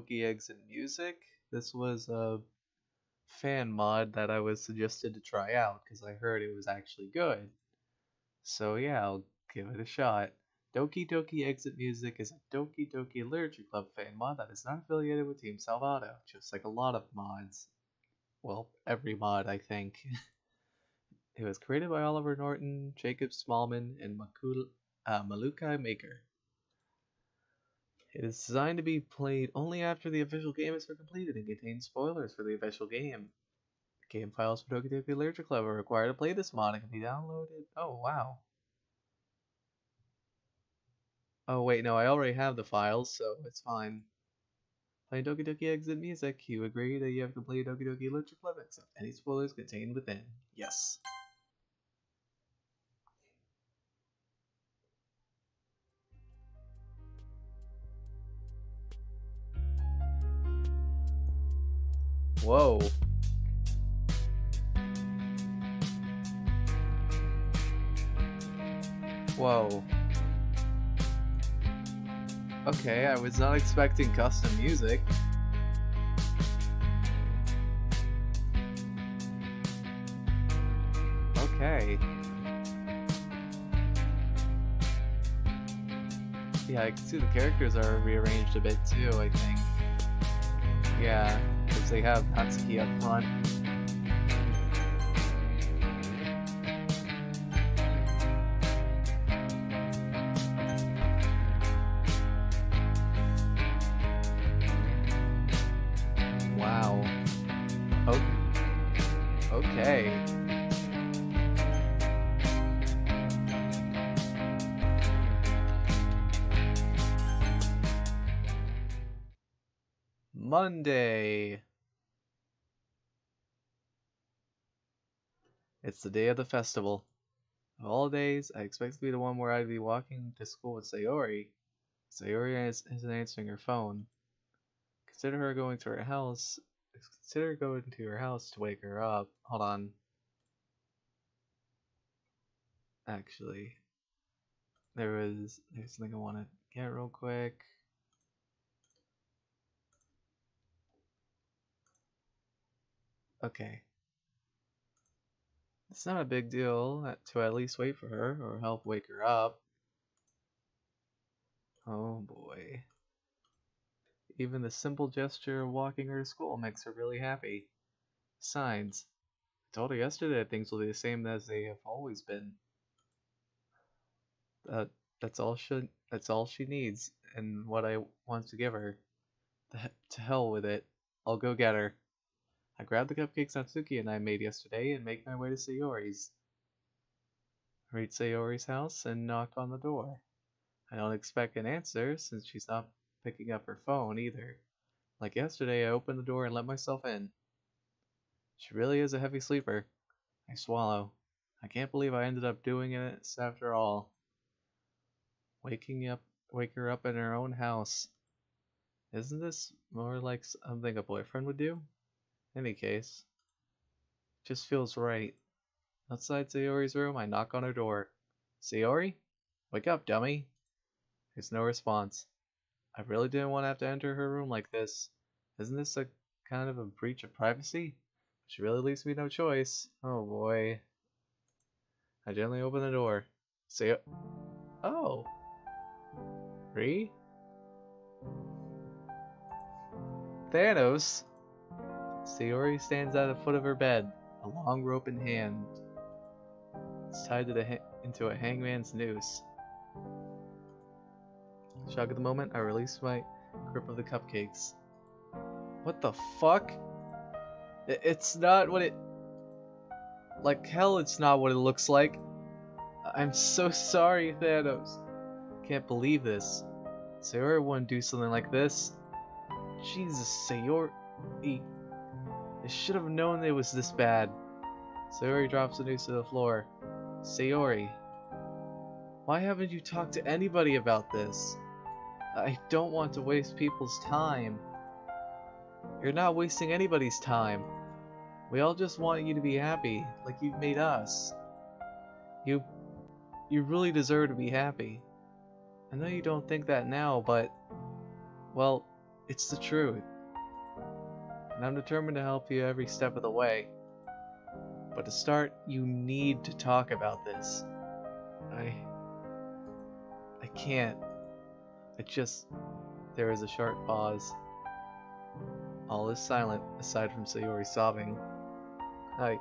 Doki Exit Music. This was a fan mod that I was suggested to try out because I heard it was actually good. So yeah, I'll give it a shot. Doki Doki Exit Music is a Doki Doki Literature Club fan mod that is not affiliated with Team Salvato, just like a lot of mods. Well, every mod, I think. It was created by Oliver Norton, Jacob Smallman, and Malukai Maker. It is designed to be played only after the official game is completed and contains spoilers for the official game. Game files for Doki Doki Literature Club are required to play this mod and can be downloaded. Oh, wow. Oh, wait, no, I already have the files, so it's fine. Playing Doki Doki Exit Music, you agree that you have completed Doki Doki Literature Club except any spoilers contained within. Yes. Whoa. Whoa. Okay, I was not expecting custom music. Okay. Yeah, I can see the characters are rearranged a bit too, I think. Yeah, because they have Natsuki up front. Wow. Oh. Okay. Monday. It's the day of the festival. Of all days, I expect to be the one where I'd be walking to school with Sayori. Sayori isn't answering her phone. Consider going to her house to wake her up. Hold on. Actually, there's something I want to get real quick. Okay. It's not a big deal to at least wait for her or help wake her up. Oh boy. Even the simple gesture of walking her to school makes her really happy. Signs. I told her yesterday that things will be the same as they have always been. That's all she needs, and what I want to give her. To hell with it. I'll go get her. I grabbed the cupcakes Natsuki and I made yesterday and make my way to Sayori's. I reached Sayori's house and knocked on the door. I don't expect an answer since she's not picking up her phone either. Like yesterday, I opened the door and let myself in. She really is a heavy sleeper. I swallow. I can't believe I ended up doing it after all. Wake her up in her own house. Isn't this more like something a boyfriend would do? In any case, just feels right. Outside Sayori's room, I knock on her door. Sayori? Wake up, dummy. There's no response. I really didn't want to have to enter her room like this. Isn't this a kind of a breach of privacy? She really leaves me no choice. Oh boy. I gently open the door. Oh. Ree? Thanos? Sayori stands at the foot of her bed, a long rope in hand. It's tied to into a hangman's noose. Shocked at the moment, I release my grip of the cupcakes. What the fuck? It's not what it... Like hell, it's not what it looks like. I'm so sorry, Thanos. Can't believe this. Sayori wouldn't do something like this. Jesus, Sayori... I should have known it was this bad. Sayori drops the noose to the floor. Sayori, why haven't you talked to anybody about this? I don't want to waste people's time. You're not wasting anybody's time. We all just want you to be happy, like you've made us. You really deserve to be happy. I know you don't think that now, but... Well, It's the truth. And I'm determined to help you every step of the way. But to start, you need to talk about this. I can't. There is a sharp pause. All is silent, aside from Sayori sobbing. I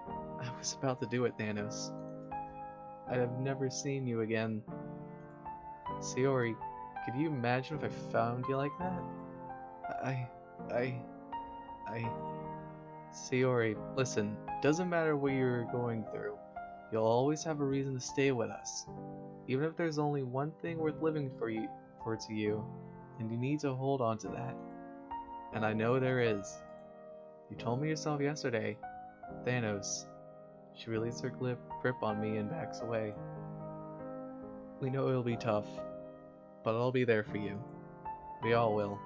was about to do it, Thanos. I'd have never seen you again. Sayori, could you imagine if I found you like that? I... Sayori, listen, doesn't matter what you're going through. You'll always have a reason to stay with us. Even if there's only one thing worth living for to you, and you need to hold on to that. And I know there is. You told me yourself yesterday, Thanos. She released her grip on me and backs away. We know it'll be tough, but I'll be there for you. We all will,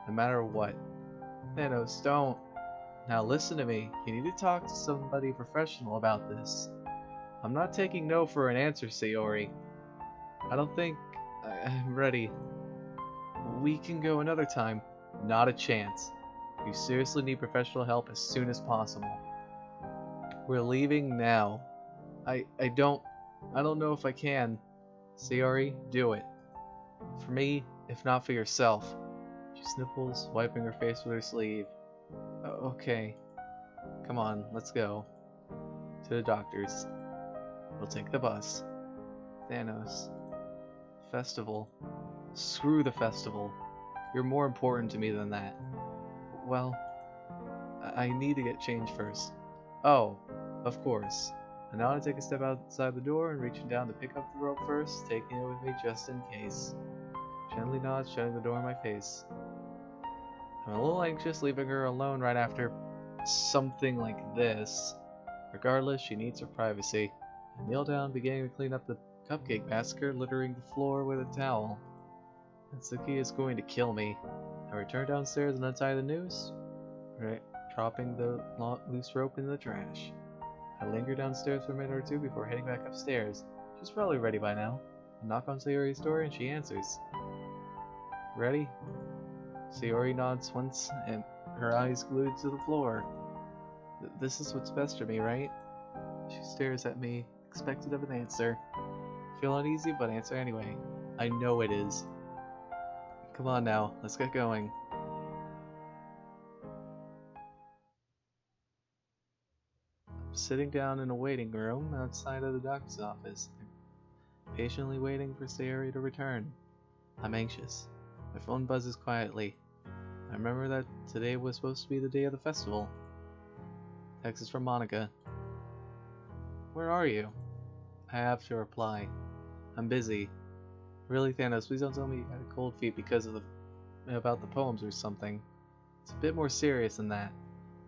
no matter what. Thanos, don't. Now listen to me. You need to talk to somebody professional about this. I'm not taking no for an answer, Sayori. I don't think I'm ready. We can go another time. Not a chance. You seriously need professional help as soon as possible. We're leaving now. I don't know if I can. Sayori, do it. For me, if not for yourself. She sniffles, wiping her face with her sleeve. Okay. Come on, let's go. To the doctor's. We'll take the bus. Thanos. Festival. Screw the festival. You're more important to me than that. Well, I need to get changed first. Oh, of course. I know how to take a step outside the door and reaching down to pick up the rope first, taking it with me just in case. Gently nods, shutting the door in my face. I'm a little anxious leaving her alone right after something like this. Regardless, she needs her privacy. I kneel down, beginning to clean up the cupcake massacre, littering the floor with a towel. Natsuki is going to kill me. I return downstairs and untie the noose, dropping the loose rope in the trash. I linger downstairs for a minute or two before heading back upstairs. She's probably ready by now. I knock on Sayori's door and she answers. Ready? Sayori nods once and her eyes glued to the floor. This is what's best for me, right? She stares at me, expectant of an answer. Feel uneasy, but answer anyway. I know it is. Come on now, let's get going. I'm sitting down in a waiting room outside of the doctor's office, patiently waiting for Sayori to return. I'm anxious. My phone buzzes quietly. I remember that today was supposed to be the day of the festival. Text is from Monica. Where are you? I have to reply. I'm busy. Really, Thanos, please don't tell me you had cold feet because of about the poems or something. It's a bit more serious than that.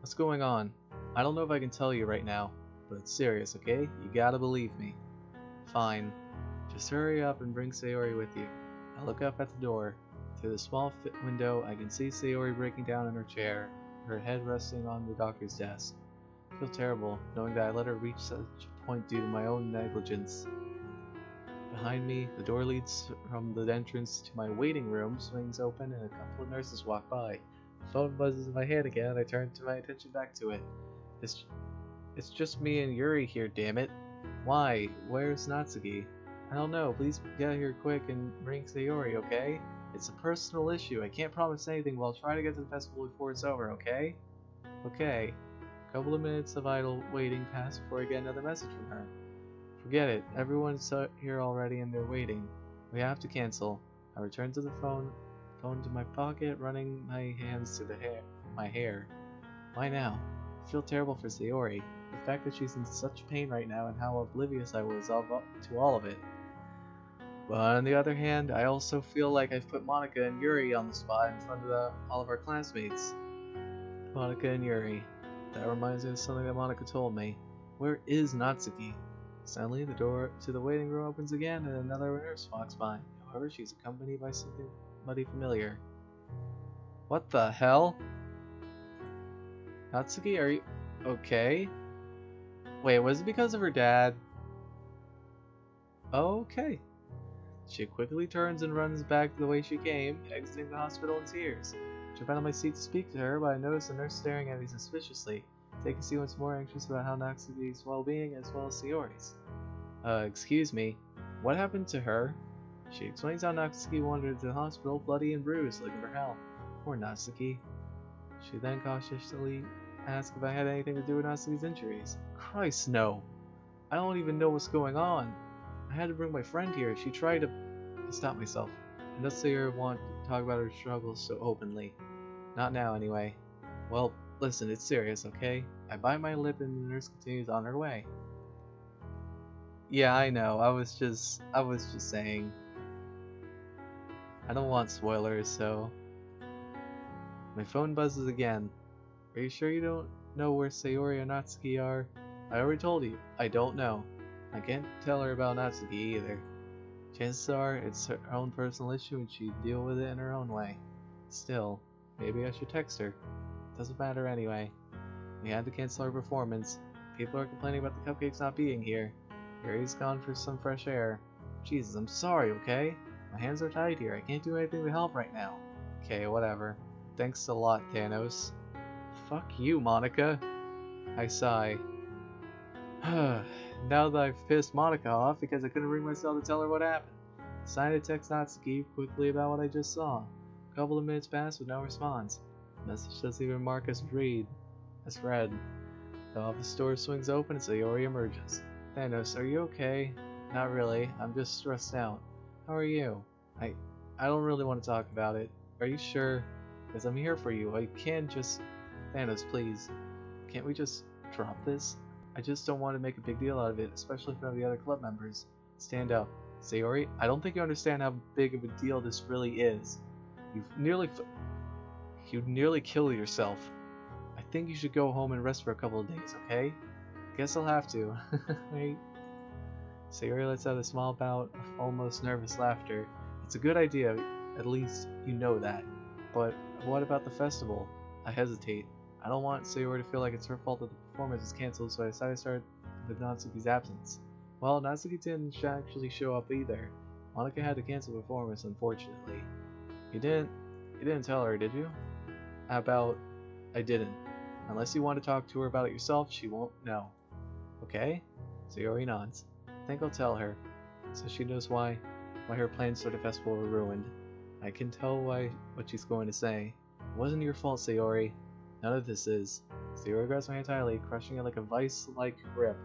What's going on? I don't know if I can tell you right now, but it's serious, okay? You gotta believe me. Fine. Just hurry up and bring Sayori with you. I look up at the door. Through the small window, I can see Sayori breaking down in her chair, her head resting on the doctor's desk. I feel terrible, knowing that I let her reach such a point due to my own negligence. Behind me, the door leads from the entrance to my waiting room swings open and a couple of nurses walk by. The phone buzzes in my hand again and I turn my attention back to it. It's just me and Yuri here, damn it. Why? Where's Natsuki? I don't know, please get here quick and bring Sayori, okay? It's a personal issue, I can't promise anything, but I'll try to get to the festival before it's over, okay? Okay. A couple of minutes of idle waiting pass before I get another message from her. Forget it, everyone's here already and they're waiting. We have to cancel. I return to the phone to my pocket, running my hands to my hair. Why now? I feel terrible for Sayori. The fact that she's in such pain right now and how oblivious I was to all of it. But on the other hand, I also feel like I've put Monica and Yuri on the spot in front of all of our classmates. Monica and Yuri. That reminds me of something that Monica told me. Where is Natsuki? Suddenly, the door to the waiting room opens again and another nurse walks by. However, she's accompanied by somebody familiar. What the hell? Natsuki, are you okay? Wait, was it because of her dad? Okay. She quickly turns and runs back the way she came, exiting the hospital in tears. Jump out of my seat to speak to her, but I noticed the nurse staring at me suspiciously. Taking seat once more, anxious about how Natsuki's well-being as well as Sayori's. Excuse me. What happened to her? She explains how Natsuki wandered to the hospital, bloody and bruised, looking for help. Poor Natsuki. She then cautiously asked if I had anything to do with Natsuki's injuries. Christ, no! I don't even know what's going on. I had to bring my friend here. She tried to... I stopped myself. I don't see her want to talk about her struggles so openly. Not now, anyway. Well, listen, it's serious, okay? I bite my lip and the nurse continues on her way. Yeah, I know. I was just saying. I don't want spoilers, so... My phone buzzes again. Are you sure you don't know where Sayori and Natsuki are? I already told you. I don't know. I can't tell her about Natsuki either. Chances are it's her own personal issue and she'd deal with it in her own way. Still, maybe I should text her. Doesn't matter anyway. We had to cancel our performance. People are complaining about the cupcakes not being here. Harry's gone for some fresh air. Jesus, I'm sorry, okay? My hands are tied here. I can't do anything to help right now. Okay, whatever. Thanks a lot, Thanos. Fuck you, Monica. I sigh. Now that I've pissed Monica off because I couldn't bring myself to tell her what happened, I decided to text Natsuki quickly about what I just saw. A couple of minutes passed with no response. The message doesn't even mark as read. As read. The office door swings open and Sayori emerges. Thanos, are you okay? Not really. I'm just stressed out. How are you? I don't really want to talk about it. Are you sure? Because I'm here for you. I can't just... Thanos, please. Can't we just drop this? I just don't want to make a big deal out of it, especially in front of the other club members. Stand up. Sayori, I don't think you understand how big of a deal this really is. You'd nearly kill yourself. I think you should go home and rest for a couple of days, okay? Guess I'll have to. Right? Sayori lets out a small bout of almost nervous laughter. It's a good idea, at least you know that. But what about the festival? I hesitate. I don't want Sayori to feel like it's her fault that the performance is cancelled, so I decided to start with Natsuki's absence. Well, Natsuki didn't actually show up either. Monica had to cancel the performance, unfortunately. You didn't tell her, did you? I didn't. Unless you want to talk to her about it yourself, she won't know. Okay? Sayori nods. I think I'll tell her, so she knows why her plans for the festival were ruined. I can tell what she's going to say. It wasn't your fault, Sayori. None of this is. Sayori grabs my hand tightly, crushing it like a vice-like grip.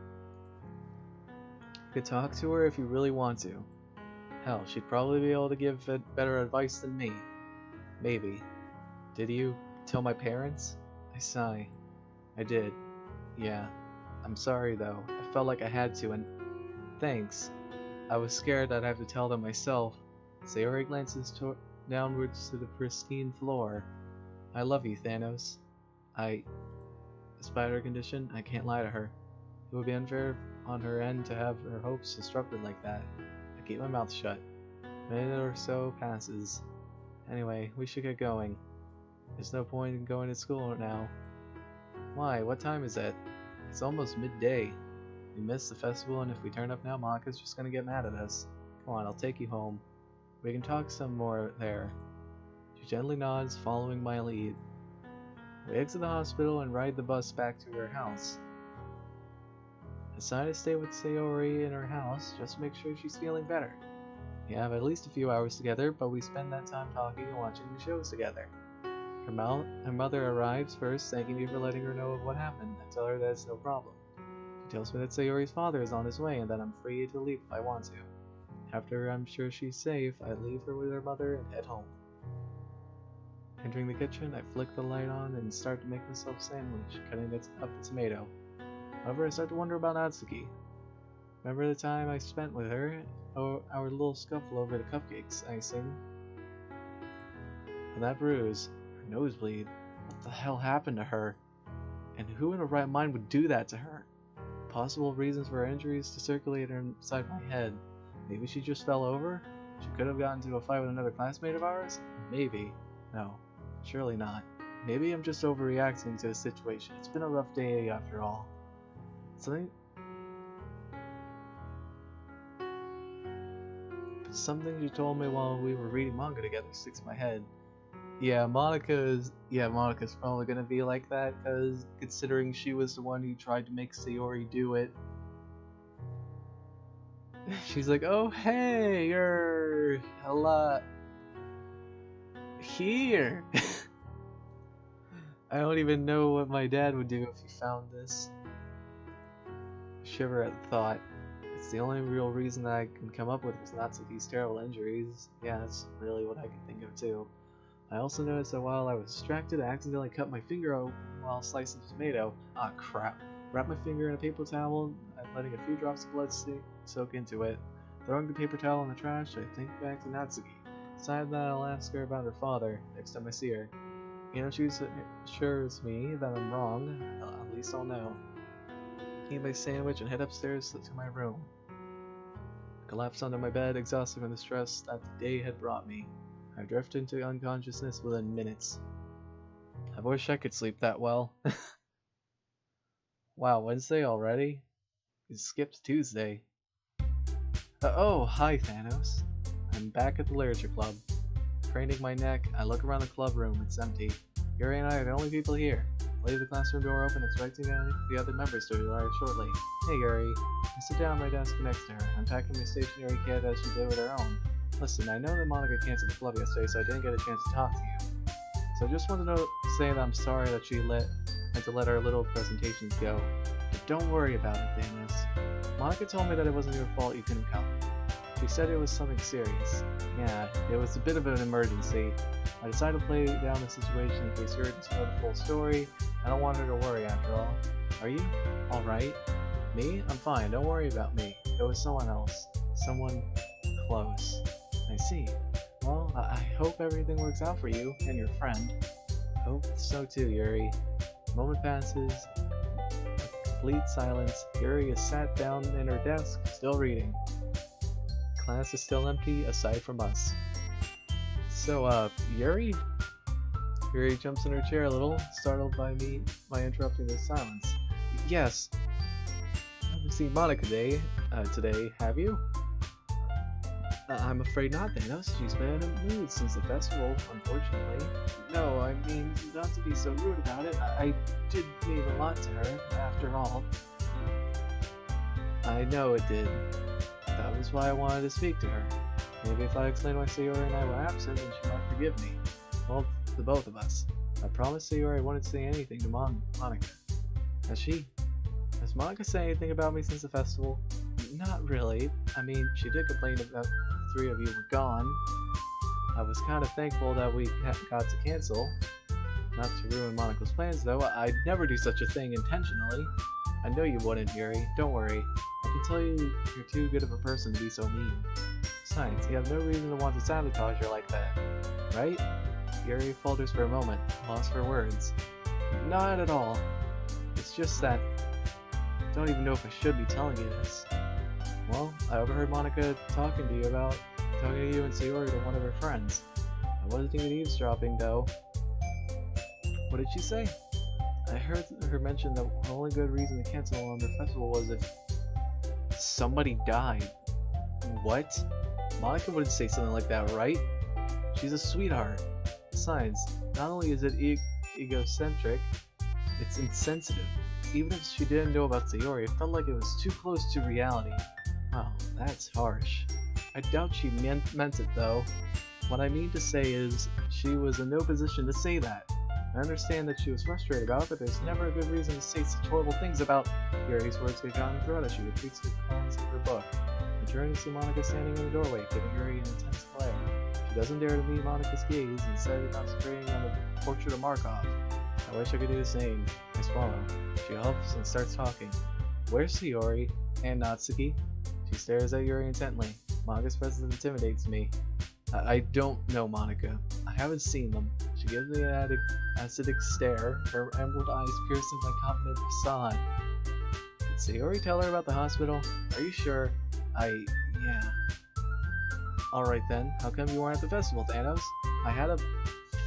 You could talk to her if you really want to. Hell, she'd probably be able to give better advice than me. Maybe. Did you tell my parents? I sigh. I did. Yeah. I'm sorry though. I felt like I had to, and thanks. I was scared I'd have to tell them myself. Sayori glances downwards to the pristine floor. I love you, Thanos. Despite her condition, I can't lie to her. It would be unfair on her end to have her hopes disrupted like that. I keep my mouth shut. A minute or so passes. Anyway, we should get going. There's no point in going to school now. Why? What time is it? It's almost midday. We missed the festival, and if we turn up now, Monica's just gonna get mad at us. Come on, I'll take you home. We can talk some more there. She gently nods, following my lead. We exit the hospital and ride the bus back to her house. I decided to stay with Sayori in her house just to make sure she's feeling better. We have at least a few hours together, but we spend that time talking and watching the shows together. Her mother arrives first, thanking me for letting her know of what happened. I tell her that it's no problem. She tells me that Sayori's father is on his way and that I'm free to leave if I want to. After I'm sure she's safe, I leave her with her mother and head home. Entering the kitchen, I flick the light on and start to make myself a sandwich, cutting up the tomato. However, I start to wonder about Natsuki. Remember the time I spent with her? Our little scuffle over the cupcakes icing? And that bruise, her nosebleed. What the hell happened to her? And who in her right mind would do that to her? Possible reasons for her injuries to circulate inside my head. Maybe she just fell over? She could have gotten into a fight with another classmate of ours? Maybe. No, surely not. Maybe I'm just overreacting to the situation. It's been a rough day after all. Something you told me while we were reading manga together sticks in my head. Monica's probably gonna be like that, cause considering she was the one who tried to make Sayori do it. She's like, oh hey, you're a lot here. I don't even know what my dad would do if he found this. Shiver at the thought. It's the only real reason that I can come up with was Natsuki's terrible injuries. Yeah, that's really what I can think of too. I also noticed that while I was distracted, I accidentally cut my finger open while slicing a tomato. Ah, crap. Wrapped my finger in a paper towel and letting a few drops of blood soak into it. Throwing the paper towel in the trash, I think back to Natsuki. Decided that I'll ask her about her father next time I see her. You know, she assures me that I'm wrong. At least I'll know. Eat my sandwich and head upstairs to my room. Collapsed under my bed, exhausted from the stress that the day had brought me. I drifted into unconsciousness within minutes. I wish I could sleep that well. Wow, Wednesday already? We skipped Tuesday. Oh, hi Thanos. I'm back at the literature club. Craning my neck, I look around the club room. It's empty. Yuri and I are the only people here. Leave the classroom door open and expecting the other members to arrive shortly. Hey Yuri. I sit down at my desk next to her, unpacking my stationery kit as she did with her own. Listen, I know that Monica canceled the club yesterday, so I didn't get a chance to talk to you. So I just wanted to say that I'm sorry that she had to let our little presentations go. But don't worry about it, Thanos. Monica told me that it wasn't your fault you couldn't come. She said it was something serious. Yeah, it was a bit of an emergency. I decided to play down the situation in case Yuri doesn't know the full story. I don't want her to worry after all. Are you? Alright. Me? I'm fine, don't worry about me. It was someone else. Someone close. I see. Well, I hope everything works out for you and your friend. Hope so too, Yuri. A moment passes. Complete silence. Yuri is sat down in her desk, still reading. Class is still empty, aside from us. So, Yuri? Yuri jumps in her chair a little, startled by my interrupting the silence. Yes. I haven't seen Monica today, have you? I'm afraid not, Thanos. She's been in a mood since the festival, unfortunately. No, I mean, not to be so rude about it. I did mean a lot to her, after all. I know it did. That was why I wanted to speak to her. Maybe if I explained why Sayori and I were absent, then she might forgive me. Well, the both of us. I promised Sayori I wouldn't say anything to Monica. Has Monica said anything about me since the festival? Not really. I mean, she did complain about the three of you were gone. I was kind of thankful that we got to cancel. Not to ruin Monica's plans, though. I'd never do such a thing intentionally. I know you wouldn't, Yuri. Don't worry. I can tell you you're too good of a person to be so mean. Besides, you have no reason to want to sabotage her like that, right? Yuri falters for a moment, lost for words. Not at all. It's just that I don't even know if I should be telling you this. Well, I overheard Monica talking to you and Sayori to one of her friends. I wasn't even eavesdropping, though. What did she say? I heard her mention that the only good reason to cancel on the festival was if somebody died. What? Monica wouldn't say something like that, right? She's a sweetheart. Besides, not only is it egocentric, it's insensitive. Even if she didn't know about Sayori, it felt like it was too close to reality. Wow, that's harsh. I doubt she meant it though. What I mean to say is, she was in no position to say that. I understand that she was frustrated about it, but there's never a good reason to say such horrible things about Yuri's words get caught in the throat as she retreats to the lines of her book. I turn to see Monica standing in the doorway, giving Yuri an intense glare. She doesn't dare to meet Monica's gaze, instead concentrating on the portrait of Markov. I wish I could do the same. I swallow. She huffs and starts talking. Where's Sayori? And Natsuki? She stares at Yuri intently. Monica's presence intimidates me. I don't know Monica. I haven't seen them. She gives me an acidic stare, her emerald eyes piercing my confident facade. Did Sayori tell her about the hospital? Are you sure? Yeah. Alright then, how come you weren't at the festival, Thanos? I had a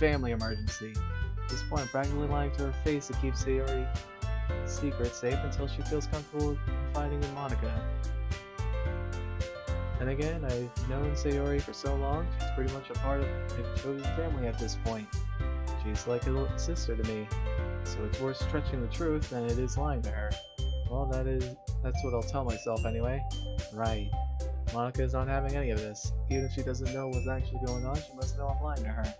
family emergency. At this point, I'm practically lying to her face to keep Sayori's secret safe until she feels comfortable confiding in Monica. And again, I've known Sayori for so long, she's pretty much a part of my chosen family at this point. She's like a little sister to me, so it's worth stretching the truth than it is lying to her. Well, that's what I'll tell myself anyway. Right. Monica is not having any of this. Even if she doesn't know what's actually going on, she must know I'm lying to her.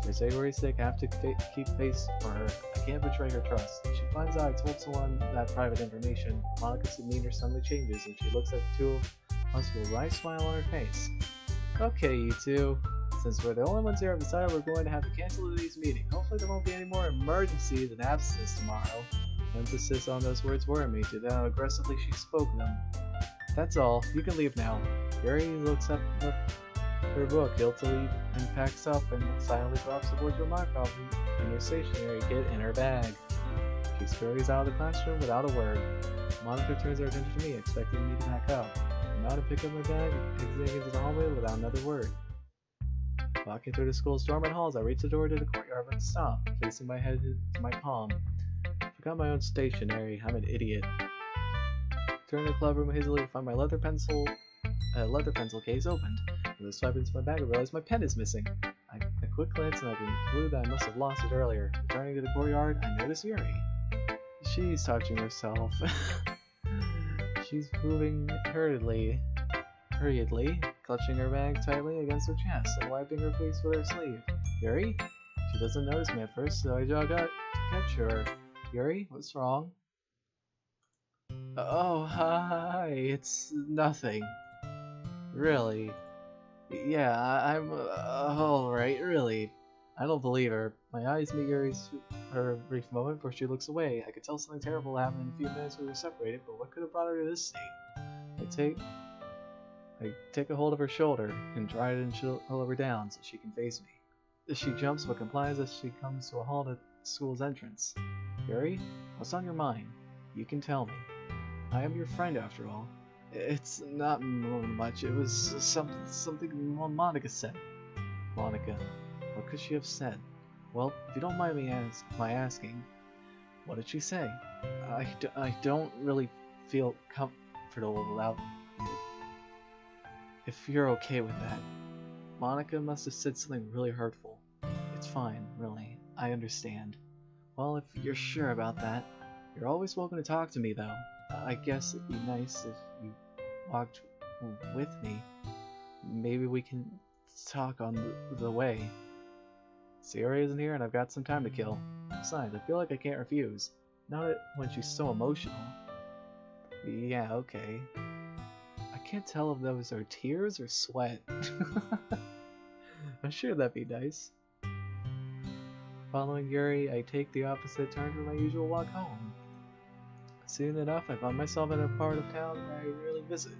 For Sayori's sake, I have to keep face for her. I can't betray her trust. If she finds out I told someone that private information, Monica's demeanor suddenly changes, and she looks at the two of us with a wry smile on her face. Okay, you two. Since we're the only ones here, I've decided we're going to have to cancel today's meeting. Hopefully there won't be any more emergencies and absences tomorrow. Emphasis on those words worried me due to how aggressively she spoke them. That's all. You can leave now. Yuri looks up her book guiltily and packs up and silently drops the board to a mark-off and her stationery kit in her bag. She scurries out of the classroom without a word. Monica turns her attention to me, expecting me to back up. I'm out to pick up my bag, exiting into the hallway without another word. Walking through the school's dormant halls, I reach the door to the courtyard but stop, placing my head to my palm. I forgot my own stationery. I'm an idiot. Turn to the club room hastily to find my leather pencil case opened. When I swipe into my bag, I realize my pen is missing. A quick glance and I conclude that I must have lost it earlier. Returning to the courtyard, I notice Yuri. She's touching herself. She's moving hurriedly, clutching her bag tightly against her chest and wiping her face with her sleeve. Yuri? She doesn't notice me at first, so I jog out to catch her. Yuri, what's wrong? Oh, hi, it's nothing. Really? Yeah, I'm alright, really. I don't believe her. My eyes meet Yuri's for a brief moment before she looks away. I could tell something terrible happened in a few minutes we were separated, but what could have brought her to this state? I take a hold of her shoulder and try to pull her down so she can face me. She jumps but complies as she comes to a halt at the school's entrance. Yuri, what's on your mind? You can tell me. I am your friend after all. It's not much, it was something Monica said. Monica, what could she have said? Well, if you don't mind me asking, what did she say? I don't really feel comfortable without you. If you're okay with that. Monica must have said something really hurtful. It's fine, really. I understand. Well, if you're sure about that, you're always welcome to talk to me, though. I guess it'd be nice if you walked with me. Maybe we can talk on the way. Sayori isn't here and I've got some time to kill. Besides, I feel like I can't refuse. Not when she's so emotional. Yeah, okay. I can't tell if those are tears or sweat. I'm sure that'd be nice. Following Yuri, I take the opposite turn from my usual walk home. Soon enough, I find myself in a part of town where I rarely visit.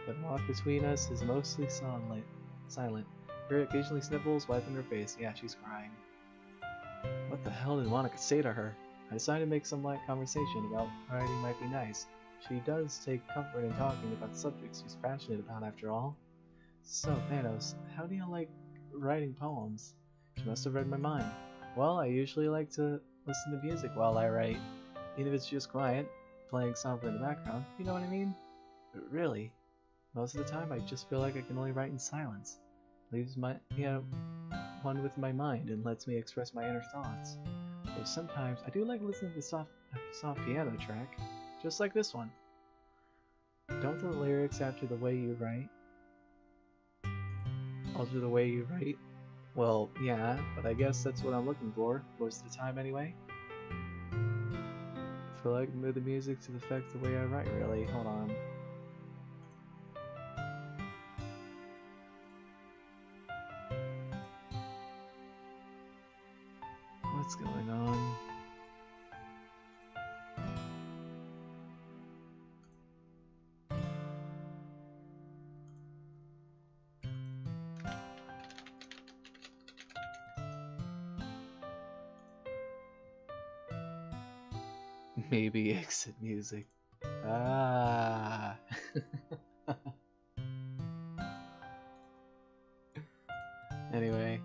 The walk between us is mostly silent. Yuri occasionally sniffles, wiping her face. Yeah, she's crying. What the hell did Monica say to her? I decided to make some light conversation about writing might be nice. She does take comfort in talking about subjects she's passionate about after all. So, Thanos, how do you like writing poems? She must have read my mind. Well, I usually like to listen to music while I write. Even if it's just quiet, playing softly in the background, you know what I mean? But really, most of the time I just feel like I can only write in silence. Leaves one with my mind and lets me express my inner thoughts. Though sometimes I do like listening to a soft piano track, just like this one. Don't the lyrics alter the way you write? Alter the way you write? Well, yeah, but I guess that's what I'm looking for, most of the time anyway. I feel like I move the music to affect the way I write, really. Hold on. What's going on? Maybe exit music. Ah. Anyway.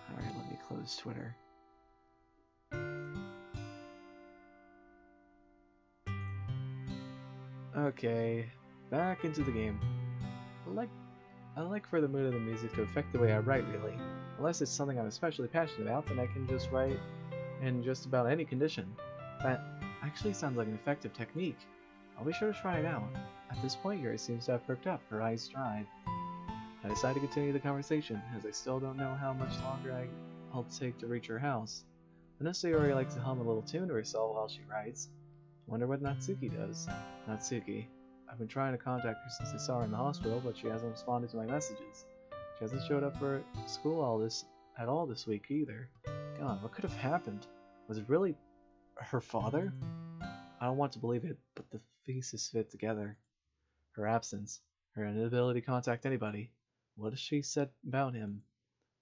Alright, let me close Twitter. Okay, back into the game. I like I like for the mood of the music to affect the way I write, really. Unless it's something I'm especially passionate about, then I can just write in just about any condition. That actually sounds like an effective technique. I'll be sure to try it out. At this point, Yuri seems to have perked up, her eyes dried. I decide to continue the conversation, as I still don't know how much longer I'll take to reach her house. I notice Yuri likes to hum a little tune to herself while she writes. Wonder what Natsuki does. Natsuki. I've been trying to contact her since I saw her in the hospital, but she hasn't responded to my messages. She hasn't showed up for school at all this week either. God, what could have happened? Was it really her father? I don't want to believe it, but the pieces fit together. Her absence, her inability to contact anybody. What has she said about him?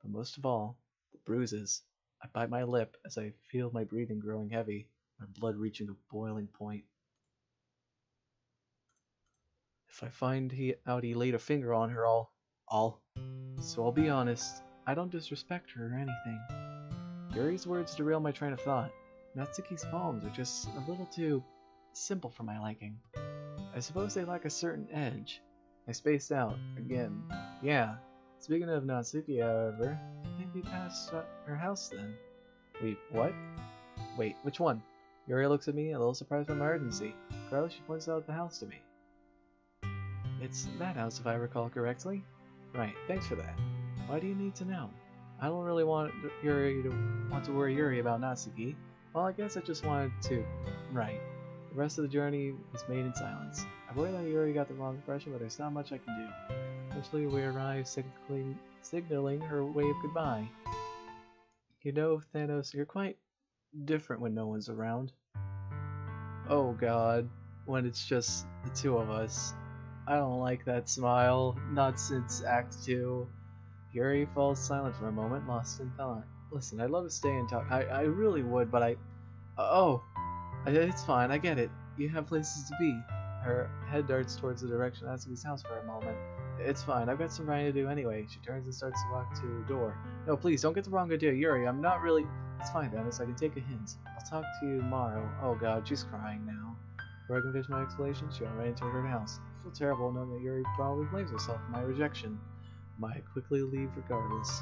But most of all, the bruises. I bite my lip as I feel my breathing growing heavy, my blood reaching a boiling point. If I find he laid a finger on her, So I'll be honest, I don't disrespect her or anything. Yuri's words derail my train of thought. Natsuki's poems are just a little too simple for my liking. I suppose they lack a certain edge. I spaced out, again. Yeah, speaking of Natsuki, however, I think we passed her house then. What? Wait, which one? Yuri looks at me, a little surprised by my urgency. Regardless, she points out the house to me. It's that house, if I recall correctly. Right, thanks for that. Why do you need to know? I don't really want to worry Yuri about Natsuki. Well, I guess I just wanted to. Right. The rest of the journey was made in silence. I worry that Yuri got the wrong impression, but there's not much I can do. Eventually, we arrive, signaling her wave goodbye. You know, Thanos, you're quite different when no one's around. Oh God, when it's just the two of us. I don't like that smile, not since Act 2. Yuri falls silent for a moment, lost in thought. Listen, I'd love to stay and talk. I really would, but it's fine, I get it. You have places to be. Her head darts towards the direction of Natsuki's house for a moment. It's fine, I've got some writing to do anyway. She turns and starts to walk to the door. No, please, don't get the wrong idea, Yuri. I'm not really... It's fine, Dennis, I can take a hint. I'll talk to you tomorrow. Oh God, she's crying now. Before I can finish my explanation, she went right into her house. I feel terrible knowing that Yuri probably blames herself for my rejection. I quickly leave regardless.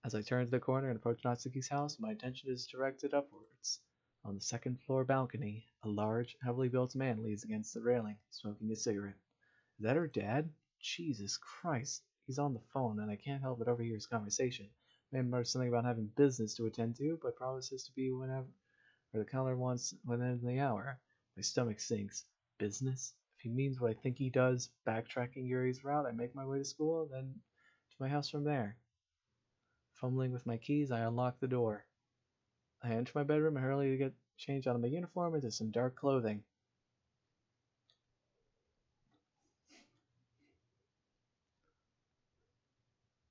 As I turn to the corner and approach Natsuki's house, my attention is directed upwards. On the second floor balcony, a large, heavily built man leans against the railing, smoking a cigarette. Is that her dad? Jesus Christ. He's on the phone, and I can't help but overhear his conversation. Man mutters something about having business to attend to, but promises to be whenever the caller wants within the hour. My stomach sinks. Business? If he means what I think he does, backtracking Yuri's route, I make my way to school, then to my house from there. Fumbling with my keys, I unlock the door. I enter my bedroom and hurriedly get changed out of my uniform into some dark clothing.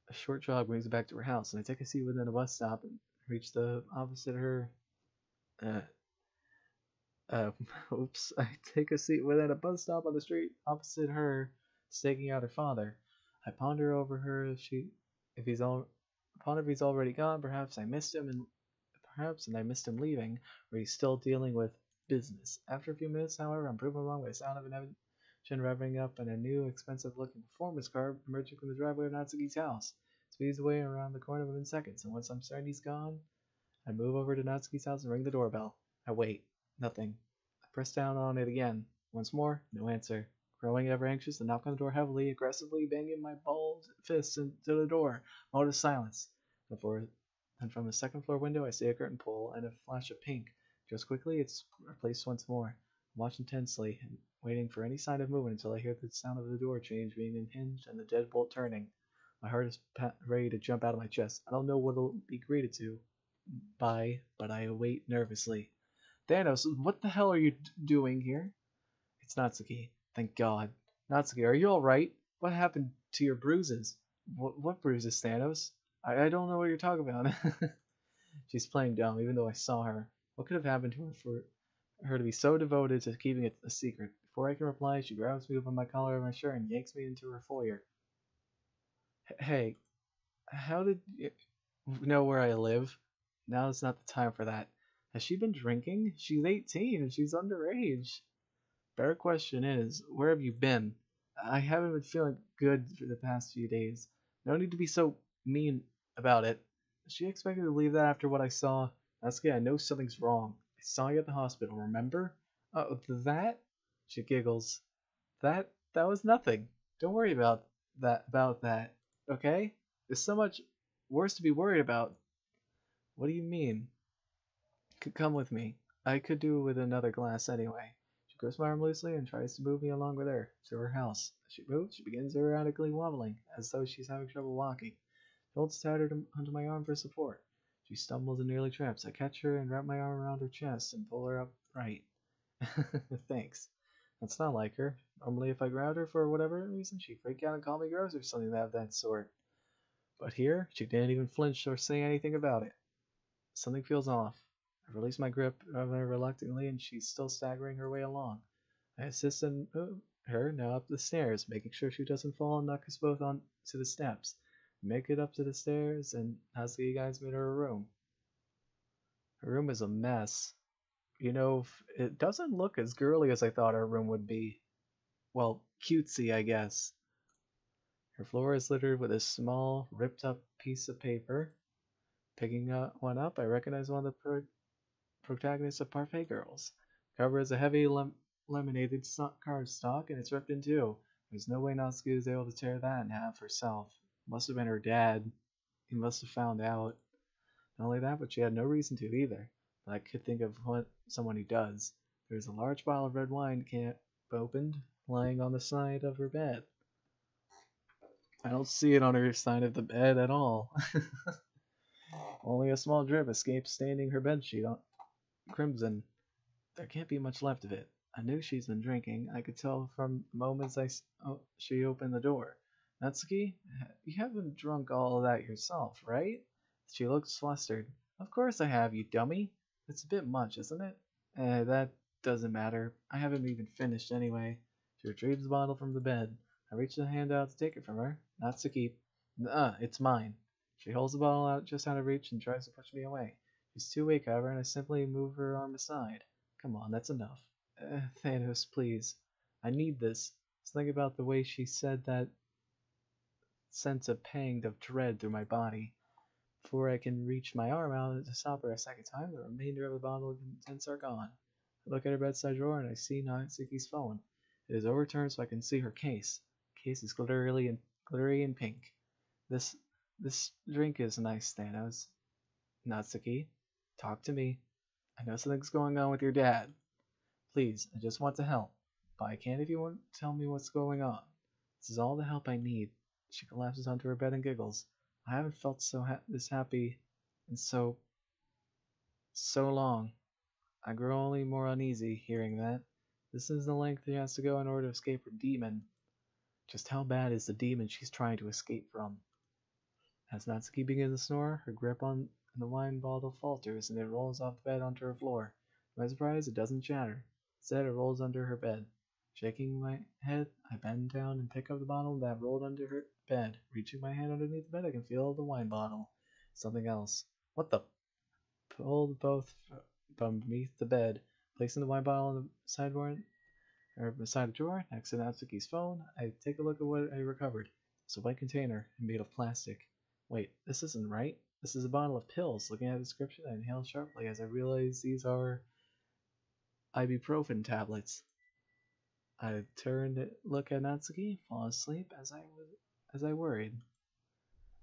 A short jog brings me back to her house, and I take a seat within a bus stop and reach the opposite her. Oops. I take a seat within a bus stop on the street opposite her, staking out her father. I ponder over her if he's already gone. Perhaps I missed him, and I missed him leaving, or he's still dealing with business. After a few minutes, however, I'm proven wrong by the sound of an engine revving up and a new, expensive-looking performance car emerging from the driveway of Natsuki's house. It speeds away around the corner within seconds, and once I'm certain he's gone, I move over to Natsuki's house and ring the doorbell. I wait. Nothing. I press down on it again. Once more, no answer. Growing ever anxious, I knock on the door heavily, aggressively banging my balled fists into the door. Moment of silence. And from the second floor window, I see a curtain pull and a flash of pink. Just quickly, it's replaced once more. I'm watching tensely and waiting for any sign of movement until I hear the sound of the door change being unhinged and the deadbolt turning. My heart is ready to jump out of my chest. I don't know what it'll be greeted by, but I await nervously. Thanos, what the hell are you doing here? It's Natsuki. Thank God. Natsuki, are you alright? What happened to your bruises? What bruises, Thanos? I don't know what you're talking about. She's playing dumb, even though I saw her. What could have happened to her for her to be so devoted to keeping it a secret? Before I can reply, she grabs me by my collar of my shirt and yanks me into her foyer. Hey, how did you know where I live? Now is not the time for that. Has she been drinking? She's 18 and she's underage. Better question is, where have you been? I haven't been feeling good for the past few days. No need to be so mean about it. She expected to leave that after what I saw. Natsuki, I know something's wrong. I saw you at the hospital, remember? That? She giggles. That was nothing. Don't worry about that. Okay? There's so much worse to be worried about. What do you mean? Could come with me. I could do with another glass anyway. She grips my arm loosely and tries to move me along with her to her house. As she moves, she begins erratically wobbling, as though she's having trouble walking. She holds tighter onto my arm for support. She stumbles and nearly trips. I catch her and wrap my arm around her chest and pull her upright. Thanks. That's not like her. Normally, if I grabbed her for whatever reason, she'd freak out and call me gross or something of that sort. But here, she didn't even flinch or say anything about it. Something feels off. I release my grip of her reluctantly, and she's still staggering her way along. I assist her now up the stairs, making sure she doesn't fall and knock us both onto the steps. We make it up to the stairs, and Natsuki guides me to her room. Her room is a mess. You know, it doesn't look as girly as I thought her room would be. Well, cutesy, I guess. Her floor is littered with a small, ripped-up piece of paper. Picking one up, I recognize one of the protagonists of Parfait Girls. The cover is a heavy laminated cardstock, and it's ripped in two. There's no way Natsuki was able to tear that in half herself. It must have been her dad. He must have found out. Not only that, but she had no reason to either. But I could think of someone who does. There's a large bottle of red wine opened, lying on the side of her bed. I don't see it on her side of the bed at all. Only a small drip escapes staining her bedsheet on crimson. There can't be much left of it. I knew she's been drinking. I could tell from the moments she opened the door. Natsuki, you haven't drunk all of that yourself, right? She looks flustered. Of course I have, you dummy. It's a bit much, isn't it? That doesn't matter. I haven't even finished anyway. She retrieves the bottle from the bed. I reach the hand out to take it from her. Natsuki, it's mine. She holds the bottle out just out of reach and tries to push me away. She's too weak, however, and I simply move her arm aside. Come on, that's enough. Thanos, please. I need this. Just think about the way she said that sends a pang of dread through my body. Before I can reach my arm out to stop her a second time, the remainder of the bottle of contents are gone. I look at her bedside drawer and I see Natsuki's phone. It is overturned so I can see her case. The case is glittery and pink. This drink is nice, Thanos. Natsuki, talk to me. I know something's going on with your dad. Please, I just want to help. But I can't if you won't tell me what's going on. This is all the help I need. She collapses onto her bed and giggles. I haven't felt this happy in so long. I grow only more uneasy hearing that. This is the length she has to go in order to escape her demon. Just how bad is the demon she's trying to escape from? As Natsuki begins to snore, her grip on the wine bottle falters and it rolls off the bed onto her floor. To my surprise, it doesn't shatter. Instead, it rolls under her bed. Shaking my head, I bend down and pick up the bottle that rolled under her bed. Reaching my hand underneath the bed, I can feel the wine bottle. Something else. What the? Pulled both from beneath the bed, placing the wine bottle on the sideboard, or beside the drawer, next to Natsuki's phone. I take a look at what I recovered. It's a white container made of plastic. Wait, this isn't right. This is a bottle of pills. Looking at the description, I inhale sharply as I realize these are ibuprofen tablets. I turn to look at Natsuki, fall asleep as I worried.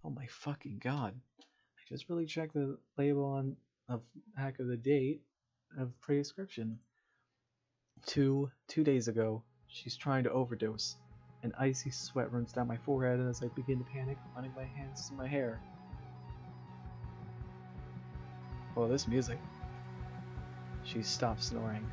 Oh my fucking god. I just really checked the label on the back of the date of prescription. Two days ago. She's trying to overdose. An icy sweat runs down my forehead as I begin to panic, running my hands through my hair. Oh, this music. She stops snoring.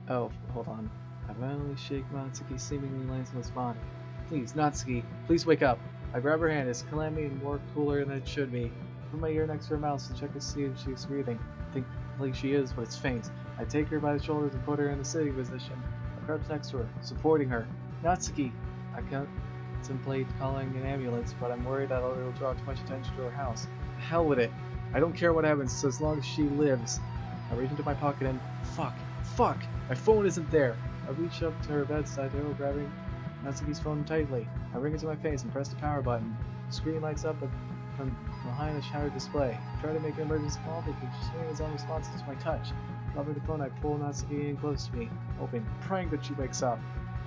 Oh, hold on. I violently shake Natsuki's seemingly lifeless body. Please, Natsuki, please wake up. I grab her hand. It's calamity and more cooler than it should be. I put my ear next to her mouth to check to see if she's breathing. I think like she is, but it's faint. I take her by the shoulders and put her in a sitting position. I crouch next to her, supporting her. Natsuki! I contemplate calling an ambulance, but I'm worried that it'll draw too much attention to her house. Hell with it. I don't care what happens, so as long as she lives. I reach into my pocket and fuck! My phone isn't there! I reach up to her bedside table, grabbing Natsuki's phone tightly. I ring it to my face and press the power button. The screen lights up from behind the shattered display. I try to make an emergency call, but the screen is unresponsive to my touch. Dropping the phone, I pull Natsuki in close to me, hoping, praying that she wakes up.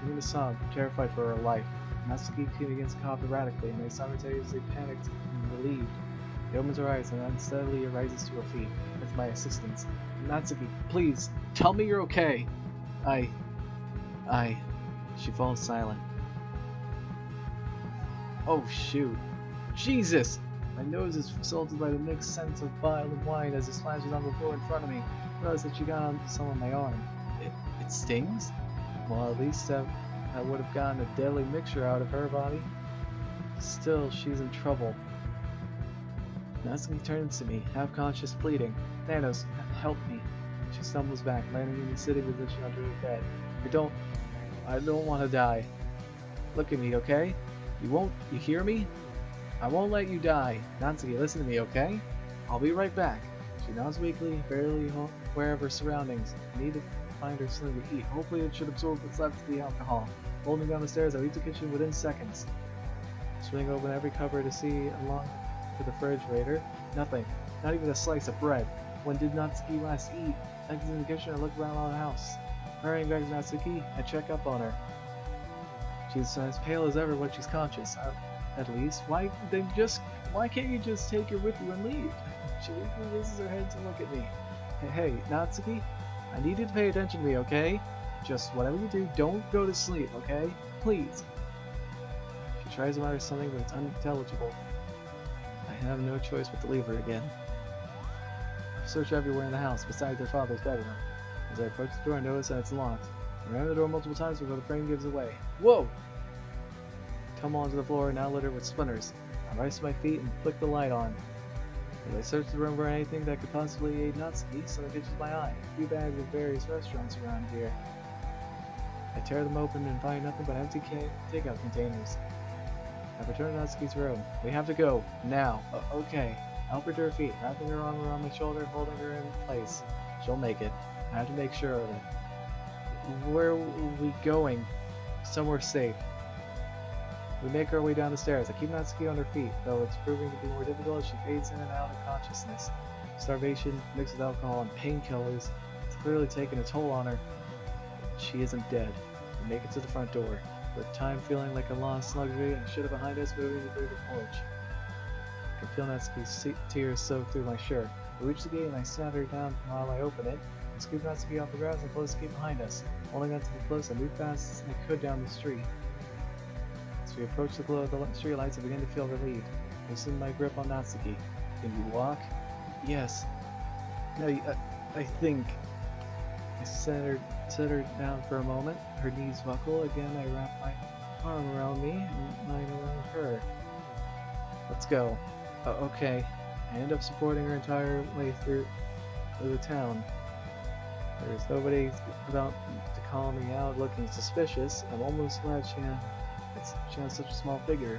I'm in a sob, terrified for her life. Natsuki begins to cough erratically, and I simultaneously panicked and relieved. She opens her eyes and unsteadily rises to her feet, with my assistance. Natsuki, please, tell me you're okay! She falls silent. Oh shoot. Jesus! My nose is assaulted by the mixed scent of bile and wine as it splashes on the floor in front of me. I realize that she got on some on my arm. It stings? Well, at least I would have gotten a deadly mixture out of her body. Still, she's in trouble. Natsuki turns to me, half-conscious, pleading. Thanos, help me. She stumbles back, landing in the sitting position under the bed. I don't want to die. Look at me, okay? You hear me? I won't let you die. Natsuki, listen to me, okay? I'll be right back. She nods weakly, barely aware of her surroundings. I need to find her something to eat. Hopefully it should absorb what's left of the alcohol. Holding down the stairs, I leave the kitchen within seconds. Swing open every cupboard to see along to the refrigerator. Nothing. Not even a slice of bread. When did Natsuki last eat? I exit in the kitchen and look around all the house. Hurrying back to Natsuki, I check up on her. She's as pale as ever when she's conscious. At least. Why can't you just take her with you and leave? She weakly raises her head to look at me. Hey, Natsuki, I need you to pay attention to me, okay? Just whatever you do, don't go to sleep, okay? Please. She tries to mutter something, but it's unintelligible. I have no choice but to leave her again. I search everywhere in the house, besides their father's bedroom. As I approach the door, I notice that it's locked. I ram the door multiple times before the frame gives away. Whoa! I tumble onto the floor, now littered with splinters. I rise to my feet and flick the light on. As I search the room for anything that could possibly aid Natsuki, something catches my eye. A few bags of various restaurants around here. I tear them open and find nothing but empty takeout containers. I return to Natsuki's room. We have to go. Now. Okay. I help her to her feet, wrapping her arm around my shoulder, holding her in place. She'll make it. I have to make sure of it. Where are we going? Somewhere safe. We make our way down the stairs. I keep Natsuki on her feet, though it's proving to be more difficult as she fades in and out of consciousness. Starvation, mixed with alcohol and painkillers, it's clearly taken a toll on her. She isn't dead. We make it to the front door, with time feeling like a lost luxury and shit behind us moving through the porch. I can feel Natsuki's tears soak through my shirt. I reach the gate and I sat her down while I open it. I scoop Natsuki off the grass and close the gate behind us. Holding onto the close, I move fast as I could down the street. As we approach the glow of the street lights, I begin to feel relieved. I loosen my grip on Natsuki. Can you walk? Yes. No, I think. I set her down for a moment. Her knees buckle. Again, I wrap my arm around me and mine around her. Let's go. Okay. I end up supporting her entire way through the town. There's nobody about to call me out looking suspicious. I'm almost glad she has such a small figure.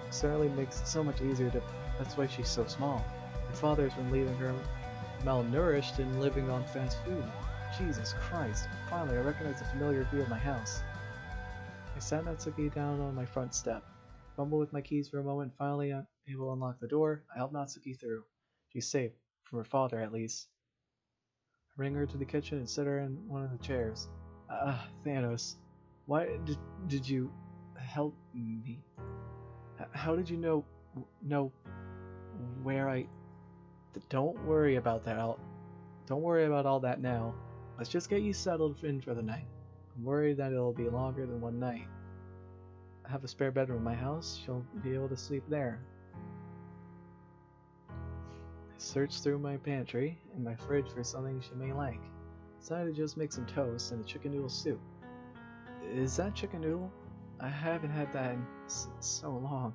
It certainly makes it so much easier to. That's why she's so small. Her father's been leaving her malnourished and living on fast food. Jesus Christ. Finally, I recognize the familiar view of my house. I sat Natsuki down on my front step. Fumble with my keys for a moment, finally able to unlock the door. I help Natsuki through. She's safe, from her father at least. I bring her to the kitchen and sit her in one of the chairs. Thanos, why did you help me? How did you know where I... Don't worry about that. Don't worry about all that now. Let's just get you settled in for the night. I'm worried that it'll be longer than one night. I have a spare bedroom in my house. She'll be able to sleep there. I searched through my pantry and my fridge for something she may like. Decided to just make some toast and a chicken noodle soup. Is that chicken noodle? I haven't had that in so long.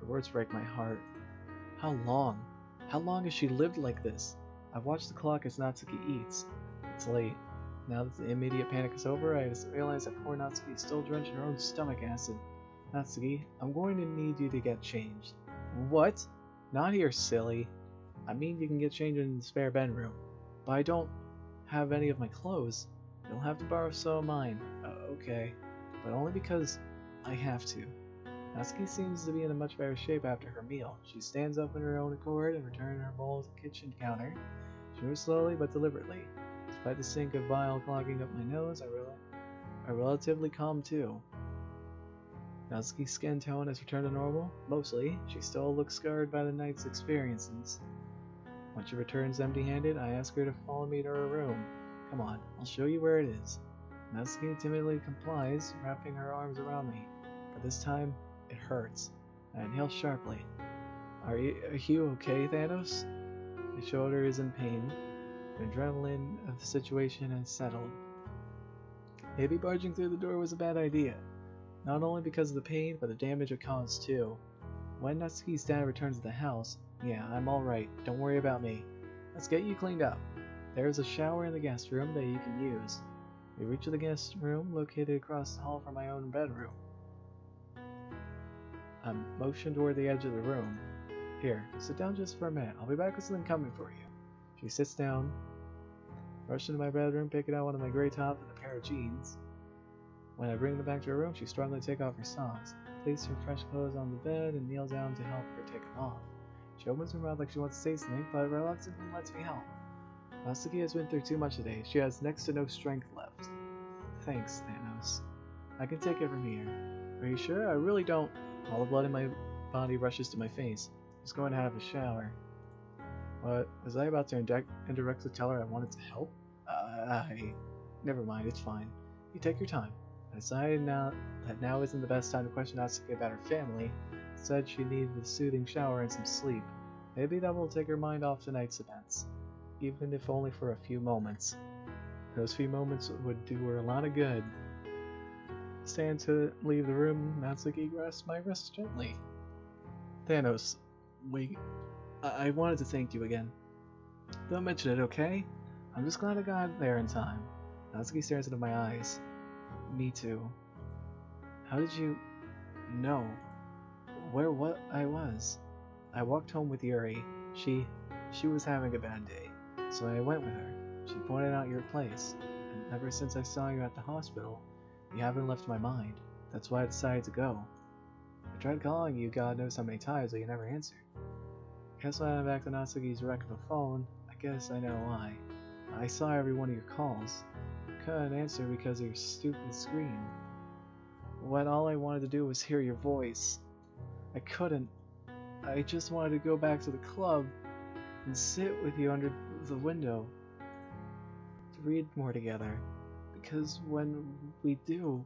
Her words break my heart. How long? How long has she lived like this? I watch the clock as Natsuki eats. It's late. Now that the immediate panic is over, I realize that poor Natsuki is still drenched in her own stomach acid. Natsuki, I'm going to need you to get changed. What? Not here, silly. I mean you can get changed in the spare bedroom. But I don't have any of my clothes. You'll have to borrow some of mine. Okay. But only because I have to. Natsuki seems to be in a much better shape after her meal. She stands up in her own accord and returns her bowl to the kitchen counter. She moves slowly but deliberately. Despite the stink of bile clogging up my nose, I relatively calm too. Natsuki's skin tone has returned to normal, mostly. She still looks scarred by the night's experiences. When she returns empty-handed, I ask her to follow me to her room. Come on, I'll show you where it is. Natsuki timidly complies, wrapping her arms around me. But this time, it hurts. I inhale sharply. Are you okay, Thanos? My shoulder is in pain. The adrenaline of the situation has settled. Maybe barging through the door was a bad idea. Not only because of the pain, but the damage it caused too. When Natsuki's dad returns to the house, yeah, I'm alright, don't worry about me. Let's get you cleaned up. There's a shower in the guest room that you can use. We reach the guest room located across the hall from my own bedroom. I motion toward the edge of the room. Here, sit down just for a minute. I'll be back with something coming for you. She sits down, rush into my bedroom, picking out one of my gray tops and a pair of jeans. When I bring them back to her room, she strongly takes off her socks, places her fresh clothes on the bed, and kneels down to help her take them off. She opens her mouth like she wants to say something, but reluctantly lets me help. Natsuki has been through too much today. She has next to no strength left. Thanks, Thanos. I can take it from here. Are you sure? I really don't. All the blood in my body rushes to my face. Just going to have a shower. What? Was I about to indirectly tell her I wanted to help? Never mind, it's fine. You take your time. I decided that now isn't the best time to question Natsuki about her family. Instead, she needed a soothing shower and some sleep. Maybe that will take her mind off tonight's events. Even if only for a few moments. Those few moments would do her a lot of good. Stand to leave the room, Natsuki grasps my wrist gently. Thanos, I wanted to thank you again. Don't mention it, okay? I'm just glad I got there in time. Natsuki stares into my eyes. Me too. How did you know where I was? I walked home with Yuri. She was having a bad day, so I went with her. She pointed out your place, and ever since I saw you at the hospital, you haven't left my mind. That's why I decided to go. I tried calling you God knows how many times, but you never answered. Guess when I'm back to Natsuki's wreck of a phone, I guess I know why. I saw every one of your calls. Couldn't answer because of your stupid scream. When all I wanted to do was hear your voice. I couldn't. I just wanted to go back to the club and sit with you under the window to read more together. Because when we do,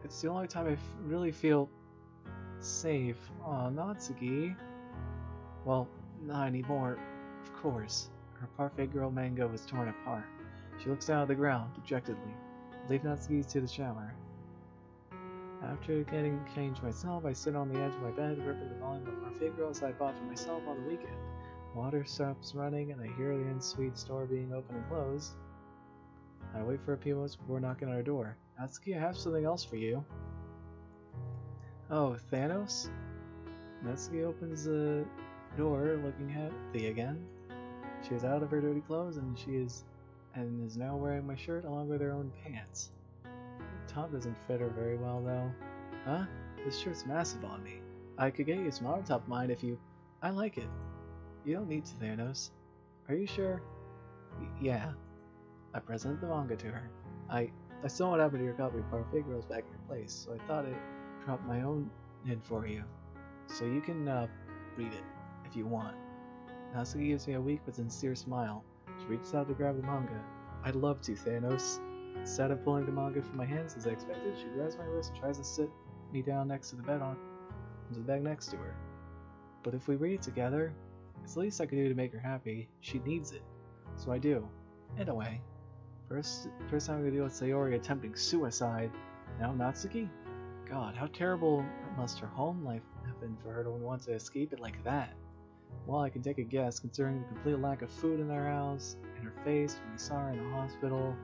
it's the only time I really feel safe. Aw, Natsuki. Well, not anymore, of course. Her parfait girl mango was torn apart. She looks down at the ground, dejectedly. I leave Natsuki to the shower. After getting changed myself, I sit on the edge of my bed, ripping the volume of parfait girls I bought for myself on the weekend. Water stops running, and I hear the in-suite store being opened and closed. I wait for a few moments before knocking on her door. Natsuki, I have something else for you. Oh, Thanos? Natsuki opens the door, looking at me again. She is out of her dirty clothes, and is now wearing my shirt along with her own pants. The top doesn't fit her very well, though. Huh? This shirt's massive on me. I could get you a smaller top of mine if you... I like it. You don't need to, Thanos. Are you sure? Yeah. I present the manga to her. I saw what happened to your copy of Parfait Girls back in your place, so I thought I'd drop my own in for you. So you can, read it, if you want. Natsuki gives me a weak but sincere smile. She reaches out to grab the manga. I'd love to, Thanos. Instead of pulling the manga from my hands as I expected, she grabs my wrist and tries to sit me down next to the bed onto the bed next to her. But if we read it together, it's the least I could do to make her happy. She needs it. So I do. In a way. First time I'm gonna deal with Sayori attempting suicide. Now Natsuki? God, how terrible must her home life have been for her to want to escape it like that? Well, I can take a guess, considering the complete lack of food in their house, and her face when we saw her in the hospital.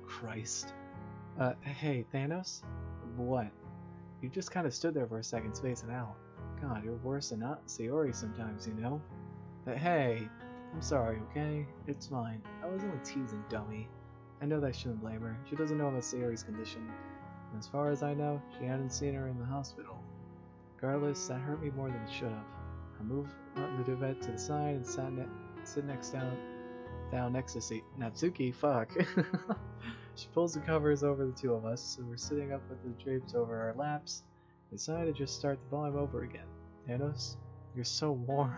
Christ. Hey, Thanos? What? You just kind of stood there for a second, spacing out. God, you're worse than not Sayori sometimes, you know? But hey, I'm sorry, okay? It's fine. I was only teasing, dummy. I know that I shouldn't blame her. She doesn't know about Sayori's condition. And as far as I know, she hadn't seen her in the hospital. Regardless, that hurt me more than it should have. I moved the duvet to the side and sit down next to Natsuki. Fuck. She pulls the covers over the two of us, so we're sitting up with the drapes over our laps. I decided to just start the volume over again. Thanos, you're so warm.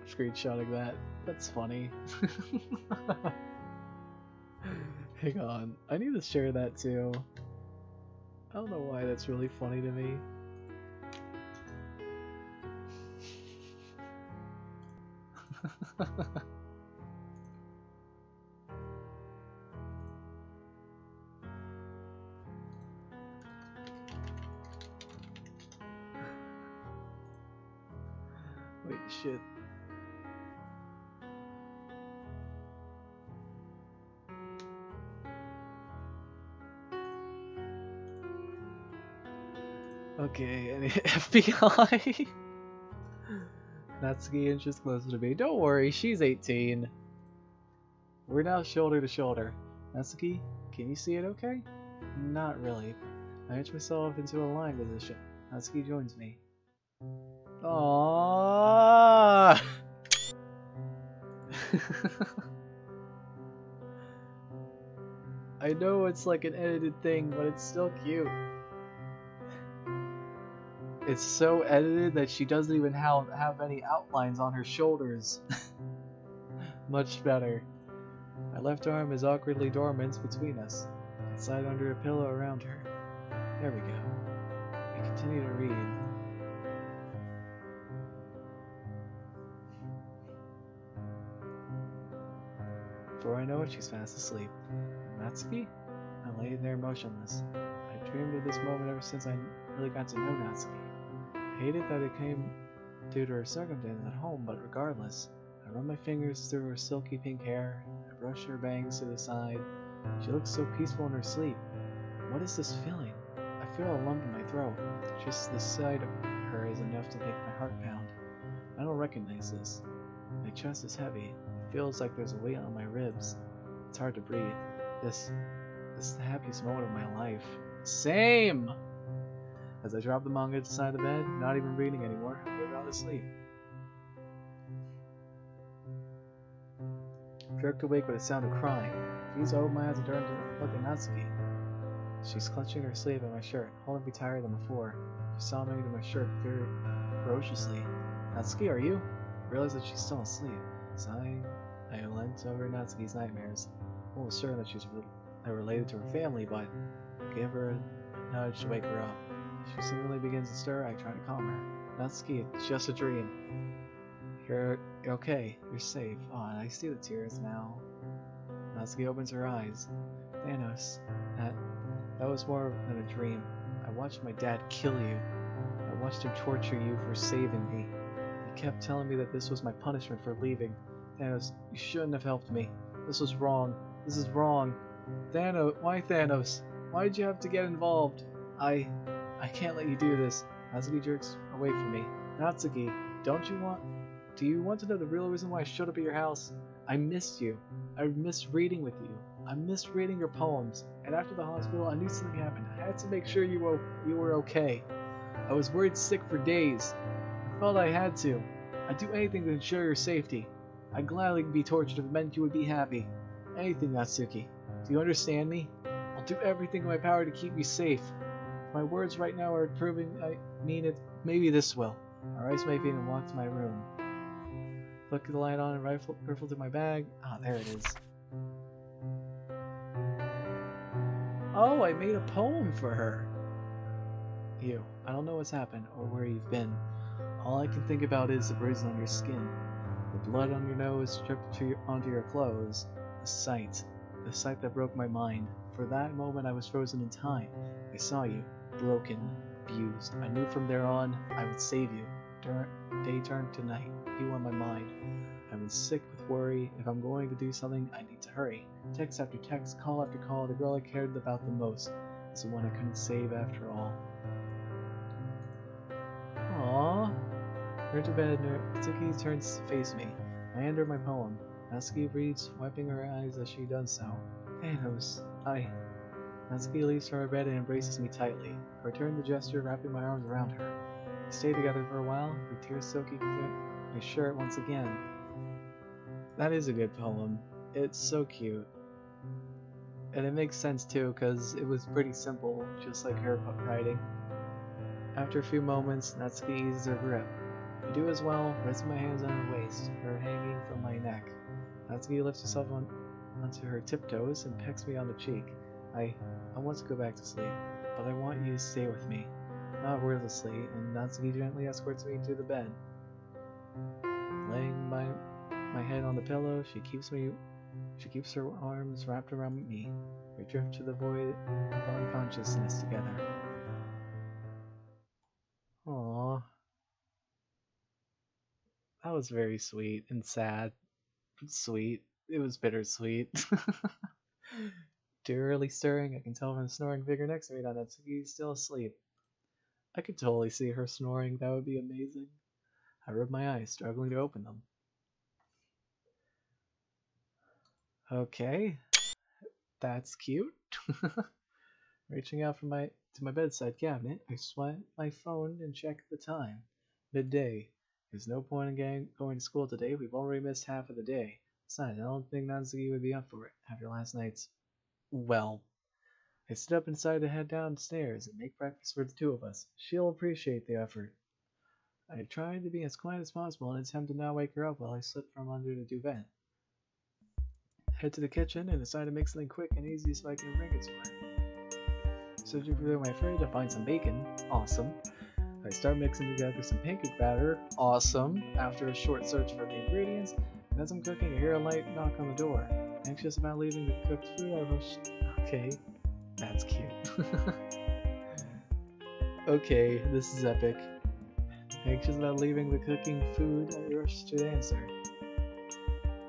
Screenshotting that. That's funny. Hang on. I need to share that too. I don't know why that's really funny to me. Wait, shit. Okay, any FBI? Natsuki inches closer to me. Don't worry, she's 18. We're now shoulder to shoulder. Natsuki, can you see it okay? Not really. I inch myself into a lying position. Natsuki joins me. Aww. I know it's like an edited thing, but it's still cute. It's so edited that she doesn't even have any outlines on her shoulders. Much better. My left arm is awkwardly dormant between us. I slide under a pillow around her. There we go. I continue to read. Before I know it, she's fast asleep. Natsuki? I lay there motionless. I dreamed of this moment ever since I really got to know Natsuki. I hated that it came due to her circumstances at home, but regardless, I run my fingers through her silky pink hair. I brush her bangs to the side. She looks so peaceful in her sleep. What is this feeling? I feel a lump in my throat. Just the sight of her is enough to make my heart pound. I don't recognize this. My chest is heavy. It feels like there's a weight on my ribs. It's hard to breathe. This is the happiest moment of my life. Same! As I drop the manga to the side of the bed, not even reading anymore, I'm about to sleep. I jerked awake with a sound of crying. These opened my eyes and turned to look at Natsuki. She's clutching her sleeve at my shirt, holding me tighter than before. She saw me into my shirt very ferociously. Natsuki, are you? I realized that she's still asleep. Sighing, I leant over Natsuki's nightmares. I was certain that she's related to her family, but I gave her a nudge to wake her up. She seemingly begins to stir. I try to calm her. Natsuki, it's just a dream. You're okay. You're safe. Oh, and I see the tears now. Natsuki opens her eyes. Thanos, that was more than a dream. I watched my dad kill you. I watched him torture you for saving me. He kept telling me that this was my punishment for leaving. Thanos, you shouldn't have helped me. This was wrong. This is wrong. Thanos, why Thanos? Why did you have to get involved? I can't let you do this. Natsuki jerks away from me. Natsuki, do you want to know the real reason why I showed up at your house? I missed you. I missed reading with you. I missed reading your poems. And after the hospital, I knew something happened. I had to make sure you were okay. I was worried sick for days. I felt I had to. I'd do anything to ensure your safety. I'd gladly be tortured if it meant you would be happy. Anything, Natsuki. Do you understand me? I'll do everything in my power to keep you safe. My words right now are proving I mean it. Maybe this will. Our ice may be and walk to my room. Flick the light on and rifle through my bag. Ah, there it is. Oh, I made a poem for her. You. I don't know what's happened or where you've been. All I can think about is the bruises on your skin, the blood on your nose dripped onto your clothes, the sight that broke my mind. For that moment I was frozen in time. I saw you, broken, abused. I knew from there on I would save you. Day turned to night, you on my mind. I've been sick with worry. If I'm going to do something, I need to hurry. Text after text, call after call, the girl I cared about the most is the one I couldn't save after all. Aww. We're to bed, Natsuki turns to face me. I hand her my poem. Natsuki reads, wiping her eyes as she does so. Thanos, Natsuki leaves for her bed and embraces me tightly. I return the gesture, wrapping my arms around her. We stay together for a while, her tears soaking my shirt once again. That is a good poem. It's so cute. And it makes sense too, because it was pretty simple, just like her writing. After a few moments, Natsuki eases her grip. I do as well, resting my hands on her waist, her hanging from my neck. Natsuki lifts herself onto her tiptoes and pecks me on the cheek. I want to go back to sleep, but I want you to stay with me. Not wordlessly, and Natsuki gently escorts me to the bed. Laying my head on the pillow, she keeps her arms wrapped around me. We drift to the void of unconsciousness together. Aww. That was very sweet and sad. But sweet. It was bittersweet. Too early stirring, I can tell from the snoring figure next to me that Natsuki is still asleep. I could totally see her snoring, that would be amazing. I rub my eyes, struggling to open them. Okay, that's cute. Reaching out to my bedside cabinet, I swipe my phone and check the time. Midday. There's no point in going to school today, we've already missed half of the day. Besides, I don't think Natsuki would be up for it after last night's... Well, I sit up and decide to head downstairs and make breakfast for the two of us. She'll appreciate the effort. I tried to be as quiet as possible in an attempt to not wake her up while I slip from under the duvet. Head to the kitchen and decide to make something quick and easy so I can bring it to her. Searching through my fridge, I find some bacon. Awesome. I start mixing together some pancake batter. Awesome. After a short search for the ingredients, and as I'm cooking, I hear a light knock on the door. Anxious about leaving the cooked food, I rush... Okay, that's cute. Okay, this is epic. Anxious about leaving the cooking food, I rush to answer.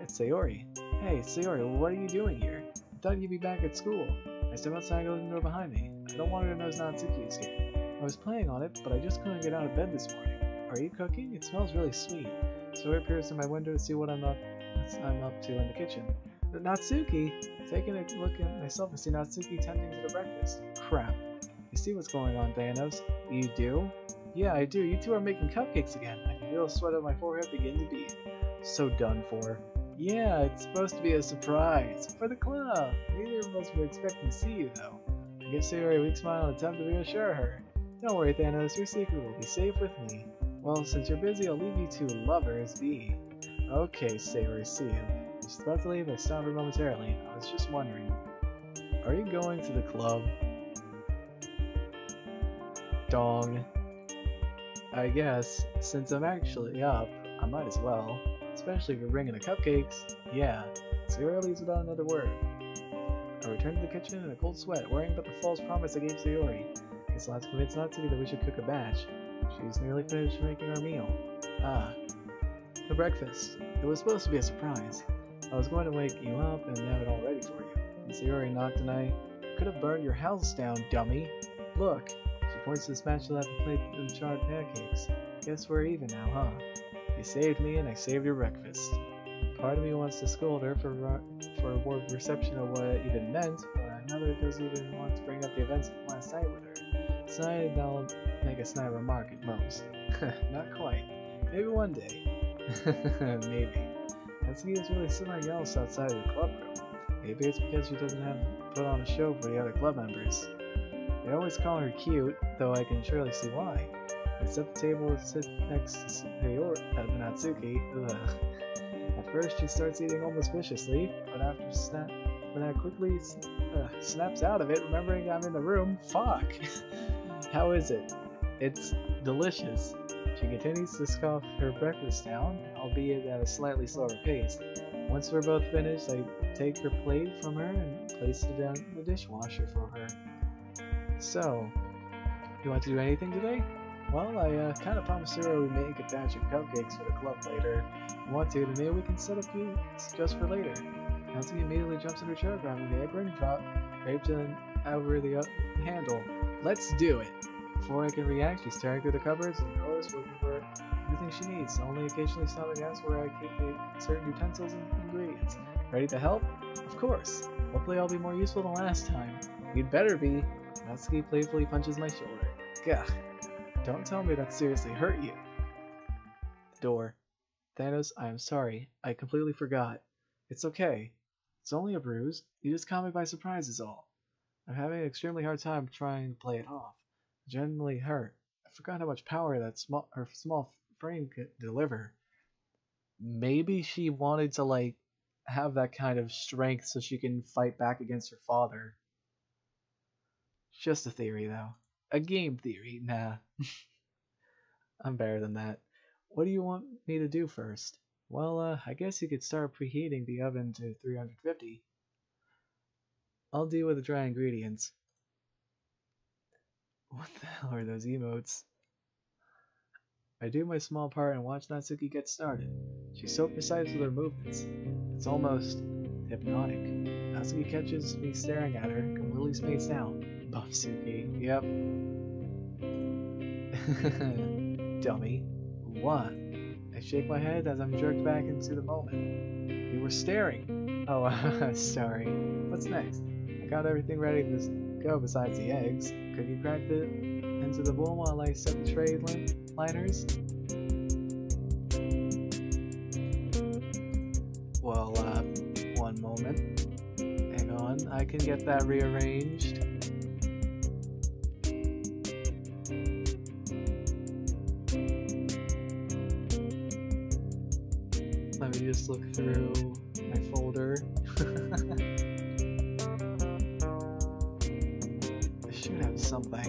It's Sayori. Hey, Sayori, what are you doing here? I thought you'd be back at school. I step outside and open the door behind me. I don't want her to know Natsuki is here. I was planning on it, but I just couldn't get out of bed this morning. Are you cooking? It smells really sweet. Sayori peers through my window to see what I'm up to in the kitchen. Natsuki! Taking a look at myself, I see Natsuki tending to the breakfast. Crap. You see what's going on, Thanos? You do? Yeah, I do. You two are making cupcakes again. I can feel the sweat on my forehead begin to bead. So done for. Yeah, it's supposed to be a surprise. For the club. Neither of us were expecting to see you, though. I give Sayori a weak smile and attempt to reassure her. Don't worry, Thanos. Your secret will be safe with me. Well, since you're busy, I'll leave you two lovers be. Okay, Sayori, see you. She's about to leave, I stopped her momentarily. I was just wondering, are you going to the club? Dong. I guess, since I'm actually up, I might as well. Especially if you're bringing the cupcakes. Yeah. Sayori leaves without another word. I return to the kitchen in a cold sweat, worrying about the false promise I gave Sayori. Guess I'll have to convince Natsuki that we should cook a batch. She's nearly finished making our meal. The breakfast. It was supposed to be a surprise. I was going to wake you up and have it all ready for you. And Sayori knocked and I could have burned your house down, dummy. Look. She points to the spatula at the plate of charred pancakes. Guess we're even now, huh? You saved me and I saved your breakfast. Part of me wants to scold her for a more reception of what it even meant, but another doesn't even want to bring up the events of last night with her. Decided I'll make a snide remark at most. Not quite. Maybe one day. Maybe. Natsuki is really something else outside of the club room. Maybe it's because she doesn't have to put on a show for the other club members. They always call her cute, though I can surely see why. I set the table and sit next to Natsuki. Ugh. At first she starts eating almost viciously, but I quickly snaps out of it, remembering I'm in the room. Fuck! How is it? It's delicious. She continues to scoff her breakfast down, albeit at a slightly slower pace. Once we're both finished, I take her plate from her and place it down in the dishwasher for her. So, you want to do anything today? Well, I kinda promised her we'd make a batch of cupcakes for the club later. If you want to, then maybe we can set a few just for later. Natsuki immediately jumps in her chair, grabbing the apron, draped over the handle. Let's do it! Before I can react, she's tearing through the cupboards and drawers looking for everything she needs, only occasionally stopping to ask where I keep certain utensils and ingredients. Ready to help? Of course. Hopefully I'll be more useful than last time. You'd better be. Natsuki playfully punches my shoulder. Gah. Don't tell me that seriously hurt you. The door. Thanos, I am sorry. I completely forgot. It's okay. It's only a bruise. You just caught me by surprise is all. I'm having an extremely hard time trying to play it off. I'm genuinely hurt. I forgot how much power that small frame could deliver. Maybe she wanted to, like, have that kind of strength so she can fight back against her father. Just a theory, though. A game theory. Nah. I'm better than that. What do you want me to do first? Well, I guess you could start preheating the oven to 350. I'll deal with the dry ingredients. What the hell are those emotes? I do my small part and watch Natsuki get started. She's so precise with her movements. It's almost hypnotic. Natsuki catches me staring at her, completely spaced out. Buffsuki, yep. Dummy. What? I shake my head as I'm jerked back into the moment. You were staring. Oh, sorry. What's next? I got everything ready to go besides the eggs. Could you crack it into the bowl while I set the tray liners? Well, one moment. Hang on, I can get that rearranged. Let me just look through my folder. I should have something.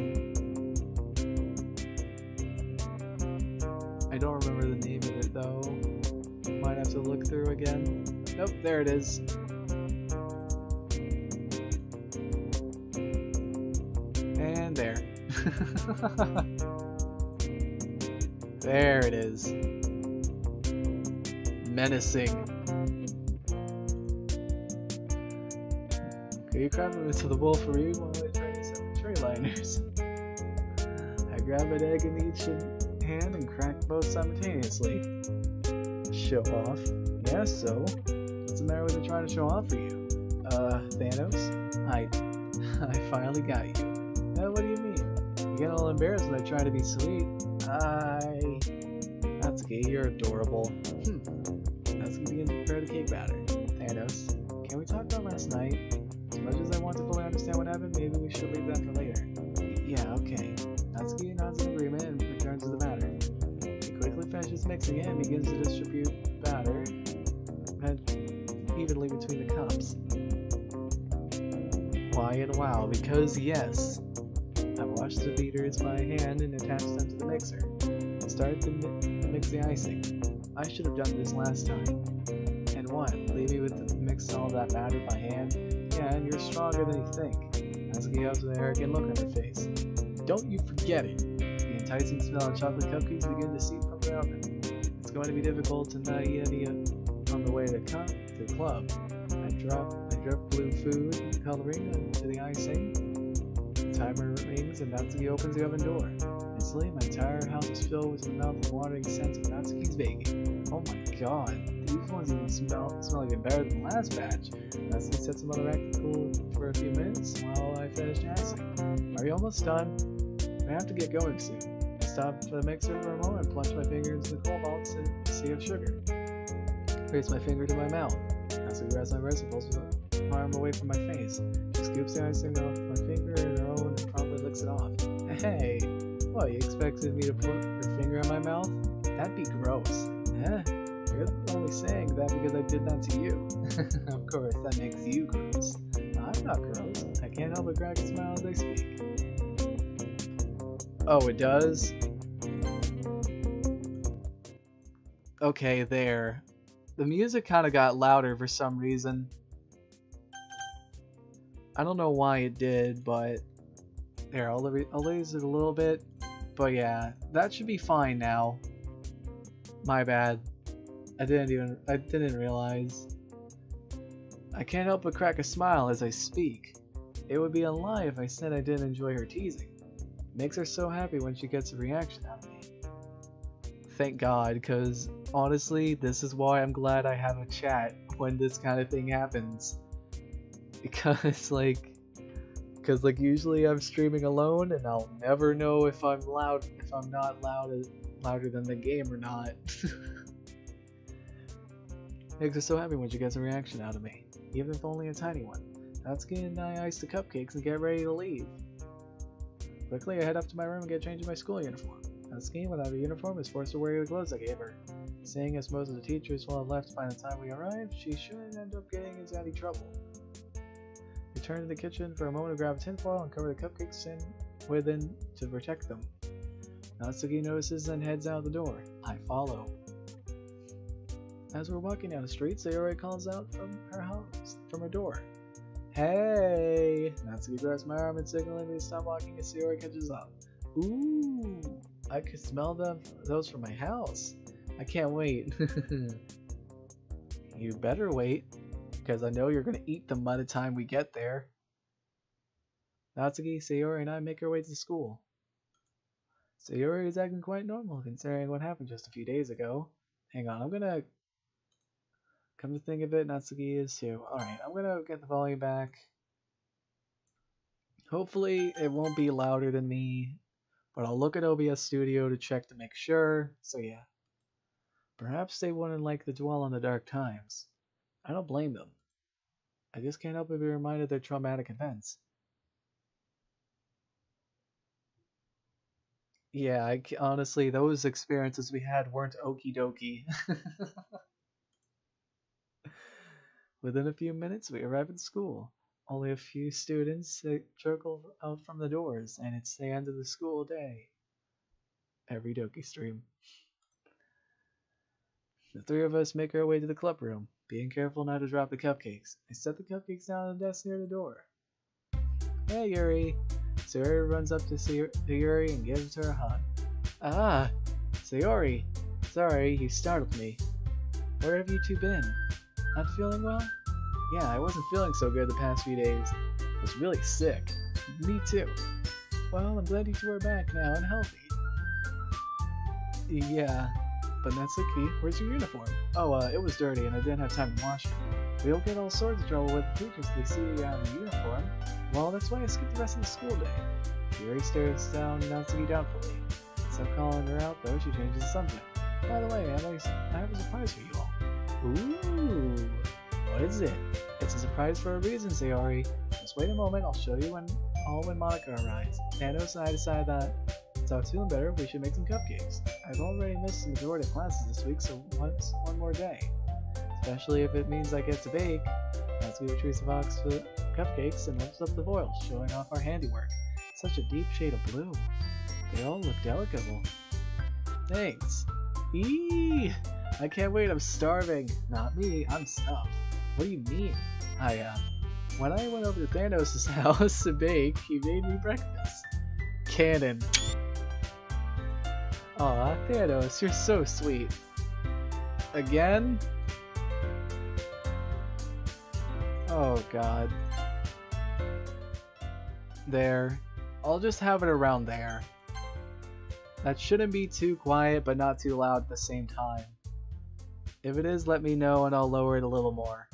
I don't remember the name of it though. Might have to look through again. Nope, there it is. And there. There it is. Menacing. Can you grab them into the bowl for you while I try to set the tray liners? I grab an egg in each hand and crack both simultaneously. Show off? Yes, so? What's the matter with it trying to show off for you? Thanos? I finally got you. What do you mean? You get all embarrassed when I try to be sweet. Natsuki, you're adorable. Natsuki begins to prepare the cake batter. Thanos, can we talk about last night? As much as I want to fully understand what happened, maybe we should leave that for later. Yeah, okay. Natsuki nods in agreement and returns to the batter. He quickly finishes mixing it and begins to distribute batter evenly between the cups. Why and wow? Because yes. I washed the beaters by hand and attached them to the mixer. And started to mix the icing. I should have done this last time. And what? Leave me with mix all that batter by hand? Yeah, and you're stronger than you think. Natsuki has an arrogant look on her face. Don't you forget it. The enticing smell of chocolate cupcakes begin to seep from the oven. It's going to be difficult to not eat any on the way to the club. I drip blue food coloring into the icing. The timer rings and Natsuki opens the oven door. Instantly, my entire house is filled with the mouth-watering scent of Natsuki's baking. Oh my god, these ones even smell even better than the last batch. Natsuki sets them on the rack to cool for a few minutes while I finish the icing. Are you almost done? I have to get going soon. I stop the mixer for a moment and plunge my finger into the coal vaults and sea of sugar. Raise my finger to my mouth. Natsuki grabs my wrist and pulls my arm away from my face. She scoops the icing off my finger in her own and promptly licks it off. Hey! What, you expected me to put your finger in my mouth? That'd be gross. You're only saying that because I did that to you. Of course, that makes you gross. I'm not gross. I can't help but crack a smile as I speak. Oh, it does? Okay, there. The music kind of got louder for some reason. I don't know why it did, but there, I'll raise it a little bit. But yeah, that should be fine now. My bad. I didn't realize. I can't help but crack a smile as I speak. It would be a lie if I said I didn't enjoy her teasing. It makes her so happy when she gets a reaction out of me. thank God, because honestly, this is why I'm glad I have a chat when this kind of thing happens. Because like usually I'm streaming alone and I'll never know if I'm not louder than the game or not. Makes me so happy when you get a reaction out of me, even if only a tiny one. Natsuki and I ice the cupcakes and get ready to leave. Quickly, I head up to my room and get changed in my school uniform. Natsuki, without a uniform, is forced to wear the clothes I gave her. Seeing as most of the teachers will have left by the time we arrive, she shouldn't end up getting into any trouble. Return to the kitchen for a moment to grab a tinfoil and cover the cupcakes within to protect them. Natsuki notices and heads out the door. I follow. As we're walking down the street, Sayori calls out from her door. Hey! Natsuki grabs my arm and signaling me to stop walking as Sayori catches up. Ooh! I could smell those from my house. I can't wait. You better wait, because I know you're going to eat them by the time we get there. Natsuki, Sayori, and I make our way to school. Sayori is acting quite normal considering what happened just a few days ago. Hang on, I'm gonna... Come to think of it, Natsuki is too. Alright, I'm gonna get the volume back. Hopefully it won't be louder than me, but I'll look at OBS Studio to check to make sure, so yeah. Perhaps they wouldn't like to dwell on the dark times. I don't blame them. I just can't help but be reminded of their traumatic events. Yeah, honestly, those experiences we had weren't okie dokie. Within a few minutes, we arrive at school. Only a few students trickle out from the doors, and it's the end of the school day. Every Doki stream. The three of us make our way to the club room, being careful not to drop the cupcakes. I set the cupcakes down on the desk near the door. Hey, Yuri! Sayori runs up to Yuri and gives her a hug. Ah! Sayori! Sorry, you startled me. Where have you two been? Not feeling well? Yeah, I wasn't feeling so good the past few days. I was really sick. Me too. Well, I'm glad you two are back now and healthy. Yeah, but that's the key. Where's your uniform? Oh, it was dirty and I didn't have time to wash it. We'll get all sorts of trouble with the teachers if they see you out in the uniform. Well, that's why I skipped the rest of the school day. Yuri stares down Natsuki doubtfully. Instead of calling her out, though, she changes the subject. By the way, I have a surprise for you all. Ooh, what is it? It's a surprise for a reason, Sayori. Just wait a moment, I'll show you when Monica arrives. Thanos and I decided that since I was feeling better, we should make some cupcakes. I've already missed the majority of classes this week, so one more day. Especially if it means I get to bake. Natsuki retrieves the box for cupcakes and lifts up the foil, showing off our handiwork. Such a deep shade of blue. They all look delicate. Thanks. Eee! I can't wait, I'm starving. Not me, I'm stuffed. What do you mean? When I went over to Thanos' house to bake, he made me breakfast. Canon. Aw, Thanos, you're so sweet. Again? Oh god. There. I'll just have it around there. That shouldn't be too quiet, but not too loud at the same time. If it is, let me know and I'll lower it a little more.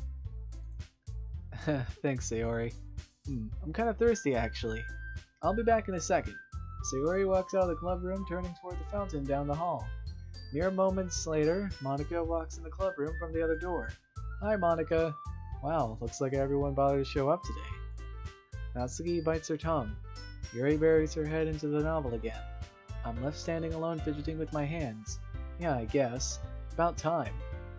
Thanks, Sayori. I'm kind of thirsty, actually. I'll be back in a second. Sayori walks out of the club room, turning toward the fountain down the hall. Mere moments later, Monica walks in the club room from the other door. Hi, Monica. Wow, looks like everyone bothered to show up today. Natsuki bites her tongue. Yuri buries her head into the novel again. I'm left standing alone fidgeting with my hands. Yeah, I guess. About time.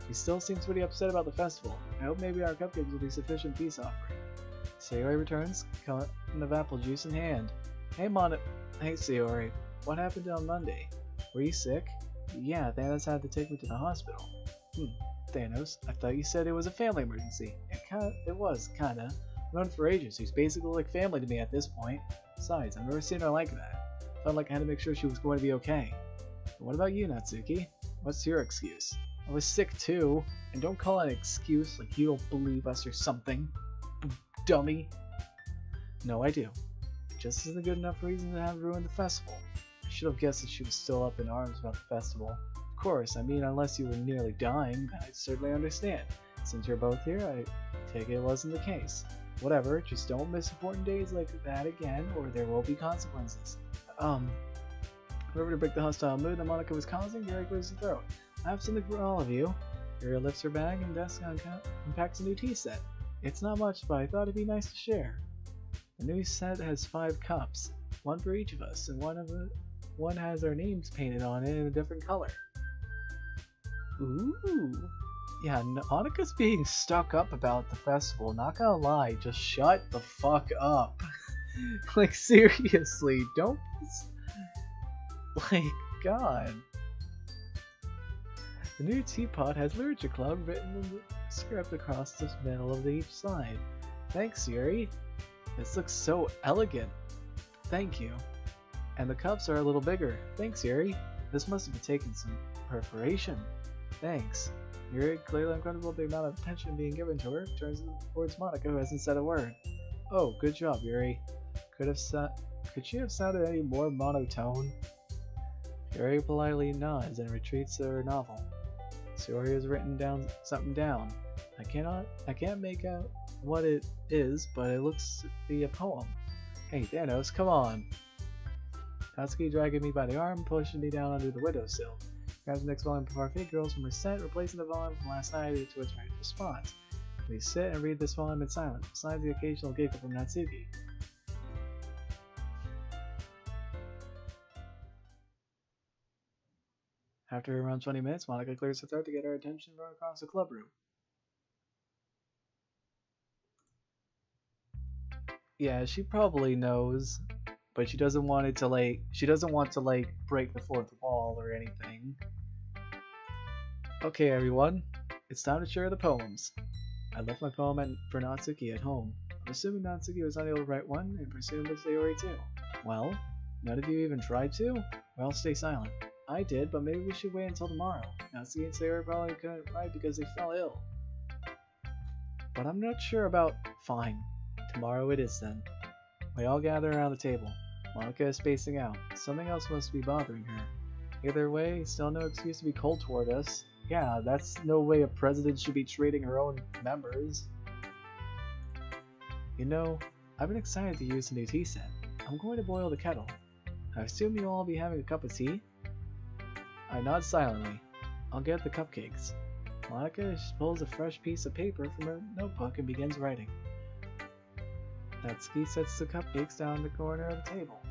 She still seems pretty upset about the festival. I hope maybe our cupcakes will be sufficient peace offering. Sayori returns, carton of apple juice in hand. Hey Sayori, what happened on Monday? Were you sick? Yeah, Thanos had to take me to the hospital. Thanos, I thought you said it was a family emergency. It was, kinda. I've known for ages, she's basically like family to me at this point. Besides, I've never seen her like that. Felt like I had to make sure she was going to be okay. But what about you, Natsuki? What's your excuse? I was sick too, and don't call it an excuse like you don't believe us or something. Dummy. No, I do. It just isn't a good enough reason to have ruined the festival. I should have guessed that she was still up in arms about the festival. Of course, I mean, unless you were nearly dying, I'd certainly understand. Since you're both here, I take it wasn't the case. Whatever, just don't miss important days like that again, or there will be consequences. Whoever to break the hostile mood that Monica was causing, Yuri clears her throat. I have something for all of you. Yuri lifts her bag and desk and unpacks a new tea set. It's not much, but I thought it'd be nice to share. The new set has 5 cups, one for each of us, and one has our names painted on it in a different color. Ooh. Yeah, Monica's being stuck up about the festival. Not gonna lie, just shut the fuck up. Like, seriously, don't... Like, God. The new teapot has Literature Club written in the script across the middle of each side. Thanks, Yuri. This looks so elegant. Thank you. And the cups are a little bigger. Thanks, Yuri. This must have been taking some preparation. Thanks. Yuri, clearly uncomfortable with the amount of attention being given to her, turns towards Monica, who hasn't said a word. Oh, good job, Yuri. Could she have sounded any more monotone? Yuri politely nods and retreats to her novel. Yuri has written something down. I can't make out what it is, but it looks to be a poem. Hey, Thanos, come on. Natsuki dragging me by the arm, pushing me down under the windowsill. Grabs the next volume of our fake girls from her set, replacing the volume from last night to its right response. We sit and read this volume in silence, besides the occasional giggle from Natsuki. After around 20 minutes, Monica clears her throat to get her attention from across the club room. Yeah, she probably knows, but she doesn't want to break the fourth wall or anything. Okay, everyone, it's time to share the poems. I left my poem for Natsuki at home. I'm assuming Natsuki was unable to write one, and presumably Sayori too. Well, none of you even tried to? Well, stay silent. I did, but maybe we should wait until tomorrow. Natsuki and Sayori probably couldn't write because they fell ill. But I'm not sure about... Fine. Tomorrow it is then. We all gather around the table. Monica is spacing out. Something else must be bothering her. Either way, still no excuse to be cold toward us. Yeah, that's no way a president should be treating her own members. You know, I've been excited to use the new tea set. I'm going to boil the kettle. I assume you'll all be having a cup of tea? I nod silently. I'll get the cupcakes. Monica pulls a fresh piece of paper from her notebook and begins writing. Natsuki sets the cupcakes down in the corner of the table.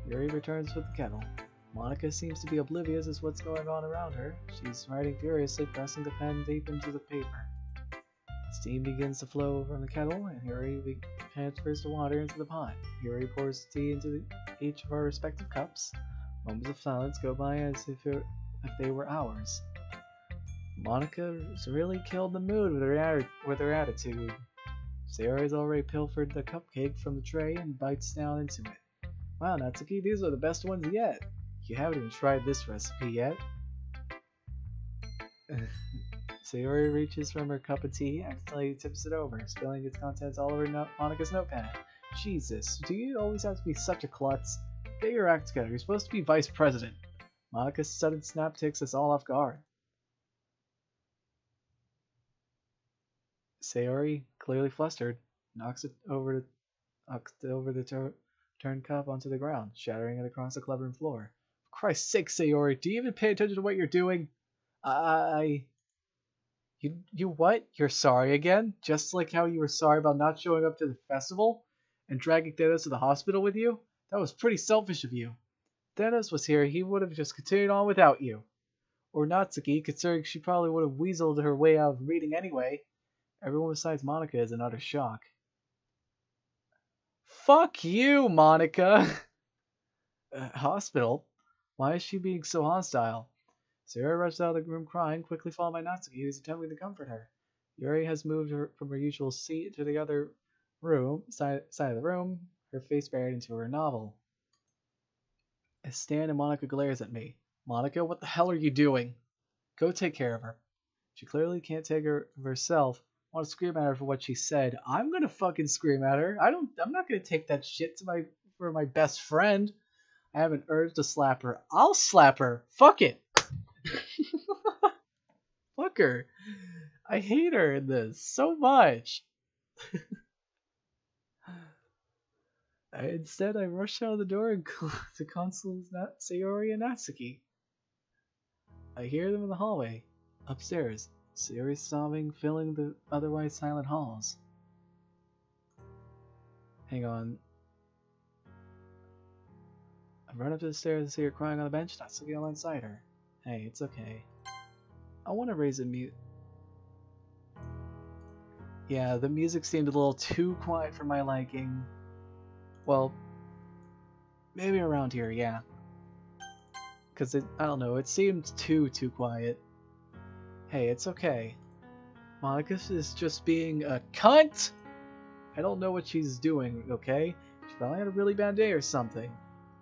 Yuri returns with the kettle. Monica seems to be oblivious as to what's going on around her. She's writing furiously, pressing the pen deep into the paper. Steam begins to flow from the kettle, and Yuri transfers the water into the pot. Yuri pours the tea into each of our respective cups. Moments of silence go by as if they were hours. Monica's really killed the mood with her attitude. Sayori's already pilfered the cupcake from the tray and bites down into it. Wow, Natsuki, these are the best ones yet. You haven't even tried this recipe yet. Sayori reaches from her cup of tea, accidentally tips it over, spilling its contents all over Monica's notepad. Jesus, do you always have to be such a klutz? Get your act together, you're supposed to be vice president. Monica's sudden snap takes us all off guard. Sayori, clearly flustered, knocks over the turned cup onto the ground, shattering it across the clubroom floor. For Christ's sake, Sayori, do you even pay attention to what you're doing? You what? You're sorry again? Just like how you were sorry about not showing up to the festival? And dragging Thanos to the hospital with you? That was pretty selfish of you. If Thanos was here, he would have just continued on without you. Or Natsuki, considering she probably would have weaseled her way out of the meeting anyway. Everyone besides Monica is in utter shock. Fuck you, Monica! Hospital? Why is she being so hostile? Sarah rushes out of the room crying, quickly followed by Natsuki, who is attempting to comfort her. Yuri has moved her from her usual seat to the other side of the room, her face buried into her novel. I stand and Monica glares at me. Monica, what the hell are you doing? Go take care of her. She clearly can't take care of herself. I want to scream at her for what she said. I'm gonna fucking scream at her. I'm not gonna take that shit for my best friend. I have an urge to slap her. I'll slap her. Fuck it. her. I hate her in this so much. Instead, I rush out of the door and to console Sayori and Natsuki. I hear them in the hallway. Upstairs, Sayori sobbing, filling the otherwise silent halls. Hang on. I run up to the stairs and see her crying on the bench, Natsuki alongside her. Hey, it's okay. I want to raise a mute. Yeah, the music seemed a little too quiet for my liking. Well, maybe around here, yeah. Because I don't know, it seemed too quiet. Hey, it's okay. Monica is just being a cunt! I don't know what she's doing, okay? She probably had a really bad day or something.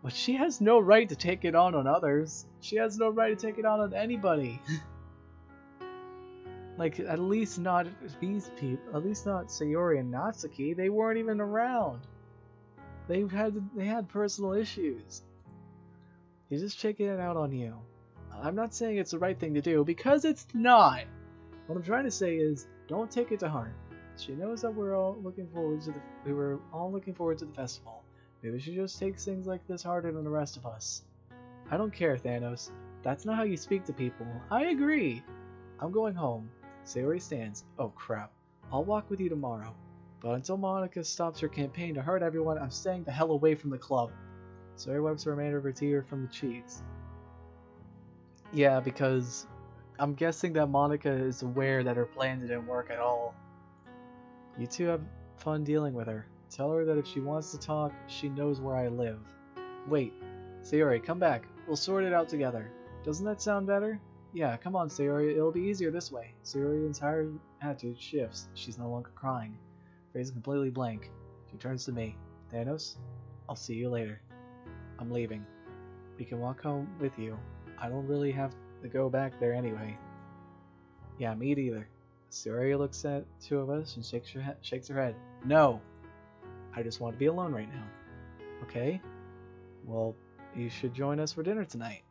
But she has no right to take it on others. She has no right to take it on anybody. Like, at least not these people. At least not Sayori and Natsuki. They weren't even around. They had personal issues. You're just taking it out on you. I'm not saying it's the right thing to do, because it's not. What I'm trying to say is, don't take it to heart. She knows that we were all looking forward to the festival. Maybe she just takes things like this harder than the rest of us. I don't care, Thanos. That's not how you speak to people. I agree. I'm going home. Sayori stands. Oh crap. I'll walk with you tomorrow. But until Monica stops her campaign to hurt everyone, I'm staying the hell away from the club. Sayori wipes the remainder of her tear from the cheeks. Yeah, because I'm guessing that Monica is aware that her plan didn't work at all. You two have fun dealing with her. Tell her that if she wants to talk, she knows where I live. Wait. Sayori, come back. We'll sort it out together. Doesn't that sound better? Yeah, come on, Sayori. It'll be easier this way. Sayori's entire attitude shifts. She's no longer crying. Her face is completely blank. She turns to me. Thanos, I'll see you later. I'm leaving. We can walk home with you. I don't really have to go back there anyway. Yeah, me either. Sayori looks at the two of us and shakes her head. No! I just want to be alone right now. Okay? Well, you should join us for dinner tonight.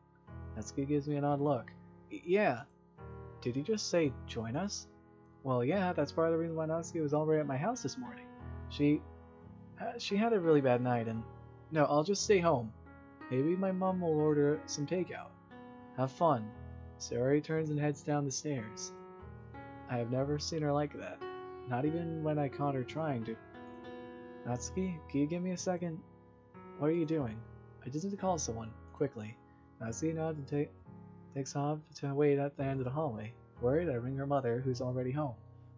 Natsuki gives me an odd look. Yeah. Did you just say join us? Well, yeah, that's part of the reason why Natsuki was already at my house this morning. She had a really bad night and... No, I'll just stay home. Maybe my mom will order some takeout. Have fun. Sayori turns and heads down the stairs. I have never seen her like that. Not even when I caught her trying to. Natsuki, can you give me a second? What are you doing? I just need to call someone, quickly. Natsuki nods and takes off to wait at the end of the hallway. Worried, I ring her mother, who's already home.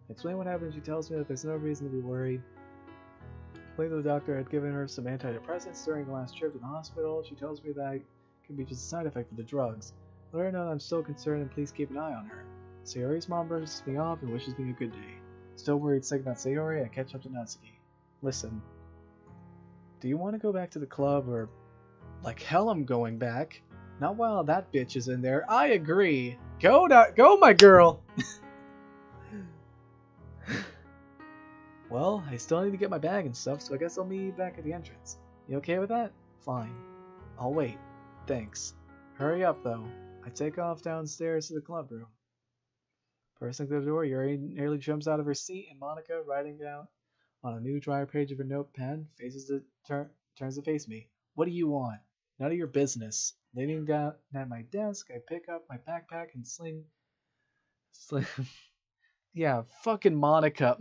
I explain what happened. She tells me that there's no reason to be worried. Explains that the doctor had given her some antidepressants during the last trip to the hospital. She tells me that it could be just a side effect of the drugs. Let her know that I'm still concerned and please keep an eye on her. Sayori's mom brushes me off and wishes me a good day. Still worried sick about Sayori, I catch up to Natsuki. Listen, do you want to go back to the club or... Like hell I'm going back. Not while that bitch is in there. I agree. Go my girl! Well, I still need to get my bag and stuff, so I guess I'll meet you back at the entrance. You okay with that? Fine. I'll wait. Thanks. Hurry up, though. I take off downstairs to the club room. Bursting through the door, Yuri nearly jumps out of her seat, and Monica, writing down on a new dry page of her notepad, turns to face me. What do you want? None of your business. Leaning down at my desk, I pick up my backpack and sling. Yeah, fucking Monica.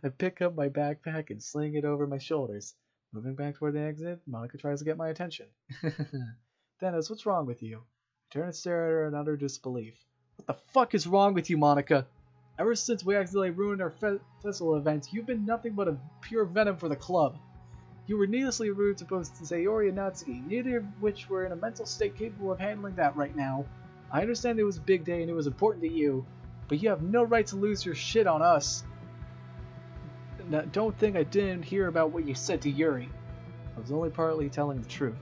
I pick up my backpack and sling it over my shoulders. Moving back toward the exit, Monica tries to get my attention. Thanos, what's wrong with you? I turn and stare at her in utter disbelief. What the fuck is wrong with you, Monica? Ever since we accidentally ruined our festival event, you've been nothing but a pure venom for the club. You were needlessly rude to both Sayori and Natsuki, neither of which were in a mental state capable of handling that right now. I understand it was a big day and it was important to you, but you have no right to lose your shit on us. Now, don't think I didn't hear about what you said to Yuri. I was only partly telling the truth.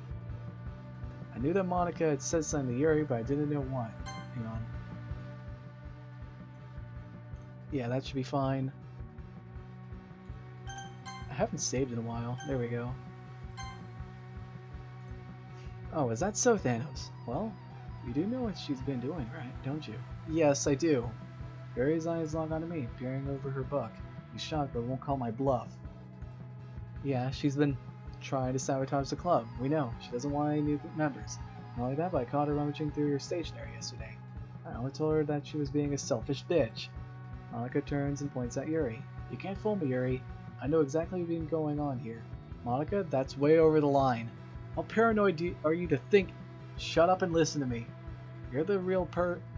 I knew that Monica had said something to Yuri, but I didn't know what. Hang on. Yeah, that should be fine. I haven't saved in a while. There we go. Oh, is that so, Thanos? Well, You do know what she's been doing, right? Don't you? Yes, I do. Yuri's eyes lock onto me, peering over her book. He's shocked but won't call my bluff. Yeah, she's been trying to sabotage the club. We know. She doesn't want any new members. Not only that, but I caught her rummaging through your stationery yesterday. I only told her that she was being a selfish bitch. Monica turns and points at Yuri. You can't fool me, Yuri. I know exactly what's been going on here. Monica, that's way over the line. How paranoid are you to think? Shut up and listen to me. You're the real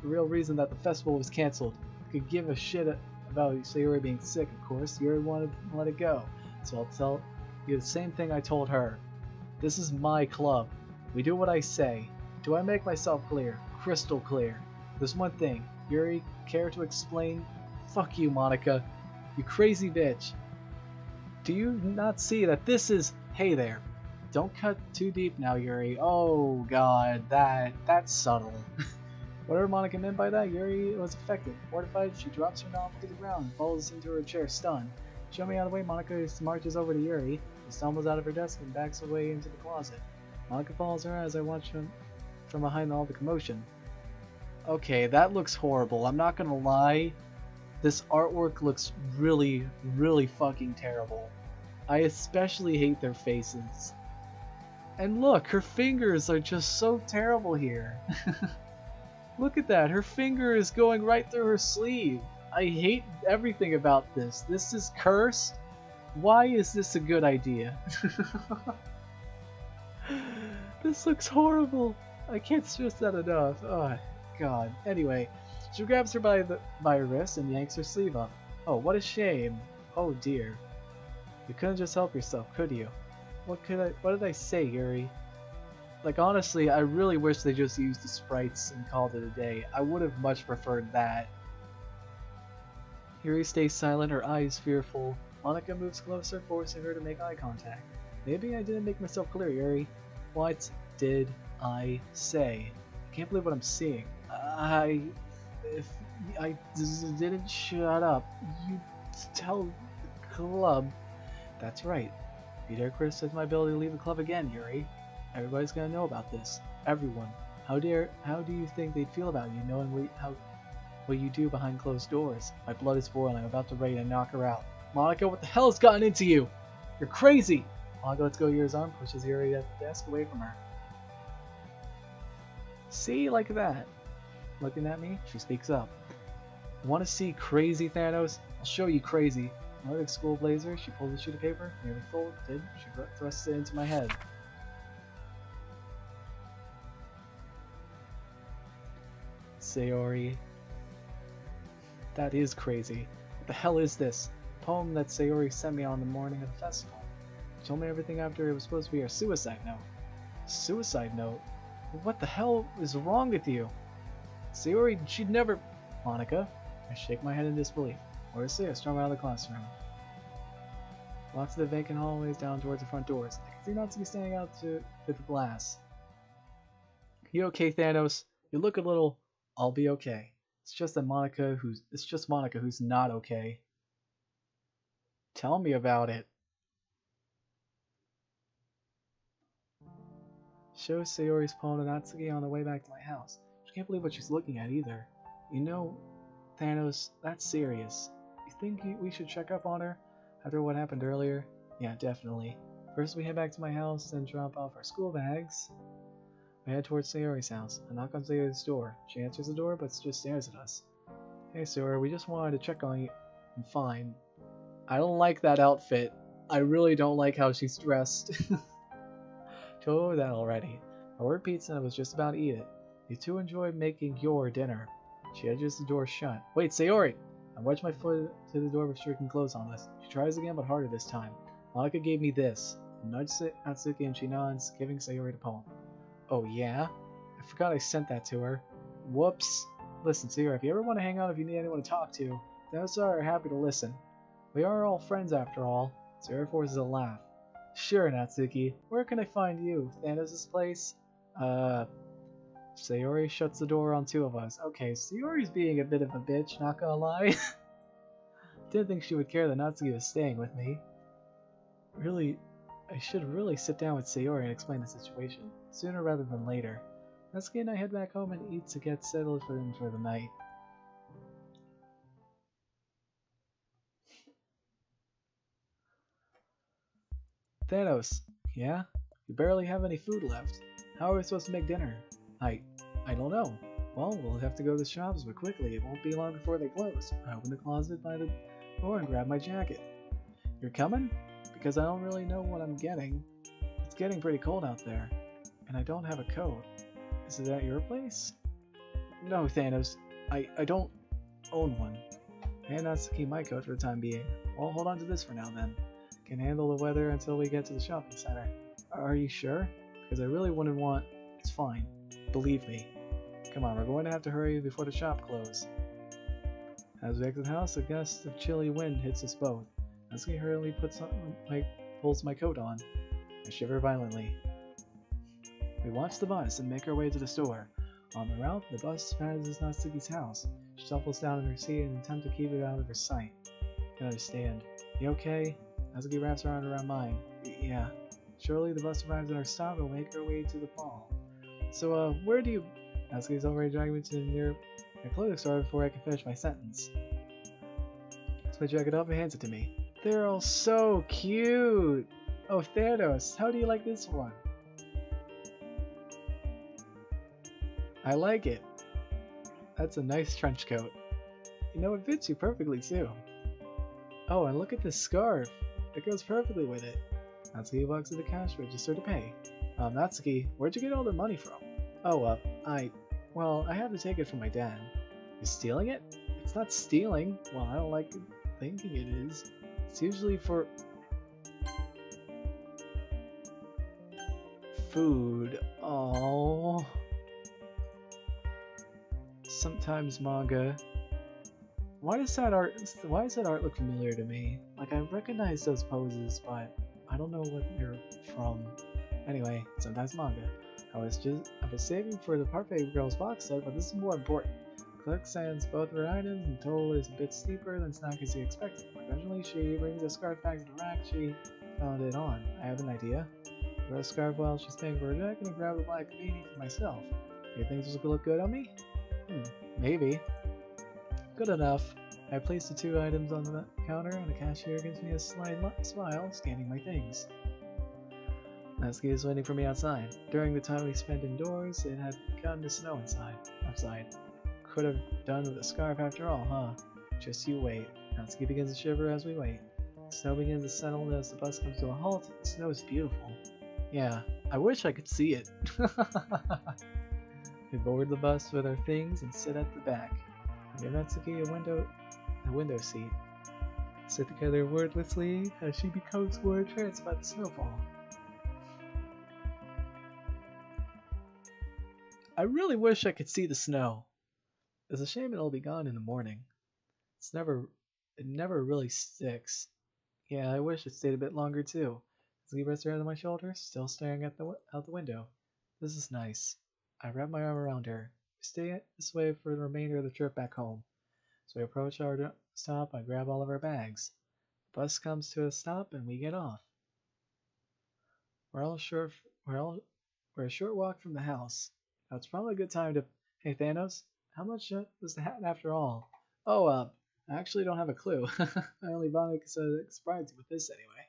reason that the festival was cancelled. You could give a shit about Sayori being sick, of course. Yuri wanted to let it go. So I'll tell you the same thing I told her. This is my club. We do what I say. Do I make myself clear? Crystal clear. There's one thing. Yuri, care to explain? Fuck you, Monica. You crazy bitch. Do you not see that this is... Hey there. Don't cut too deep now, Yuri. Oh god, that's subtle. Whatever Monica meant by that, Yuri was affected. Mortified, she drops her novel to the ground and falls into her chair, stunned. Show me out of the way, Monica marches over to Yuri. She stumbles out of her desk and backs away into the closet. Monica follows her as I watch him from behind all the commotion. Okay, that looks horrible. I'm not gonna lie. This artwork looks really, really fucking terrible. I especially hate their faces. And look, her fingers are just so terrible here. Look at that, her finger is going right through her sleeve. I hate everything about this. This is cursed. Why is this a good idea? This looks horrible. I can't stress that enough. Oh, God. Anyway, she grabs her by her wrist and yanks her sleeve up. Oh, what a shame. Oh dear. You couldn't just help yourself, could you? What did I say, Yuri? Like, honestly, I really wish they just used the sprites and called it a day. I would have much preferred that. Yuri stays silent, her eyes fearful. Monica moves closer, forcing her to make eye contact. Maybe I didn't make myself clear, Yuri. What did I say? I can't believe what I'm seeing. If I didn't shut up, you tell the club. That's right. If you dare criticize my ability to leave the club again, Yuri, everybody's gonna know about this. Everyone. How do you think they'd feel about you, knowing what you do behind closed doors? My blood is boiling. I'm about to ready to knock her out. Monica, what the hell has gotten into you? You're crazy! Monica lets go of Yuri's arm, pushes Yuri at the desk away from her. See, like that. Looking at me, she speaks up. Want to see crazy, Thanos? I'll show you crazy. Nordic school blazer, she pulls a sheet of paper, nearly folded, she thrusts it into my head. Sayori. That is crazy. What the hell is this? A poem that Sayori sent me on the morning of the festival. She told me everything after it was supposed to be her suicide note. Suicide note? What the hell is wrong with you? Sayori, she'd never... Monica? I shake my head in disbelief. Honestly, I storm out of the classroom. Walks to the vacant hallways down towards the front doors. I can see Natsuki standing out with the glass. You okay, Thanos? You look a little... I'll be okay. It's just Monica who's not okay. Tell me about it. Shows Sayori's poem to Natsuki on the way back to my house. She can't believe what she's looking at either. You know, Thanos, that's serious. You think we should check up on her after what happened earlier? Yeah, definitely. First we head back to my house, then drop off our school bags. We head towards Sayori's house. I knock on Sayori's door. She answers the door, but just stares at us. Hey Sayori, we just wanted to check on you. I'm fine. I don't like that outfit. I really don't like how she's dressed. Told her that already. I ordered pizza and I was just about to eat it. You two enjoy making your dinner. She edges the door shut. Wait, Sayori! I wedge my foot to the door, restricting close on us. She tries again, but harder this time. Monica gave me this. I nudge Natsuki and she nods, giving Sayori the poem. Oh yeah? I forgot I sent that to her. Whoops. Listen, Sayori, if you ever want to hang out, if you need anyone to talk to, those are happy to listen. We are all friends after all. Sayori forces a laugh. Sure, Natsuki. Where can I find you? Thanos' place? Sayori shuts the door on two of us. Okay, Sayori's being a bit of a bitch, not gonna lie. Didn't think she would care that Natsuki was staying with me. Really, I should really sit down with Sayori and explain the situation. Sooner rather than later. Natsuki and I head back home and eat to get settled for the night. Thanos, yeah? We barely have any food left. How are we supposed to make dinner? I don't know. Well, we'll have to go to the shops, but quickly. It won't be long before they close. I open the closet by the door and grab my jacket. You're coming? Because I don't really know what I'm getting. It's getting pretty cold out there, and I don't have a coat. Is it at your place? No, Thanos. I don't own one. And that's to keep my coat for the time being. Well, hold on to this for now then. Can handle the weather until we get to the shopping center. Are you sure? Because I really wouldn't want... It's fine. Believe me. Come on, we're going to have to hurry before the shop closes. As we exit the house, a gust of chilly wind hits us both. Natsuki hurriedly pulls my coat on. I shiver violently. We watch the bus and make our way to the store. On the route, the bus passes Natsuki's house. She shuffles down in her seat in an attempt to keep it out of her sight. I can understand. You okay? Natsuki wraps her arm around mine. Yeah. Surely the bus arrives at our stop and we'll make our way to the mall. So, where do you... Natsuki's already dragging me to near my clothing store before I can finish my sentence. So I drag it up and hands it to me. They're all so cute! Oh, Thanos, how do you like this one? I like it. That's a nice trench coat. You know, it fits you perfectly too. Oh, and look at this scarf. It goes perfectly with it. Natsuki walks to the cash register to pay. Natsuki, where'd you get all the money from? Oh, well, I had to take it from my dad. You're stealing it? It's not stealing. Well, I don't like thinking it is. It's usually for... food. Oh. Sometimes manga. Why does that art look familiar to me? Like, I recognize those poses, but I don't know what they're from. Anyway, sometimes manga. I was saving for the Parfait Girls box set, but this is more important. Clerk sends both her items, and total is a bit steeper than Snacky expected. Eventually, she brings a scarf back to the rack she found it on. I have an idea. I wear a scarf while she's paying for her jacket and grab a black beanie for myself. You think this will look good on me? Maybe. Good enough. I place the two items on the counter, and the cashier gives me a slight smile, scanning my things. Natsuki is waiting for me outside. During the time we spent indoors, it had begun to snow outside. Could have done with a scarf after all, huh? Just you wait. Natsuki begins to shiver as we wait. The snow begins to settle as the bus comes to a halt. The snow is beautiful. Yeah, I wish I could see it. We board the bus with our things and sit at the back. I give Natsuki a window seat. Sit together wordlessly as she becomes more entranced by the snowfall. I really wish I could see the snow. It's a shame it'll be gone in the morning. It never really sticks. Yeah, I wish it stayed a bit longer too. Natsuki rests her head on my shoulder, still staring out the window. This is nice. I wrap my arm around her. We stay this way for the remainder of the trip back home. So we approach our stop. I grab all of our bags. The bus comes to a stop and we get off. We're a short walk from the house. Now it's probably a good time to... Hey Thanos, how much was the hat after all? Oh, I actually don't have a clue. I only bought it because I surprised you with this anyway.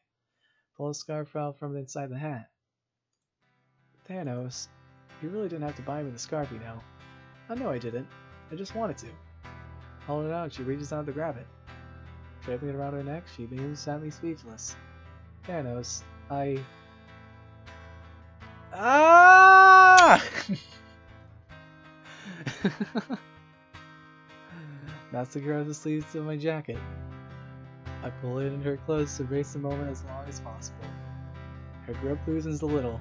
Pull a scarf out from inside the hat. Thanos, you really didn't have to buy me the scarf, you know. I know I didn't. I just wanted to. Holding it out, she reaches out to grab it. Draping it around her neck, she begins sadly speechless. Thanos, Ah! Natsuki grabs the sleeves of my jacket. I pull it into her clothes to brace the moment as long as possible. Her grip loosens a little.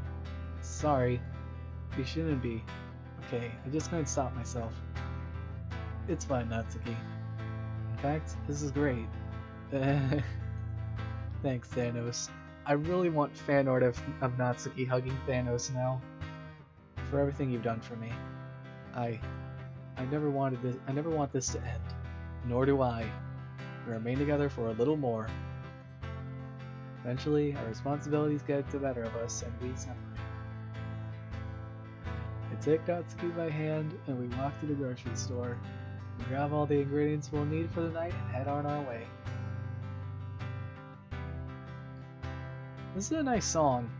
Sorry. You shouldn't be. Okay, I just couldn't stop myself. It's fine, Natsuki. In fact, this is great. Thanks, Thanos. I really want fan art of Natsuki hugging Thanos now. For everything you've done for me. I never wanted this. I never want this to end. Nor do I. We remain together for a little more. Eventually, our responsibilities get the better of us, and we separate. take Natsuki by hand and we walk to the grocery store. We grab all the ingredients we'll need for the night and head on our way. This is a nice song.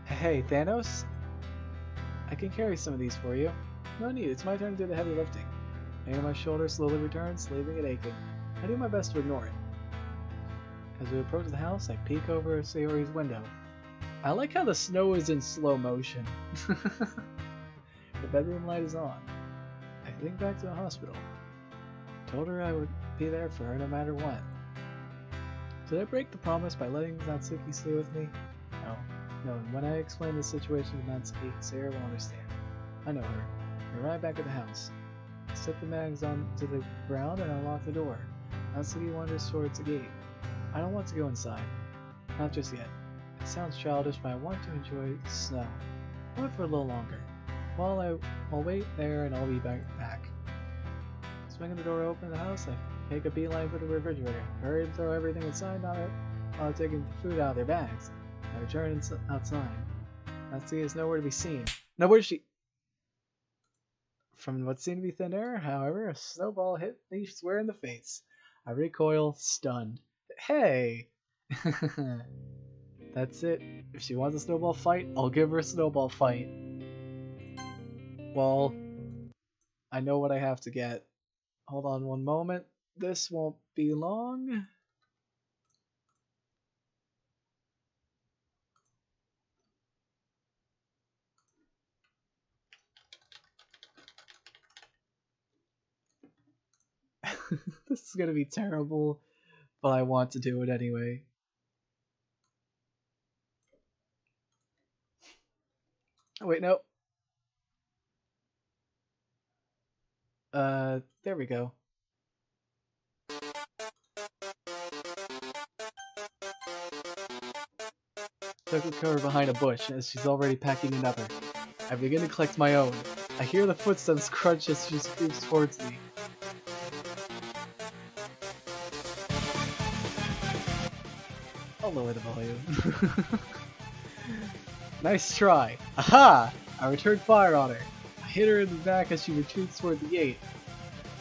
Hey, Thanos? I can carry some of these for you. No need, it's my turn to do the heavy lifting. Pain in my shoulder slowly returns, leaving it aching. I do my best to ignore it. As we approach the house, I peek over Sayori's window. I like how the snow is in slow motion. The bedroom light is on. I think back to the hospital. Told her I would be there for her no matter what. Did I break the promise by letting Natsuki stay with me? No, and when I explain the situation to Natsuki, Sayori will understand. I know her. We arrive back at the house. I set the bags onto the ground and unlock the door. Natsuki wanders towards the gate. I don't want to go inside. Not just yet. It sounds childish, but I want to enjoy the snow. I'll wait for a little longer. I'll wait there and I'll be back. Swinging the door open in the house, I take a beeline for the refrigerator. Hurry and throw everything inside on it while taking the food out of their bags. I return outside. Natsuki is nowhere to be seen. Now where's she? From what seemed to be thin air, however, a snowball hit me square in the face. I recoil, stunned. Hey! That's it. If she wants a snowball fight, I'll give her a snowball fight. Well, I know what I have to get. Hold on one moment. This won't be long. This is gonna be terrible, but I want to do it anyway. Oh, wait, no. There we go. Tuck the cover behind a bush as she's already packing another. I begin to collect my own. I hear the footsteps crunch as she creeps towards me. I'll lower the volume. Nice try. Aha! I returned fire on her. I hit her in the back as she retreats toward the gate.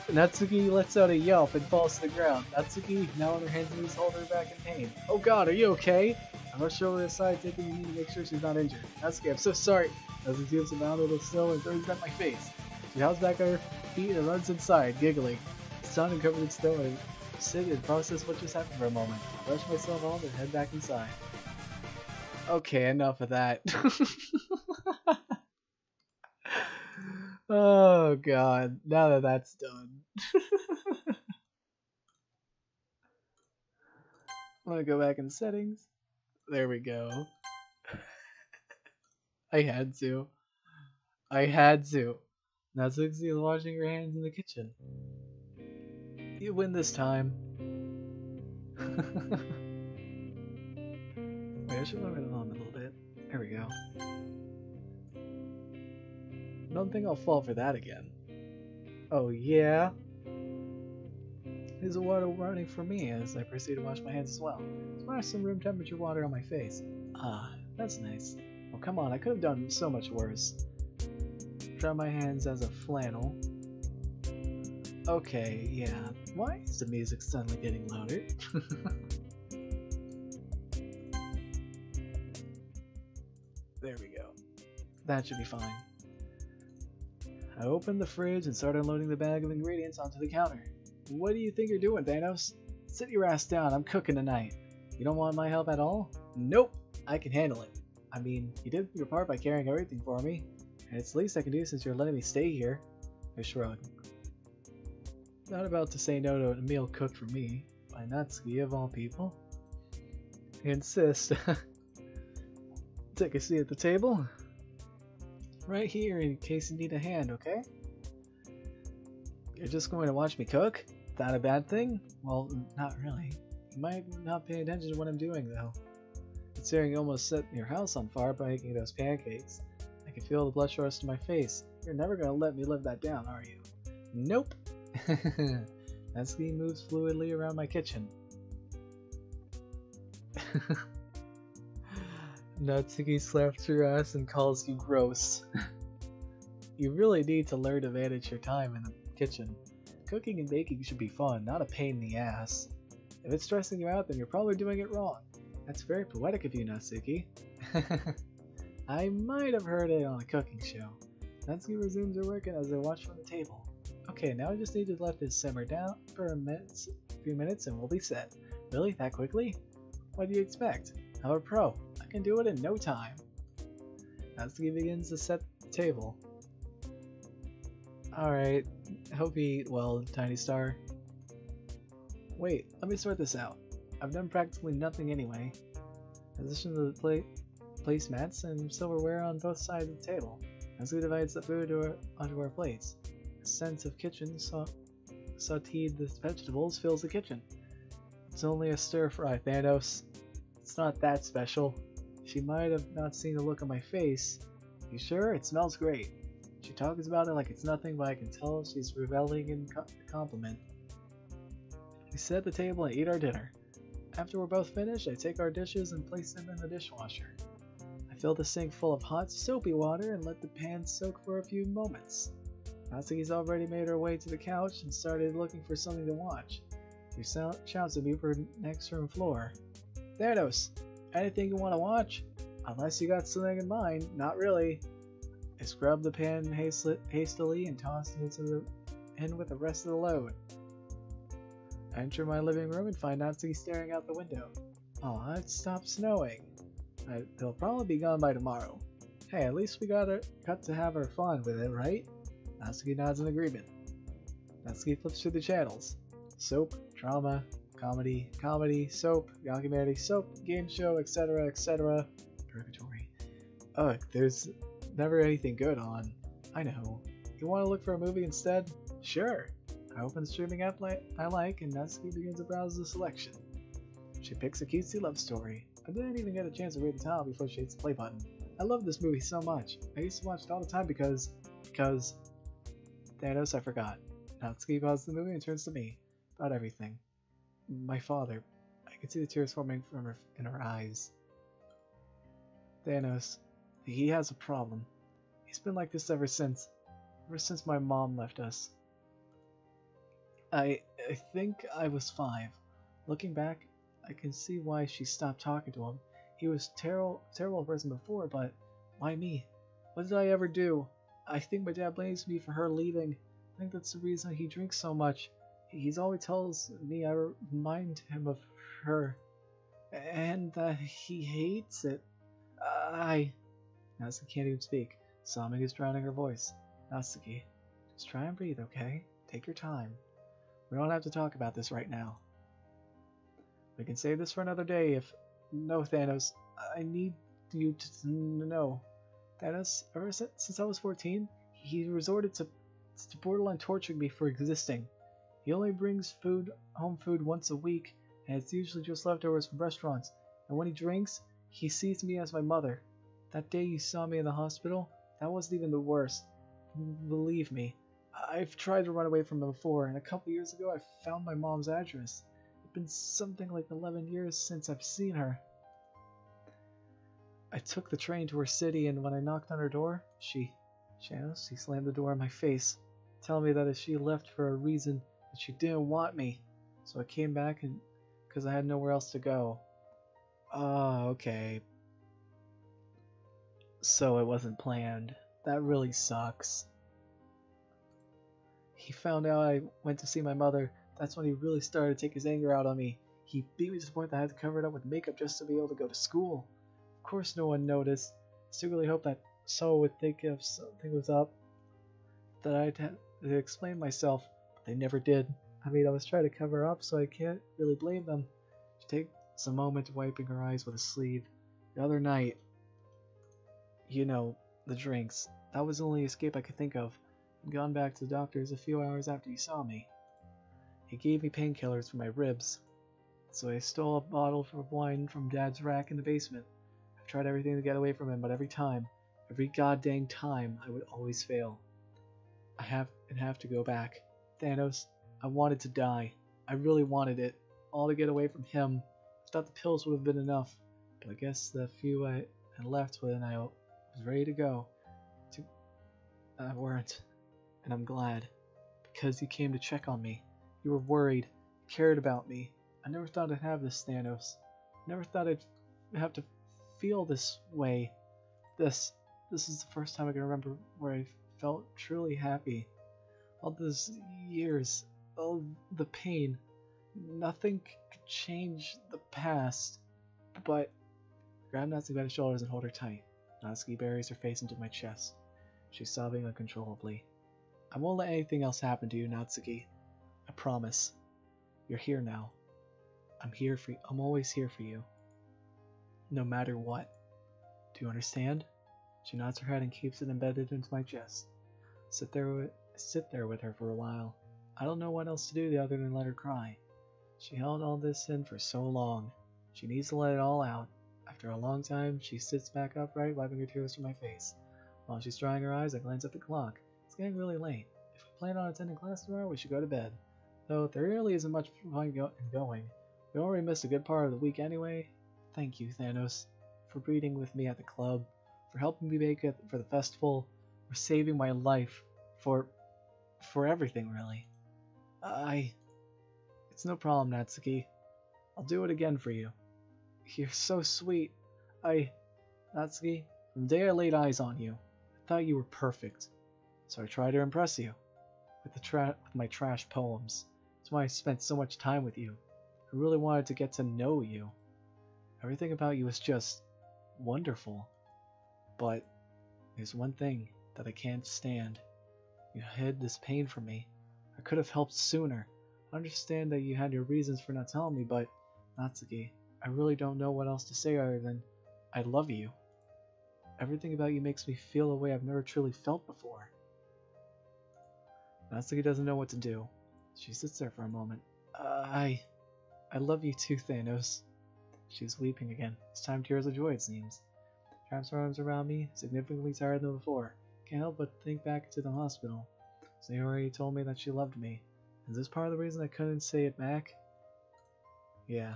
Natsuki lets out a yelp and falls to the ground. Natsuki, now on her hands and knees, hold her back in pain. Oh god, are you okay? I rush over to the side, taking the knee to make sure she's not injured. Natsuki, I'm so sorry. Natsuki feels a mound of the snow and throws it at my face. She hops back on her feet and runs inside, giggling. Stunned and covered in snow, I sit and process what just happened for a moment. I brush myself off and head back inside. Okay, enough of that. Oh god, now that that's done. I'm gonna go back in settings. There we go. I had to. Natsuki is washing her hands in the kitchen. You win this time. Wait, I should lower the volume a little bit. There we go. I don't think I'll fall for that again. Oh yeah? There's a water running for me as I proceed to wash my hands as well. Splash some room temperature water on my face. Ah, that's nice. Oh come on, I could have done so much worse. Dry my hands as a flannel. Okay, yeah. Why is the music suddenly getting louder? There we go. That should be fine. I opened the fridge and started unloading the bag of ingredients onto the counter. What do you think you're doing, Thanos? Sit your ass down, I'm cooking tonight. You don't want my help at all? Nope, I can handle it. I mean, you did your part by carrying everything for me, and it's the least I can do since you're letting me stay here. I shrug. Not about to say no to a meal cooked for me, by Natsuki of all people. I insist. Take a seat at the table. Right here in case you need a hand, okay? You're just going to watch me cook? That a bad thing? Well, not really. You might not pay attention to what I'm doing, though. Considering you almost set your house on fire by making those pancakes. I can feel the blush rush to my face. You're never gonna let me live that down, are you? Nope! Natsuki moves fluidly around my kitchen. Natsuki slaps your ass and calls you gross. You really need to learn to manage your time in the kitchen. Cooking and baking should be fun, not a pain in the ass. If it's stressing you out, then you're probably doing it wrong. That's very poetic of you, Natsuki. I might have heard it on a cooking show. Natsuki resumes her work as I watch from the table. Okay, now I just need to let this simmer down for a few minutes and we'll be set. Really? That quickly? What do you expect? I'm a pro. I can do it in no time. Natsuki begins to set the table. Alright, hope you eat well, Tiny Star. Wait, let me sort this out. I've done practically nothing anyway. Position the placemats and silverware on both sides of the table. Natsuki divides the food onto our plates. A sense of kitchen sauteed the vegetables fills the kitchen. It's only a stir fry, Thanos. It's not that special. She might have not seen the look on my face. You sure? It smells great. She talks about it like it's nothing, but I can tell she's reveling in compliment. We sit at the table and eat our dinner. After we're both finished, I take our dishes and place them in the dishwasher. I fill the sink full of hot, soapy water and let the pan soak for a few moments. Natsuki's already made her way to the couch and started looking for something to watch. She shouts at me from next room floor. Thanos, anything you want to watch? Unless you got something in mind, not really. I scrubbed the pan hastily and tossed it in with the rest of the load. I enter my living room and find Natsuki staring out the window. Aw, it stopped snowing. It'll probably be gone by tomorrow. Hey, at least we got to have our fun with it, right? Natsuki nods in agreement. Natsuki flips through the channels. Soap, drama, comedy, soap, documentary, soap, game show, etc., etc. Purgatory. Ugh, there's never anything good on. I know. You want to look for a movie instead? Sure. I open the streaming app I like, and Natsuki begins to browse the selection. She picks a cutesy love story. I didn't even get a chance to read the title before she hits the play button. I love this movie so much. I used to watch it all the time because... Thanos, I forgot. Natsuki pauses the movie and turns to me. About everything. My father. I can see the tears forming in her eyes. Thanos. He has a problem. He's been like this ever since my mom left us. I think I was 5. Looking back, I can see why she stopped talking to him. He was terrible person before, but why me? What did I ever do? I think my dad blames me for her leaving. I think that's the reason he drinks so much. He's always tells me I remind him of her. And that he hates it. Natsuki can't even speak. Sobbing is drowning her voice. Natsuki, just try and breathe, okay? Take your time. We don't have to talk about this right now. We can save this for another day if... No, Thanos. I need you to know. Thanos, ever since I was 14, he resorted to borderline torturing me for existing. He only brings home food once a week, and it's usually just leftovers from restaurants. And when he drinks, he sees me as my mother. That day you saw me in the hospital, that wasn't even the worst. Believe me, I've tried to run away from him before, and a couple years ago I found my mom's address. It's been something like 11 years since I've seen her. I took the train to her city, and when I knocked on her door, she slammed the door in my face, telling me that if she left for a reason, that she didn't want me. So I came back because I had nowhere else to go. Oh, okay. So it wasn't planned. That really sucks. He found out I went to see my mother. That's when he really started to take his anger out on me. He beat me to the point that I had to cover it up with makeup just to be able to go to school. Of course no one noticed. I secretly hoped that Soul would think if something was up, that I'd have to explain myself, but they never did. I mean, I was trying to cover up, so I can't really blame them. She takes a moment wiping her eyes with a sleeve. The other night, you know, the drinks. That was the only escape I could think of. I'd gone back to the doctor's a few hours after he saw me. He gave me painkillers for my ribs, so I stole a bottle of wine from Dad's rack in the basement. I've tried everything to get away from him, but every goddamn time, I would always fail. I have to go back. Thanos, I wanted to die. I really wanted it. All to get away from him. I thought the pills would have been enough, but I guess the few and left when I was ready to go. To, I weren't, and I'm glad. Because you came to check on me. You were worried, cared about me. I never thought I'd have this, Thanos. Never thought I'd have to feel this way. This is the first time I can remember where I felt truly happy. All those years, all the pain, nothing could change the past. But grab Natsuki by the shoulders and hold her tight. Natsuki buries her face into my chest. She's sobbing uncontrollably. I won't let anything else happen to you, Natsuki. I promise. You're here now. I'm here for you. I'm always here for you. No matter what. Do you understand? She nods her head and keeps it embedded into my chest. Sit there with her for a while. I don't know what else to do other than let her cry. She held all this in for so long. She needs to let it all out. After a long time, she sits back upright, wiping her tears from my face. While she's drying her eyes, I glance at the clock. It's getting really late. If we plan on attending class tomorrow, we should go to bed. Though there really isn't much point in going. We already missed a good part of the week anyway. Thank you, Thanos, for breeding with me at the club, for helping me make it for the festival, for saving my life, for everything, really. It's no problem, Natsuki. I'll do it again for you. You're so sweet. Natsuki, from the day I laid eyes on you, I thought you were perfect. So I tried to impress you with my trash poems. That's why I spent so much time with you. I really wanted to get to know you. Everything about you is just wonderful. But there's one thing that I can't stand. You hid this pain from me. I could have helped sooner. I understand that you had your reasons for not telling me, but Natsuki, I really don't know what else to say other than I love you. Everything about you makes me feel a way I've never truly felt before. Natsuki doesn't know what to do. She sits there for a moment. I love you too, Thanos. She's weeping again. This time tears of joy, it seems. Wraps her arms around me, significantly tired than before. Can't help but think back to the hospital. Sayori told me that she loved me. Is this part of the reason I couldn't say it back? Yeah,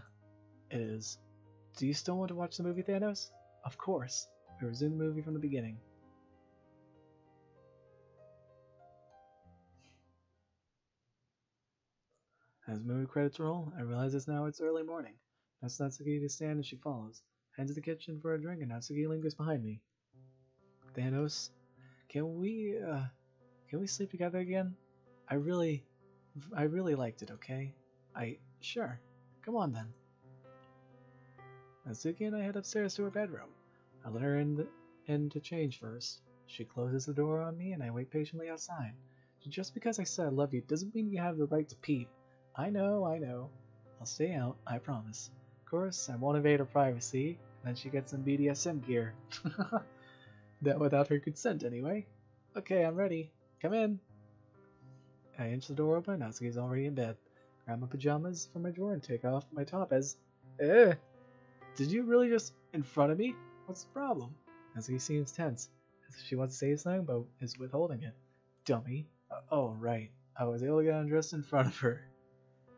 it is. Do you still want to watch the movie, Thanos? Of course. We resume the movie from the beginning. As movie credits roll, I realize it's early morning. That's Natsuki to stand and she follows. Heads to the kitchen for a drink and Natsuki lingers behind me. Thanos, can we sleep together again? I really liked it, okay? Sure. Come on then. Natsuki and I head upstairs to her bedroom. I let her in to change first. She closes the door on me and I wait patiently outside. Just because I said I love you doesn't mean you have the right to peep. I know. I'll stay out, I promise. Of course, I won't invade her privacy, and then she gets some BDSM gear. That without her consent, anyway. Okay, I'm ready. Come in. I inch the door open, Natsuki's already in bed. Grab my pajamas from my drawer and take off my top as... Did you really just in front of me? What's the problem? Natsuki seems tense, as if she wants to say something, but is withholding it. Dummy. Oh, right. I was able to get undressed in front of her.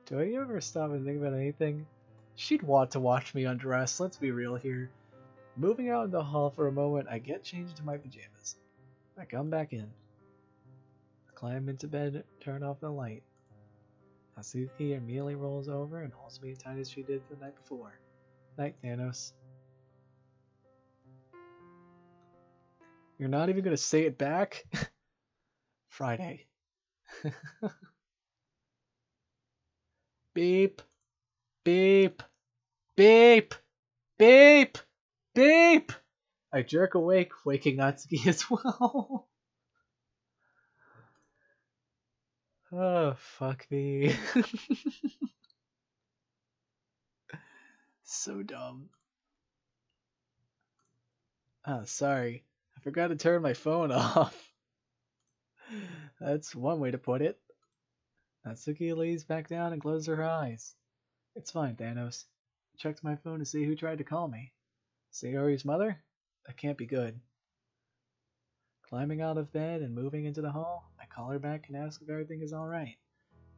Do I ever stop and think about anything? She'd want to watch me undress, let's be real here. Moving out in the hall for a moment, I get changed into my pajamas. I come back in. I climb into bed, turn off the light. Natsuki immediately rolls over and holds me as tight as she did the night before. Night, Thanos. You're not even gonna say it back? Friday. Beep. Beep. Beep. Beep. Beep. I jerk awake, waking Natsuki as well. Oh, fuck me. So dumb. Oh, sorry. I forgot to turn my phone off. That's one way to put it. Natsuki lays back down and closes her eyes. It's fine, Thanos. I checked my phone to see who tried to call me. Sayori's mother? That can't be good. Climbing out of bed and moving into the hall, I call her back and ask if everything is alright.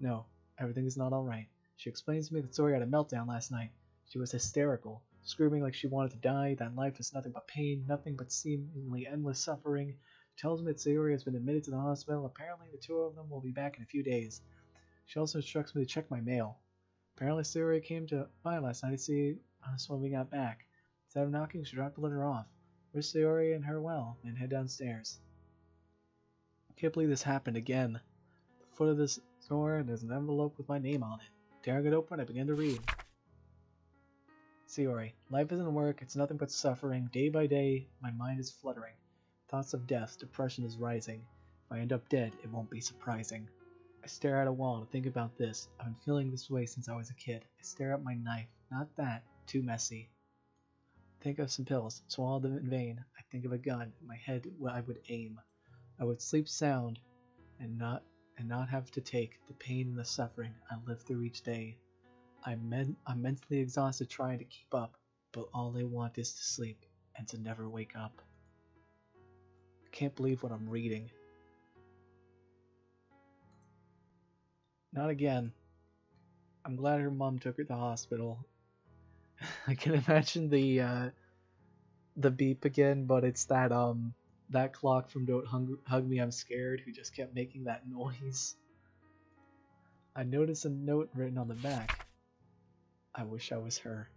No, everything is not alright. She explains to me that Sayori had a meltdown last night. She was hysterical. screaming like she wanted to die, that life is nothing but pain, nothing but seemingly endless suffering. She tells me that Sayori has been admitted to the hospital. Apparently, the two of them will be back in a few days. She also instructs me to check my mail. Apparently, Sayori came to by last night to see us when we got back. Instead of knocking, she dropped the letter off. Wish Sayori and her well, and head downstairs. I can't believe this happened again. At the foot of this door, there's an envelope with my name on it. Tearing it open, I began to read. Sayori, life isn't work, it's nothing but suffering. Day by day, my mind is fluttering. Thoughts of death, depression is rising. If I end up dead, it won't be surprising. I stare at a wall to think about this. I've been feeling this way since I was a kid. I stare at my knife. Not that. Too messy. Think of some pills. Swallow them in vain. I think of a gun. In my head, I would aim. I would sleep sound and not have to take the pain and the suffering I live through each day. I'm mentally exhausted trying to keep up, but all I want is to sleep and to never wake up. I can't believe what I'm reading. Not again. I'm glad her mom took her to the hospital. I can imagine the beep again, but it's that clock from Don't Hug Me, I'm Scared, who just kept making that noise. I noticed a note written on the back. I wish I was her.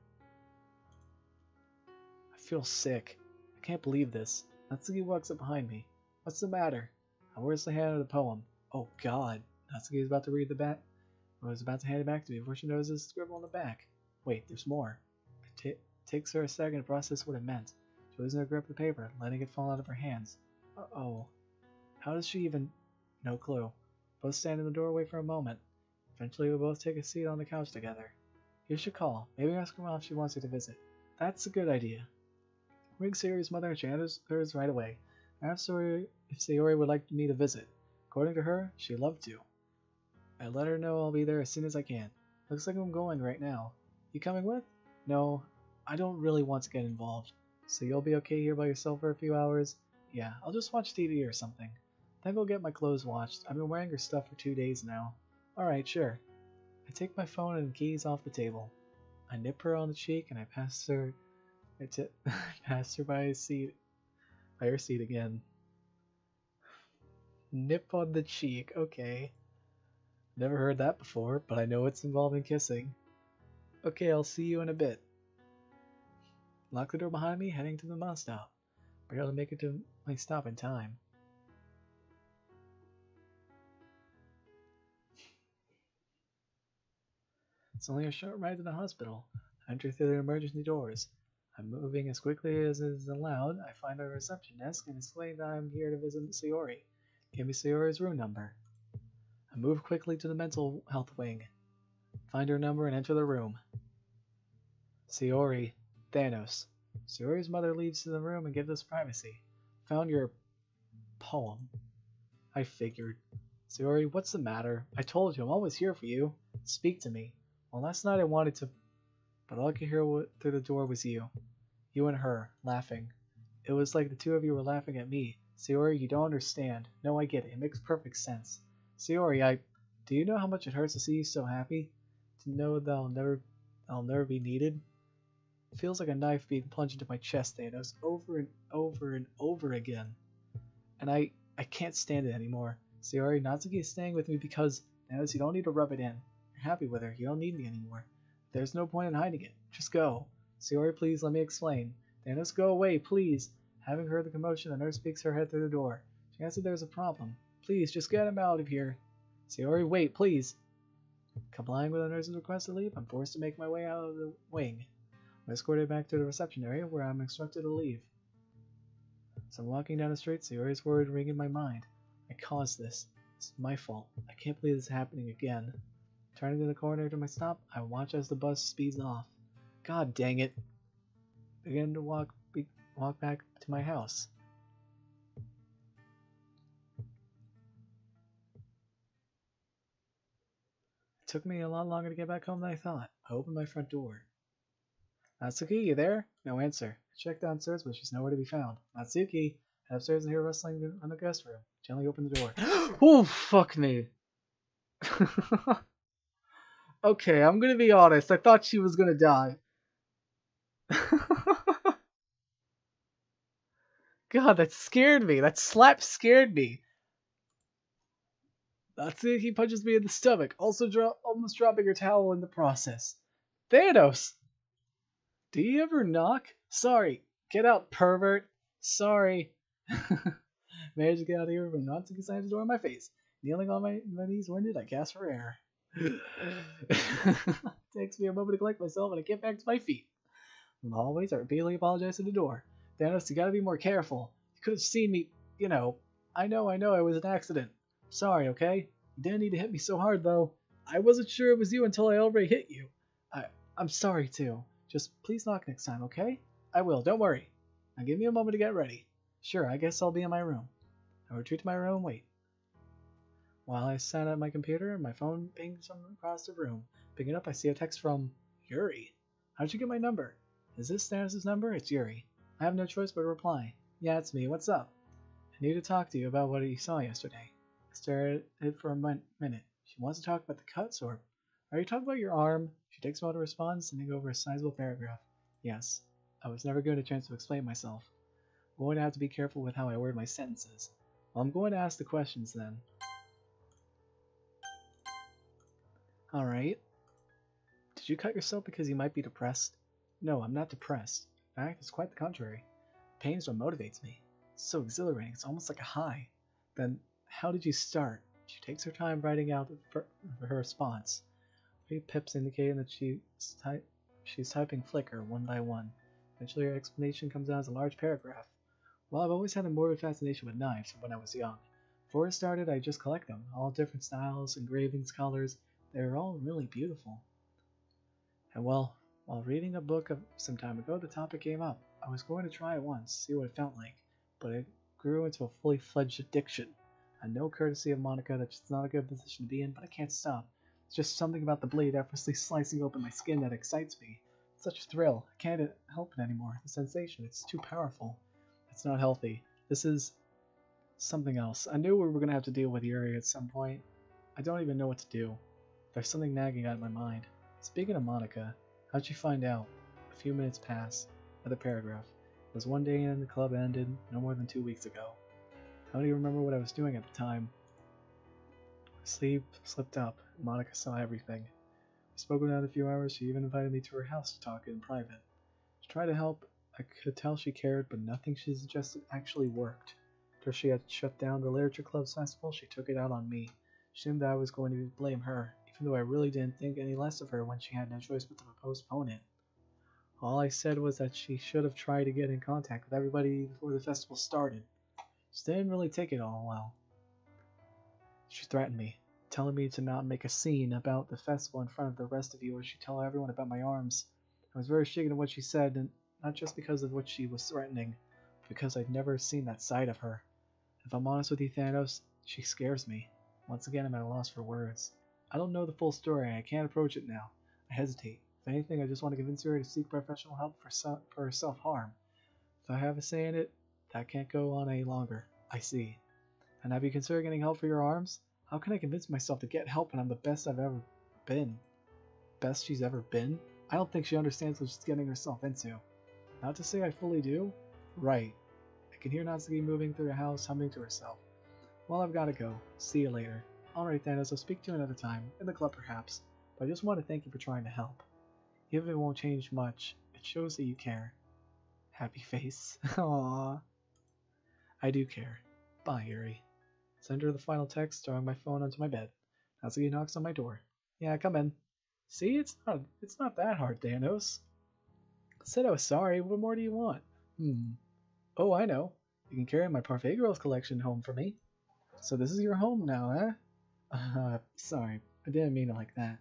I feel sick. I can't believe this. Natsuki walks up behind me. What's the matter? Where's the hand of the poem? Oh god. Natsuki is about to read the back. I was about to hand it back to me before she notices the scribble on the back. Wait, there's more. It takes her a second to process what it meant. She loses her grip of the paper, letting it fall out of her hands. Uh-oh. How does she even... No clue. Both stand in the doorway for a moment. Eventually we both take a seat on the couch together. You should call. Maybe ask her mom if she wants you to visit. That's a good idea. Ring Sayori's mother and she answers hers right away. I asked Sayori if Sayori would like me to visit. According to her, she'd love to. I let her know I'll be there as soon as I can. Looks like I'm going right now. You coming with? No, I don't really want to get involved. So you'll be okay here by yourself for a few hours? Yeah, I'll just watch TV or something. Then go get my clothes washed. I've been wearing her stuff for 2 days now. Alright, sure. I take my phone and keys off the table. I nip her on the cheek and I pass her by her seat again. Nip on the cheek, okay. Never heard that before, but I know it's involving kissing. Okay, I'll see you in a bit. Lock the door behind me, heading to the bus stop. Barely make it to my stop in time. It's only a short ride to the hospital. I enter through the emergency doors. I'm moving as quickly as is allowed. I find a reception desk and explain that I'm here to visit Sayori. Give me Sayori's room number. I move quickly to the mental health wing. Find her number and enter the room. Sayori, Thanos. Sayori's mother leaves the room and gives us privacy. Found your poem. I figured. Sayori, what's the matter? I told you, I'm always here for you. Speak to me. Well, last night I wanted to, but all I could hear through the door was you. You and her, laughing. It was like the two of you were laughing at me. Sayori, you don't understand. No, I get it. It makes perfect sense. Sayori, do you know how much it hurts to see you so happy? To know that I'll never be needed? It feels like a knife being plunged into my chest, Thanos, over and over and over again. And I can't stand it anymore. Sayori, Natsuki is staying with me because, Thanos, you don't need to rub it in. You're happy with her. You don't need me anymore. There's no point in hiding it. Just go. Sayori, please, let me explain. Thanos, go away, please. Having heard the commotion, the nurse peeks her head through the door. She answered there's a problem. Please, just get him out of here. Sayori, wait, please. Complying with the nurse's request to leave, I'm forced to make my way out of the wing. I'm escorted back to the reception area where I'm instructed to leave. As I'm walking down the street, Sayori's words ring in my mind. I caused this. It's my fault. I can't believe this is happening again. Turning to the corner to my stop, I watch as the bus speeds off. God dang it. I begin to walk back to my house. It took me a lot longer to get back home than I thought. I opened my front door. Natsuki, you there? No answer. I checked downstairs, but she's nowhere to be found. Natsuki! Head upstairs and hear rustling in the guest room. Gently open the door. Oh, fuck me. Okay, I'm gonna be honest. I thought she was gonna die. God, that scared me. That slap scared me. That's it. He punches me in the stomach, also almost dropping her towel in the process. Thanos! Do you ever knock? Sorry. Get out, pervert. Sorry. Managed to get out of here but not to slam the door in my face. Kneeling on my knees, winded, I gasp for air. Takes me a moment to collect myself and I get back to my feet. In the hallways, I repeatedly apologize to the door. Thanos, you gotta be more careful. You could have seen me, you know. I know, it was an accident. Sorry, okay? You didn't need to hit me so hard, though. I wasn't sure it was you until I already hit you. I'm sorry, too. Just please knock next time, okay? I will, don't worry. Now give me a moment to get ready. Sure, I guess I'll be in my room. I retreat to my room and wait. While I sat at my computer, my phone pings from across the room. Picking it up, I see a text from Yuri. How'd you get my number? Is this Thanos' number? It's Yuri. I have no choice but to reply. Yeah, it's me. What's up? I need to talk to you about what you saw yesterday. I stared at it for a minute. She wants to talk about the cuts, or are you talking about your arm? She takes a moment to respond, sending over a sizable paragraph. Yes. I was never given a chance to explain myself. I'm going to have to be careful with how I word my sentences. Well, I'm going to ask the questions then. Alright. Did you cut yourself because you might be depressed? No, I'm not depressed. In fact, it's quite the contrary. Pain is what motivates me. It's so exhilarating, it's almost like a high. Then, how did you start? She takes her time writing out her response. 3 pips indicating that she's typing flicker one by one. Eventually her explanation comes out as a large paragraph. Well, I've always had a morbid fascination with knives from when I was young. Before I started, I just collect them. All different styles, engravings, colors. They're all really beautiful. And well, while reading a book some time ago, the topic came up. I was going to try it once, see what it felt like, but it grew into a fully fledged addiction. I know courtesy of Monica that it's not a good position to be in, but I can't stop. It's just something about the blade effortlessly slicing open my skin that excites me. It's such a thrill. I can't help it anymore. The sensation, it's too powerful. It's not healthy. This is something else. I knew we were going to have to deal with Yuri at some point. I don't even know what to do. There's something nagging at my mind. Speaking of Monica, how'd you find out? A few minutes pass. Another paragraph. It was one day and the club ended no more than 2 weeks ago. I don't even remember what I was doing at the time. Sleep slipped up. Monica saw everything. We spoke within a few hours. She even invited me to her house to talk in private. She tried to help. I could tell she cared, but nothing she suggested actually worked. After she had shut down the Literature Club's festival, she took it out on me. She assumed that I was going to blame her, even though I really didn't think any less of her when she had no choice but to postpone it. All I said was that she should have tried to get in contact with everybody before the festival started. She didn't really take it all well. She threatened me, telling me to not make a scene about the festival in front of the rest of you or she'd tell everyone about my arms. I was very shaken at what she said, and not just because of what she was threatening, but because I'd never seen that side of her. If I'm honest with you, Thanos, she scares me. Once again, I'm at a loss for words. I don't know the full story, and I can't approach it now. I hesitate. If anything, I just want to convince her to seek professional help for her self-harm. If I have a say in it, that can't go on any longer. I see. And have you considered getting help for your arms? How can I convince myself to get help when I'm the best I've ever been? Best she's ever been? I don't think she understands what she's getting herself into. Not to say I fully do. Right. I can hear Natsuki moving through the house, humming to herself. Well, I've got to go. See you later. Alright, Thanos, I'll speak to you another time. In the club, perhaps. But I just want to thank you for trying to help. Even if it won't change much, it shows that you care. Happy face. Aww. I do care. Bye, Yuri. Send her the final text, throwing my phone onto my bed. Natsuki knocks on my door. Yeah, come in. See, it's not that hard, Thanos. I said I was sorry. What more do you want? Oh, I know. You can carry my Parfait Girls collection home for me. So this is your home now, eh? Sorry. I didn't mean it like that.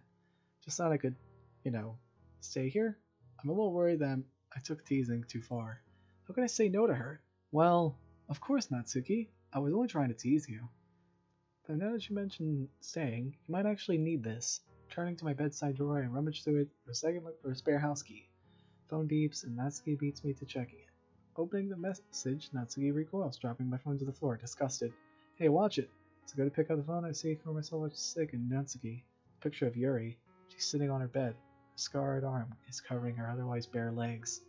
Just thought I could, stay here? I'm a little worried that I took teasing too far. How can I say no to her? Well, of course, Natsuki. I was only trying to tease you. But now that you mentioned staying, you might actually need this. Turning to my bedside drawer, I rummage through it for a second look for a spare house key. Phone beeps, and Natsuki beats me to checking it. Opening the message, Natsuki recoils, dropping my phone to the floor, disgusted. Hey, watch it! As I go to pick up the phone, I see for myself a sick and Natsuki. A picture of Yuri. She's sitting on her bed. Her scarred arm is covering her otherwise bare legs.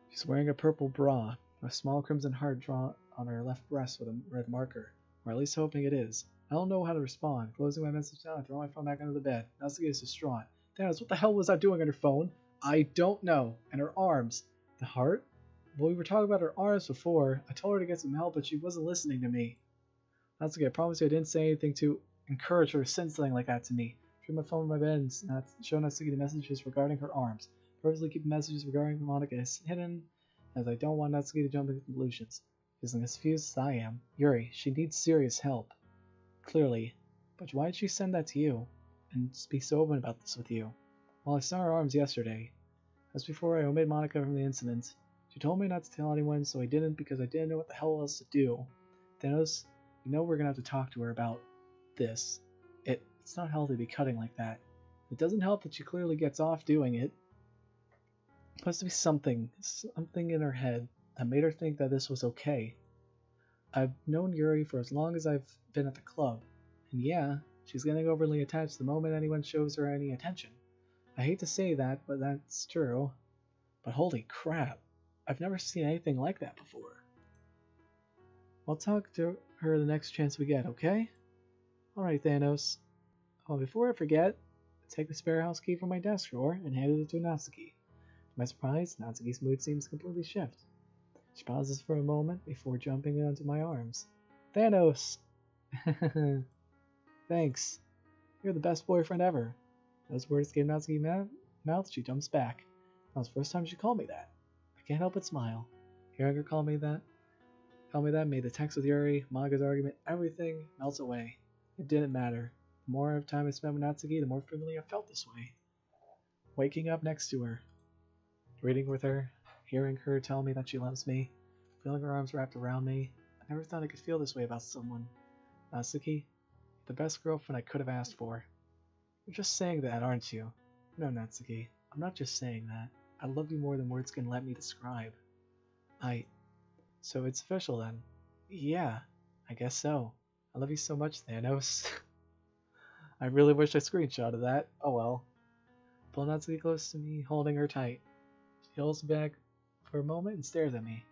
She's wearing a purple bra, a small crimson heart drawn on her left breast with a red marker, or at least hoping it is. I don't know how to respond. Closing my message down, I throw my phone back under the bed. Natsuki is distraught. Thanos, what the hell was I doing on her phone? I don't know. And her arms. The heart? Well, we were talking about her arms before. I told her to get some help, but she wasn't listening to me. Natsuki, I promise you I didn't say anything to encourage her to send something like that to me. I threw my phone in my bed and show Natsuki the messages regarding her arms. Purposely keep messages regarding Monica hidden, as I don't want Natsuki to jump to conclusions. She's as confused as I am. Yuri, she needs serious help. Clearly. But why did she send that to you? And be so open about this with you? Well, I saw her arms yesterday. As before, I omitted Monica from the incident. She told me not to tell anyone, so I didn't because I didn't know what the hell else to do. Thanos, you know we're gonna have to talk to her about this. It's not healthy to be cutting like that. It doesn't help that she clearly gets off doing it. There must be something in her head that made her think that this was okay. I've known Yuri for as long as I've been at the club, and yeah, she's getting overly attached the moment anyone shows her any attention. I hate to say that, but that's true. But holy crap, I've never seen anything like that before. I'll talk to her the next chance we get, okay? Alright, Thanos. Oh, before I forget, take the spare house key from my desk drawer and hand it to Natsuki. To my surprise, Natsuki's mood seems completely shift. She pauses for a moment before jumping onto my arms. Thanos! Thanks. You're the best boyfriend ever. Those words gave Natsuki mouth, she jumps back. That was the first time she called me that. I can't help but smile. Hearing her call me that made the text with Yuri, Monica's argument, everything melts away. It didn't matter. The more time I spent with Natsuki, the more familiar I felt this way. Waking up next to her, reading with her, hearing her tell me that she loves me, feeling her arms wrapped around me. I never thought I could feel this way about someone. Natsuki, the best girlfriend I could have asked for. You're just saying that, aren't you? No, Natsuki, I'm not just saying that. I love you more than words can let me describe. So it's official then? Yeah, I guess so. I love you so much, Thanos. I really wish I screenshotted that. Oh well. Pull Natsuki close to me, holding her tight. She holds back for a moment and stares at me.